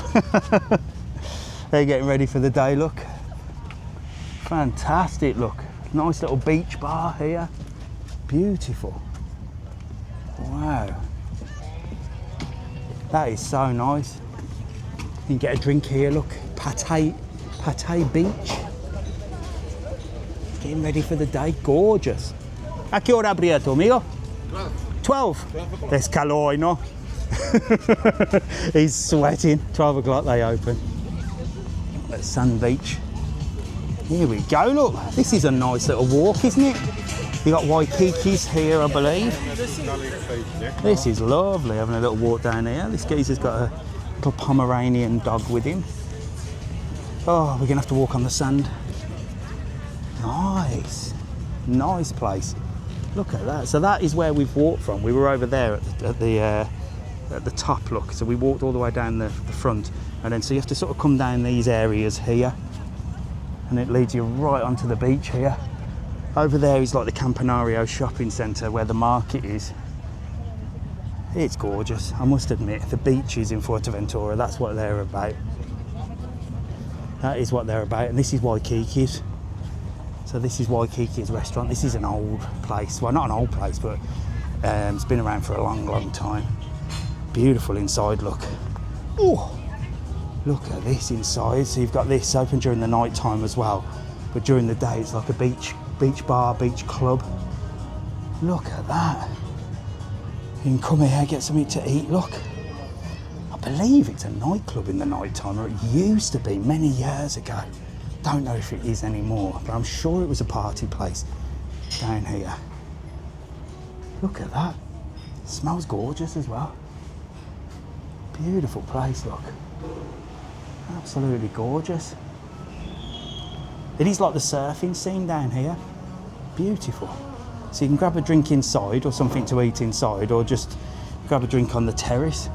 They're getting ready for the day, look. Fantastic, look. Nice little beach bar here. Beautiful. Wow. That is so nice. You can get a drink here, look. Pate Beach. Getting ready for the day, gorgeous. A qué hora abierto, amigo? 12. There's calor, no? He's sweating. 12 o'clock they open. At Sand Beach. Here we go, look. This is a nice little walk, isn't it? You got Waikiki's here, I believe. This is lovely, having a little walk down here. This geezer's got a little Pomeranian dog with him. Oh, we're gonna have to walk on the sand. Nice, nice place. Look at that. So that is where we've walked from. We were over there at the top, look. So we walked all the way down the front, and then so you have to sort of come down these areas here, and it leads you right onto the beach here. Over there is like the Campanario shopping centre where the market is. It's gorgeous, I must admit. The beaches in Fuerteventura, that's what they're about. That is what they're about, and this is Waikiki's. So this is Waikiki's restaurant. This is an old place. Well, not an old place, but it's been around for a long, long time. Beautiful inside, look. Oh, look at this inside. So you've got this open during the night time as well, but during the day it's like a beach bar, beach club. Look at that. You can come here, get something to eat, look. I believe it's a nightclub in the night time, or it used to be many years ago. Don't know if it is anymore, but I'm sure it was a party place down here. Look at that. It smells gorgeous as well. Beautiful place, look. Absolutely gorgeous. It is like the surfing scene down here. Beautiful. So you can grab a drink inside or something to eat inside, or just grab a drink on the terrace.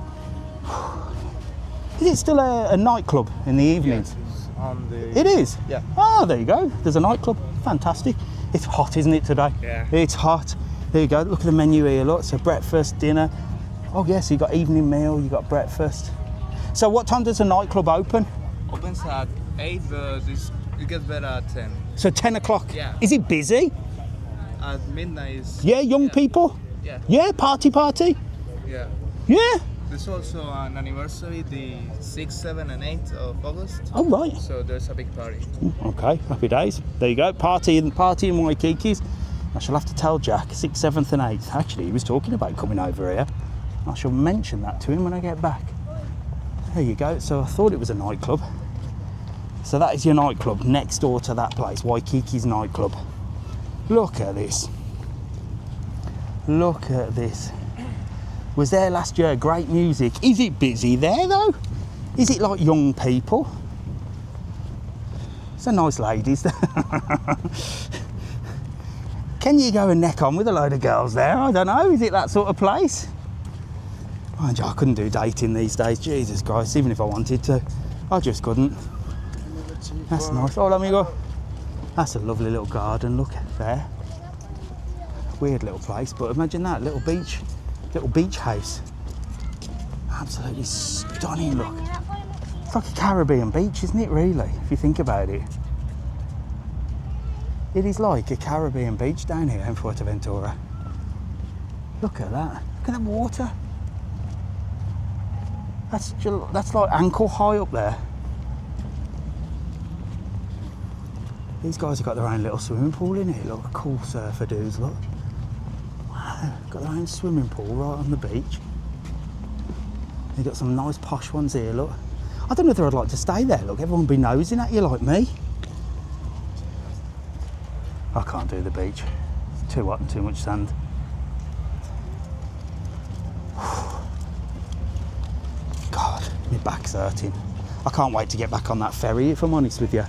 Is it still a nightclub in the evenings? Yes, it is? Yeah. Oh, there you go. There's a nightclub. Fantastic. It's hot, isn't it, today? Yeah. It's hot. There you go. Look at the menu here, look. So breakfast, dinner. Oh, yes, you got evening meal, you got breakfast. So what time does the nightclub open? Opens at 8, but it gets better at 10. So 10 o'clock? Yeah. Is it busy? At midnight is... Yeah, young people? Yeah. Yeah, party? Yeah. Yeah. There's also an anniversary, the 6th, 7th and 8th of August. Oh, right. So there's a big party. Okay, happy days. There you go, party in Waikiki's. I shall have to tell Jack, 6th, 7th and 8th. Actually, he was talking about coming over here. I shall mention that to him when I get back. There you go, so I thought it was a nightclub. So that is your nightclub, next door to that place, Waikiki's nightclub. Look at this. Look at this. Was there last year, great music. Is it busy there though? Is it like young people? Some nice ladies. Can you go and neck on with a load of girls there? I don't know, is it that sort of place? Mind you, I couldn't do dating these days, Jesus Christ, even if I wanted to. I just couldn't. That's nice. Hola, amigo. That's a lovely little garden, look there. Weird little place, but imagine that, little beach house. Absolutely stunning, look. It's like a Caribbean beach, isn't it, really, if you think about it? It is like a Caribbean beach down here in Fuerteventura. Look at that. Look at the water. That's like ankle high up there. These guys have got their own little swimming pool in here. Look, cool surfer dudes, look. Wow, got their own swimming pool right on the beach. They've got some nice posh ones here, look. I don't know whether I'd like to stay there, look. Everyone be nosing at you like me. I can't do the beach. It's too hot and too much sand. back's hurting. I can't wait to get back on that ferry, if I'm honest with you.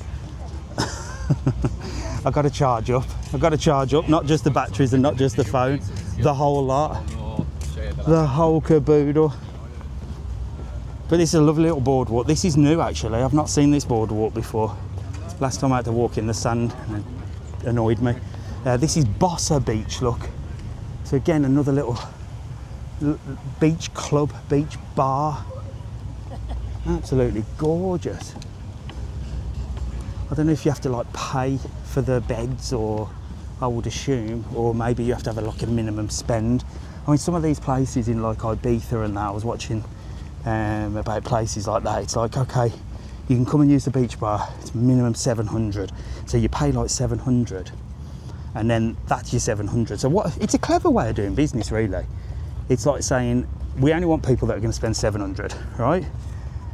I've got to charge up. I've got to charge up, not just the batteries and not just the phone, the whole lot, the whole caboodle. But this is a lovely little boardwalk. This is new, actually. I've not seen this boardwalk before. Last time I had to walk in the sand and it annoyed me. This is Bossa Beach, look. So again, another little beach club, beach bar. Absolutely gorgeous. I don't know if you have to like pay for the beds, or I would assume, or maybe you have to have like a minimum spend. I mean, some of these places in like Ibiza and that, I was watching about places like that. It's like, okay, you can come and use the beach bar. It's minimum 700, so you pay like 700, and then that's your 700. So what? It's a clever way of doing business, really. It's like saying we only want people that are going to spend 700, right?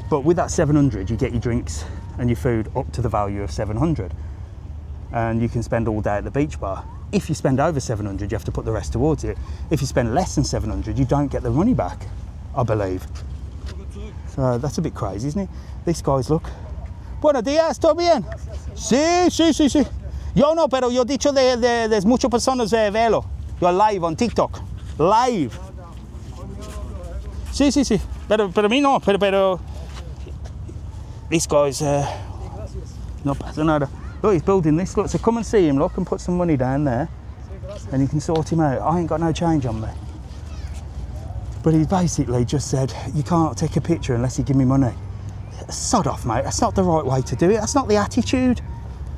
But with that 700, you get your drinks and your food up to the value of 700, and you can spend all day at the beach bar. If you spend over 700, you have to put the rest towards it. If you spend less than 700, you don't get the money back, I believe. So that's a bit crazy, isn't it? These guys, look. Buenos días, ¿todo bien? Sí. Yo no, pero yo dicho there's muchas personas verlo. You're live on TikTok. Live. Sí. Pero mí no, pero this guy's no pasa nada. Look, he's building this. Look, so come and see him, look, and put some money down there, and you can sort him out. I ain't got no change on me. But he basically just said, you can't take a picture unless you give me money. Sod off, mate. That's not the right way to do it. That's not the attitude.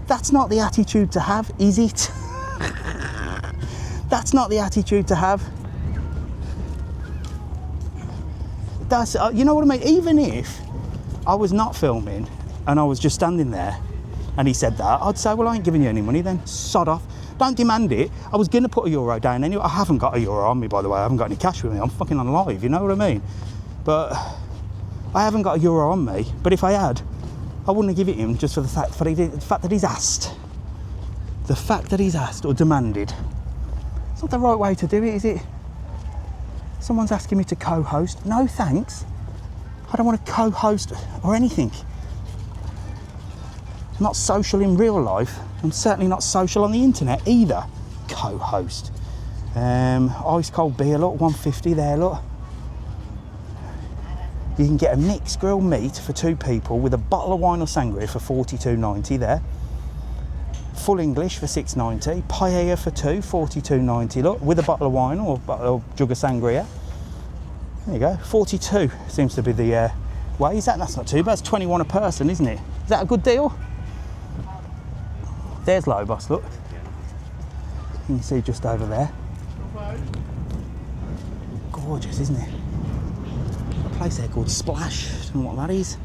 That's not the attitude to have, is it? That's not the attitude to have. That's, you know what I mean? Even if I was not filming and I was just standing there and he said that, I'd say, well, I ain't giving you any money then. Sod off. Don't demand it. I was going to put €1 down anyway. I haven't got €1 on me, by the way. I haven't got any cash with me. I'm fucking on live, you know what I mean? But I haven't got €1 on me. But if I had, I wouldn't give it him just for the fact that he's asked. The fact that he's asked or demanded. It's not the right way to do it, is it? Someone's asking me to co-host. No, thanks. I don't want to co-host or anything. I'm not social in real life. I'm certainly not social on the internet either. Co-host. Ice cold beer, look, 150 there, look. You can get a mixed grilled meat for 2 people with a bottle of wine or sangria for $42.90 there. Full English for $6.90. Paella for 2, $42.90, look, with a bottle of wine or a jug of sangria. There you go, 42 seems to be the way. That's not too bad. It's 21 a person, isn't it? Is that a good deal? There's Lobos, look. You can see just over there. Gorgeous, isn't it? A place there called Splash. I don't know what that is.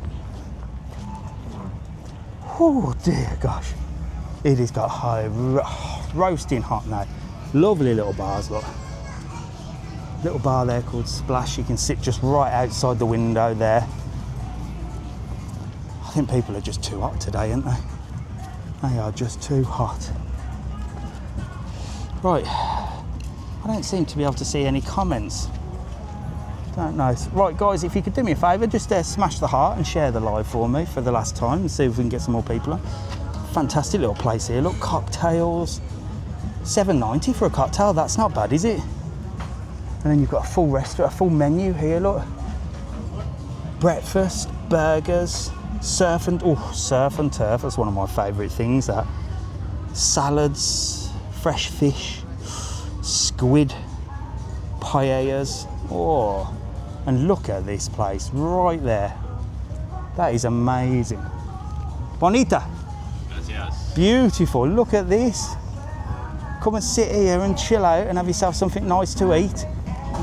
Oh dear gosh. It has got high, roasting hot now. Lovely little bars, look. Little bar there called Splash. You can sit just right outside the window there. I think people are just too hot today, aren't they? They are just too hot. Right, I don't seem to be able to see any comments. Don't know. Right, guys, if you could do me a favour, just smash the heart and share the live for me for the last time and see if we can get some more people on. Fantastic little place here. Look, cocktails. $7.90 for a cocktail. That's not bad, is it? And then you've got a full restaurant, a full menu here. Look, breakfast, burgers, surf and turf. That's one of my favourite things. That salads, fresh fish, squid, paellas. Oh, and look at this place right there. That is amazing. Bonita. Yes. Beautiful. Look at this. Come and sit here and chill out and have yourself something nice to eat.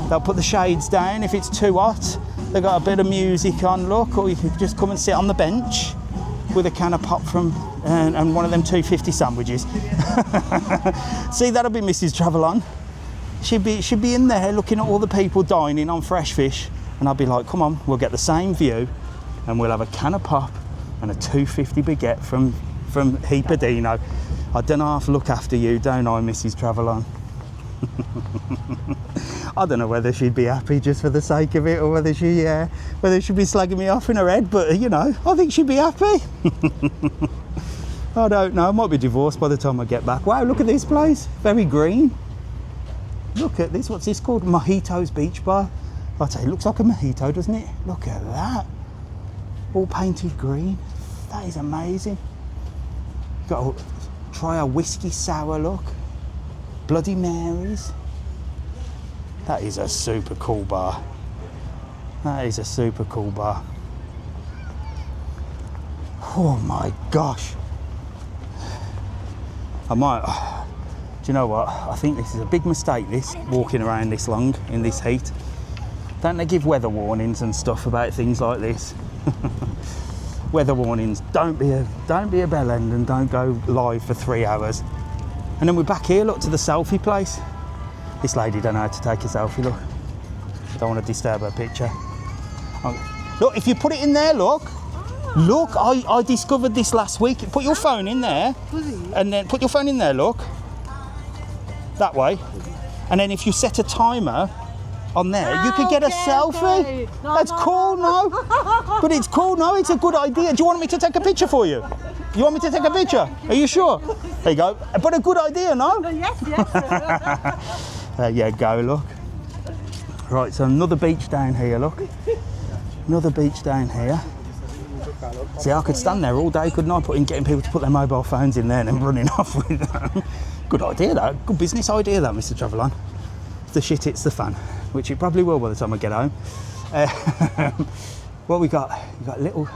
They'll put the shades down if it's too hot. They've got a bit of music on, look, or you can just come and sit on the bench with a can of pop from and one of them 250 sandwiches. See, that'll be Mrs TravelON. She'd be in there looking at all the people dining on fresh fish, and I'd be like, come on, we'll get the same view and we'll have a can of pop and a 250 baguette from Heapadino. I don't half look after you, don't I, Mrs TravelON? I don't know whether she'd be happy just for the sake of it, or whether she'd be slagging me off in her head, but you know, I think she'd be happy. I don't know, I might be divorced by the time I get back. Wow, look at this place, very green. Look at this, what's this called? Mojito's Beach Bar. I'll tell you, it looks like a mojito, doesn't it? Look at that. All painted green. That is amazing. Got to try a whiskey sour, look. Bloody Marys. That is a super cool bar. That is a super cool bar. Oh my gosh. I might, do you know what? I think this is a big mistake, this, walking around this long in this heat. Don't they give weather warnings and stuff about things like this? Weather warnings, don't be a bellend and don't go live for 3 hours. And then we're back here, look, to the selfie place. This lady don't know how to take a selfie, look. Don't want to disturb her picture. Look, if you put it in there, look. Look, I discovered this last week. Put your phone in there. And then put your phone in there, look. That way. And then if you set a timer on there, you could get a selfie. That's cool, no? But it's cool, no? It's a good idea. Do you want me to take a picture for you? You want me to take a picture? Are you sure? There you go. But a good idea, no? Yes, yes. There you go, look. Right, so another beach down here, look. Another beach down here. See, I could stand there all day, couldn't I? Getting people to put their mobile phones in there and then running off with them. Good idea, that. Good business idea, that, Mr TravelON. If the shit hits the fan, which it probably will by the time I get home. What we got? We got little.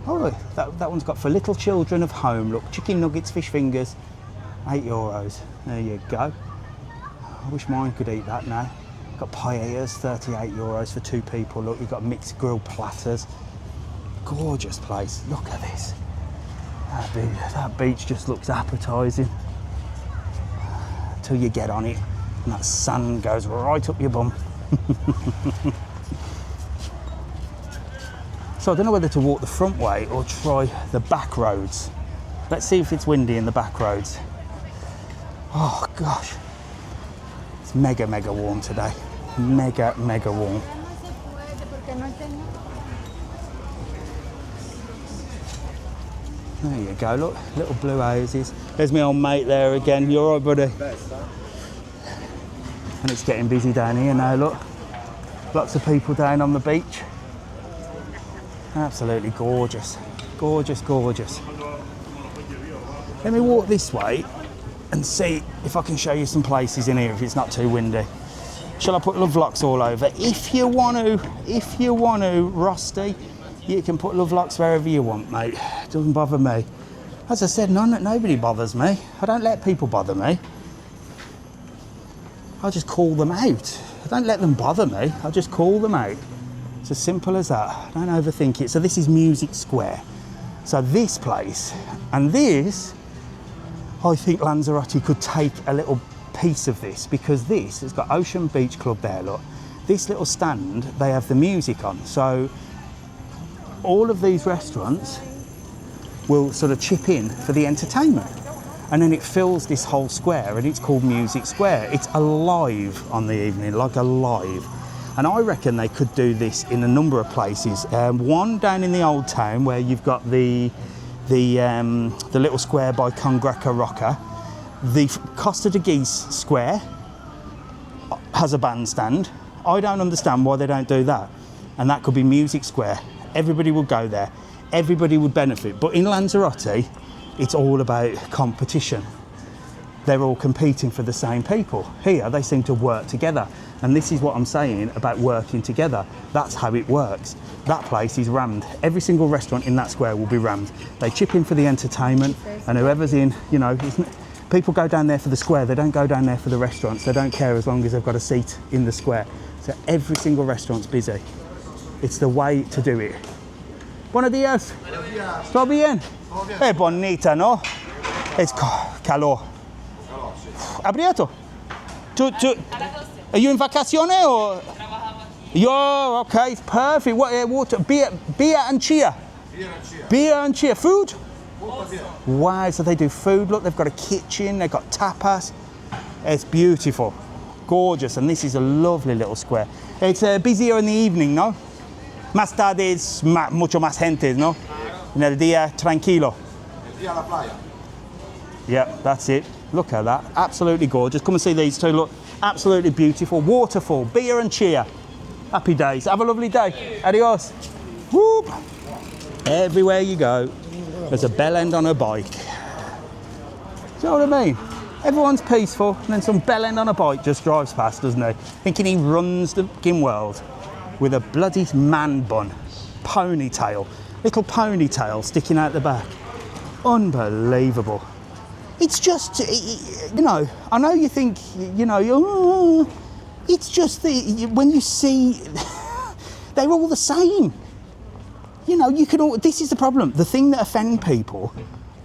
Oh, look, that one's got for little children of home. Look, chicken nuggets, fish fingers, €8. There you go. I wish mine could eat that now. Got paellas, €38 for 2 people. Look, you've got mixed grilled platters. Gorgeous place. Look at this. That beach just looks appetising until you get on it, and that sand goes right up your bum. So I don't know whether to walk the front way or try the back roads. Let's see if it's windy in the back roads. Oh gosh, it's mega warm today. Mega warm. There you go, look, little blue houses. There's my old mate there again. You all right, buddy? And it's getting busy down here now, look. Lots of people down on the beach. Absolutely gorgeous. Gorgeous. Let me walk this way and see if I can show you some places in here if it's not too windy. Shall I put love locks all over? If you want to, Rusty, you can put love locks wherever you want, mate. It doesn't bother me. As I said, nobody bothers me. I don't let people bother me. I just call them out. I don't let them bother me. I just call them out. It's as simple as that. Don't overthink it. So this is Music Square. So this place and this, I think Lanzarote could take a little piece of this, because this has got Ocean Beach Club there, look. This little stand, they have the music on. So all of these restaurants will sort of chip in for the entertainment, and then it fills this whole square, and it's called Music Square. It's alive on the evening, like alive. And I reckon they could do this in a number of places. One down in the Old Town, where you've got the little square by Congraca Roca. The Costa de Geese Square has a bandstand. I don't understand why they don't do that. And that could be Music Square. Everybody would go there. Everybody would benefit. But in Lanzarote, it's all about competition. They're all competing for the same people. Here, they seem to work together. And this is what I'm saying about working together. That's how it works. That place is rammed. Every single restaurant in that square will be rammed. They chip in for the entertainment, and whoever's in, you know, people go down there for the square. They don't go down there for the restaurants. They don't care as long as they've got a seat in the square. So every single restaurant's busy. It's the way to do it. Buenos días. ¿Todo bien? Es bonita, ¿no? Es calor. Abrieto. Are you in vacaciones or? Yo, okay, it's perfect. What water? Beer and cheer. Beer and cheer. Food? Wow, so they do food. Look, they've got a kitchen. They've got tapas. It's beautiful. gorgeous, and this is a lovely little square. It's busier in the evening, no? Más tarde es mucho más gente, no? En el día tranquilo. Yeah, that's it. Look at that, absolutely gorgeous. Come and see these two, look, absolutely beautiful. Waterfall, beer and cheer. Happy days, have a lovely day. Adios. Whoop. Everywhere you go, there's a bell end on a bike. Do you know what I mean? Everyone's peaceful, and then some bell end on a bike just drives past, doesn't he? Thinking he runs the fucking world with a bloody man bun, ponytail, little ponytail sticking out the back. Unbelievable. It's just, you know, I know you think, you know, oh, it's just when you see, they're all the same. You know, you can all, this is the problem. The thing that offend people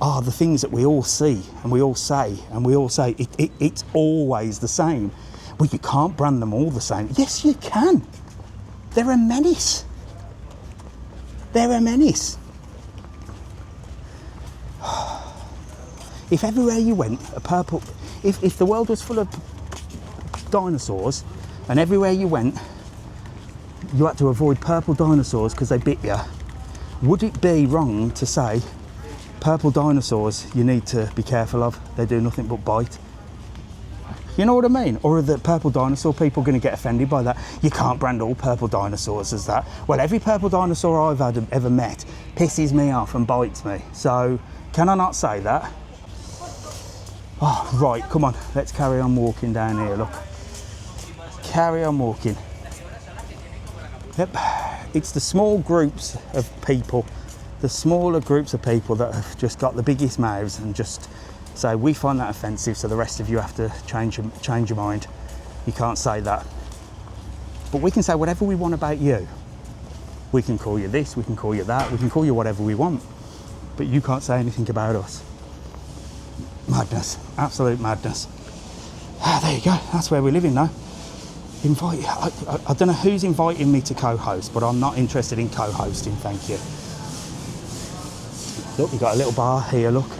are the things that we all see and we all say, it's always the same. Well, you can't brand them all the same. Yes, you can. They're a menace. They're a menace. If everywhere you went, a purple, if the world was full of dinosaurs and everywhere you went, you had to avoid purple dinosaurs because they bit you, would it be wrong to say, purple dinosaurs you need to be careful of, they do nothing but bite? You know what I mean? Or are the purple dinosaur people going to get offended by that? You can't brand all purple dinosaurs as that. Well, every purple dinosaur I've ever met pisses me off and bites me. So, can I not say that? Oh, right, come on, let's carry on walking down here, look. Carry on walking. Yep, it's the small groups of people, the smaller groups of people that have just got the biggest mouths and just say, we find that offensive, so the rest of you have to change your mind. You can't say that. But we can say whatever we want about you. We can call you this, we can call you that, we can call you whatever we want. But you can't say anything about us. Madness, absolute madness. Ah, there you go, that's where we're living now. I don't know who's inviting me to co-host, but I'm not interested in co-hosting, thank you. Look, you've got a little bar here, look,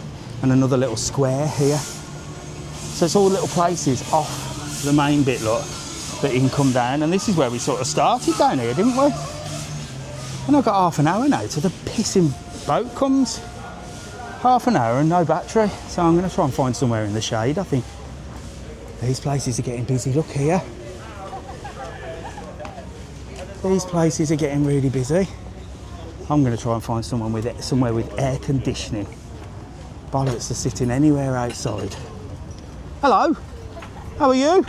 and another little square here. So it's all little places off the main bit, look, that you can come down, and this is where we sort of started down here, didn't we? And I've got half an hour now till the pissing boat comes. Half an hour and no battery, so I'm going to try and find somewhere in the shade. I think these places are getting busy. Look here, these places are getting really busy. I'm going to try and find somewhere with air conditioning. Bollocks are sitting anywhere outside. Hello, how are you?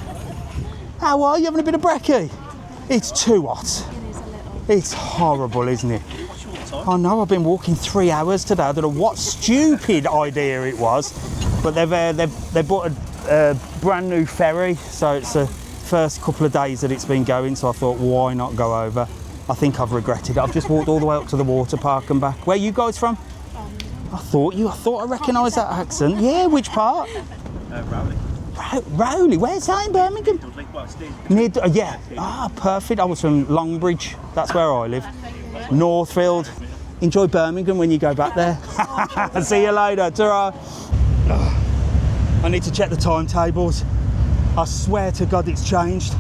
How are you? Having a bit of brekkie? It's too hot. It's horrible, isn't it? I know, I've been walking 3 hours today. I don't know what stupid idea it was, but they've bought a brand new ferry, so it's the first couple of days that it's been going, so I thought, why not go over? I think I've regretted it. I've just walked all the way up to the water park and back. Where are you guys from? I thought I recognised that accent. Yeah, which part? Rowley. Rowley, where's that in Birmingham? Near, yeah, perfect. I was from Longbridge, that's where I live. Northfield. Enjoy Birmingham when you go back there. See you later, ta-ra. I need to check the timetables. I swear to God it's changed.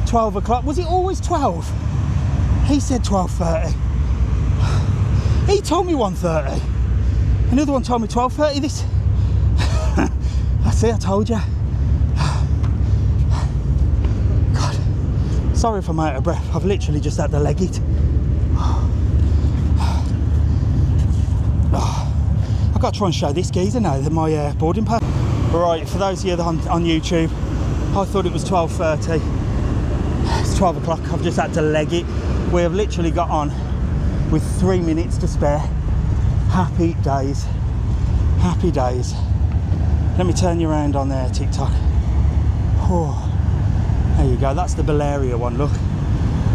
12 o'clock, was it always 12? He said 12:30. He told me 1:30. Another one told me 12:30 this. See, I told you. God, sorry if I'm out of breath. I've literally just had to leg it. I've got to try and show this geezer now that my boarding pass. Right, for those of you that on YouTube, I thought it was 12:30. It's 12 o'clock. I've just had to leg it. We have literally got on with 3 minutes to spare. Happy days. Happy days. Let me turn you around on there, TikTok. Oh, there you go. That's the Balearia one. Look,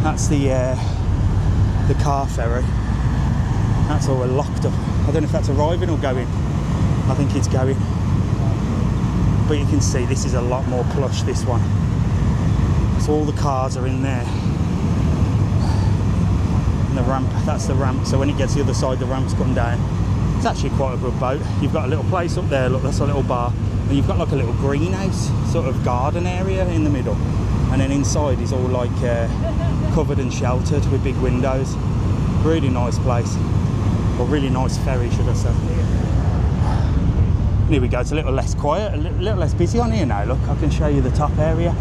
that's the car ferry. That's all locked up. I don't know if that's arriving or going. I think it's going. But you can see this is a lot more plush, this one. So all the cars are in there. And the ramp, that's the ramp. So when it gets to the other side, the ramps come down. It's actually quite a good boat. You've got a little place up there, look, that's a little bar. And you've got like a little greenhouse, sort of garden area in the middle. And then inside is all like covered and sheltered with big windows. Really nice place. Or really nice ferry, should I say. And here we go, it's a little less quiet, a little less busy on here now. Look, I can show you the top area.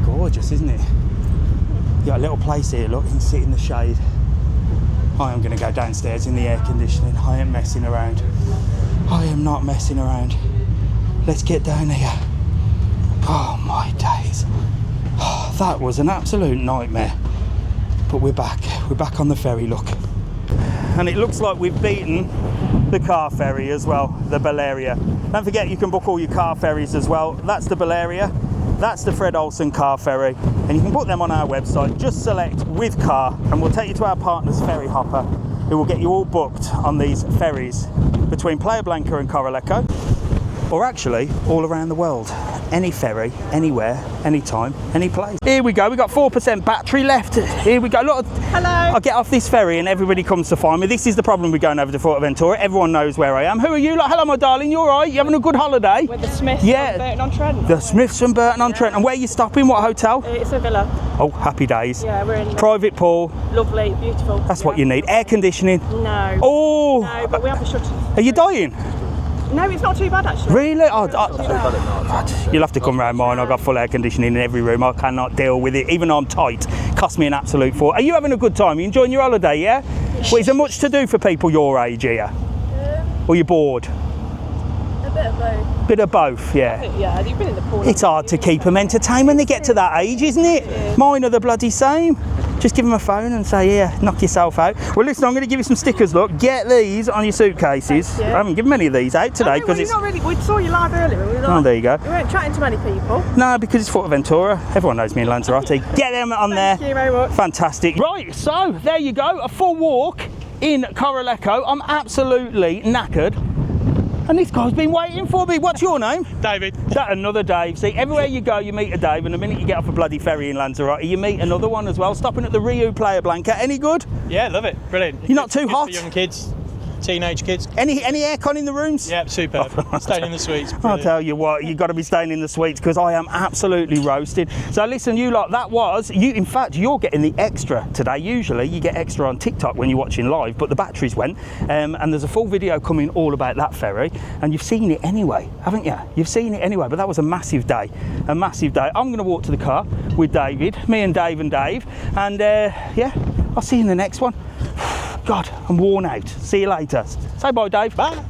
Gorgeous, isn't it? You got a little place here, look, you can sit in the shade. I am going to go downstairs in the air conditioning. I ain't messing around. I am not messing around. Let's get down here. Oh my days. Oh, that was an absolute nightmare. But we're back on the ferry, look. And it looks like we've beaten the car ferry as well, the Balearia. Don't forget you can book all your car ferries as well. That's the Balearia, that's the Fred Olsen car ferry, and you can book them on our website. Just select with car and we'll take you to our partners Ferry Hopper, who will get you all booked on these ferries between Playa Blanca and Coralejo, or actually all around the world. Any ferry, anywhere, anytime, any place. Here we go, we've got 4% battery left. Here we go, look. Hello. I get off this ferry and everybody comes to find me. This is the problem with going over to Fuerteventura. Everyone knows where I am. Who are you? Like, hello, my darling, you all right? You having a good holiday? With the Smiths Yeah. on Burton-on-Trent. The Smiths and Burton-on-Trent. And where are you stopping? What hotel? It's a villa. Oh, happy days. Yeah, we're in Private pool. lovely, beautiful. That's what you need. Air conditioning. No. Oh. No, but we have a shut. Are you dying? No, it's not too bad actually. Really? You'll have to come round mine. I've got full air conditioning in every room. I cannot deal with it. Even though I'm tight, cost me an absolute fortune. Are you having a good time? Are you enjoying your holiday, yeah? Well, is there much to do for people your age here? Or you're bored? A bit of both. Bit of both, yeah. Yeah, you've been in the pool. It's hard to keep them entertained when they get to that age, isn't it? Yeah. Mine are the bloody same. Just give them a phone and say, here, knock yourself out. Well, listen, I'm going to give you some stickers, look. Get these on your suitcases. Thank you. I haven't given many of these out today because it's... not really. We saw you live earlier. We were Oh, there you go. We weren't chatting to many people. No, because it's Fuerteventura. Everyone knows me in Lanzarote. Get them on there. Thank you very much. Fantastic. Right, so there you go. A full walk in Coralejo. I'm absolutely knackered. And this guy's been waiting for me. What's your name? David. Another Dave. See, everywhere you go, you meet a Dave, and the minute you get off a bloody ferry in Lanzarote, you meet another one as well. Stopping at the Rio Playa Blanca. Any good? Yeah, love it. Brilliant. You're not too Good hot? for young kids, teenage kids. Any aircon in the rooms? Yeah, superb. Staying in the suites. I'll Brilliant. tell you what, you've got to be staying in the suites because I am absolutely roasted. So listen, you lot, that was, in fact, you're getting the extra today. Usually you get extra on TikTok when you're watching live, but the batteries went. And there's a full video coming all about that ferry. And you've seen it anyway, haven't you? You've seen it anyway, but that was a massive day. A massive day. I'm going to walk to the car with David, me and Dave. And yeah, I'll see you in the next one. God, I'm worn out. See you later. Say bye, Dave. Bye.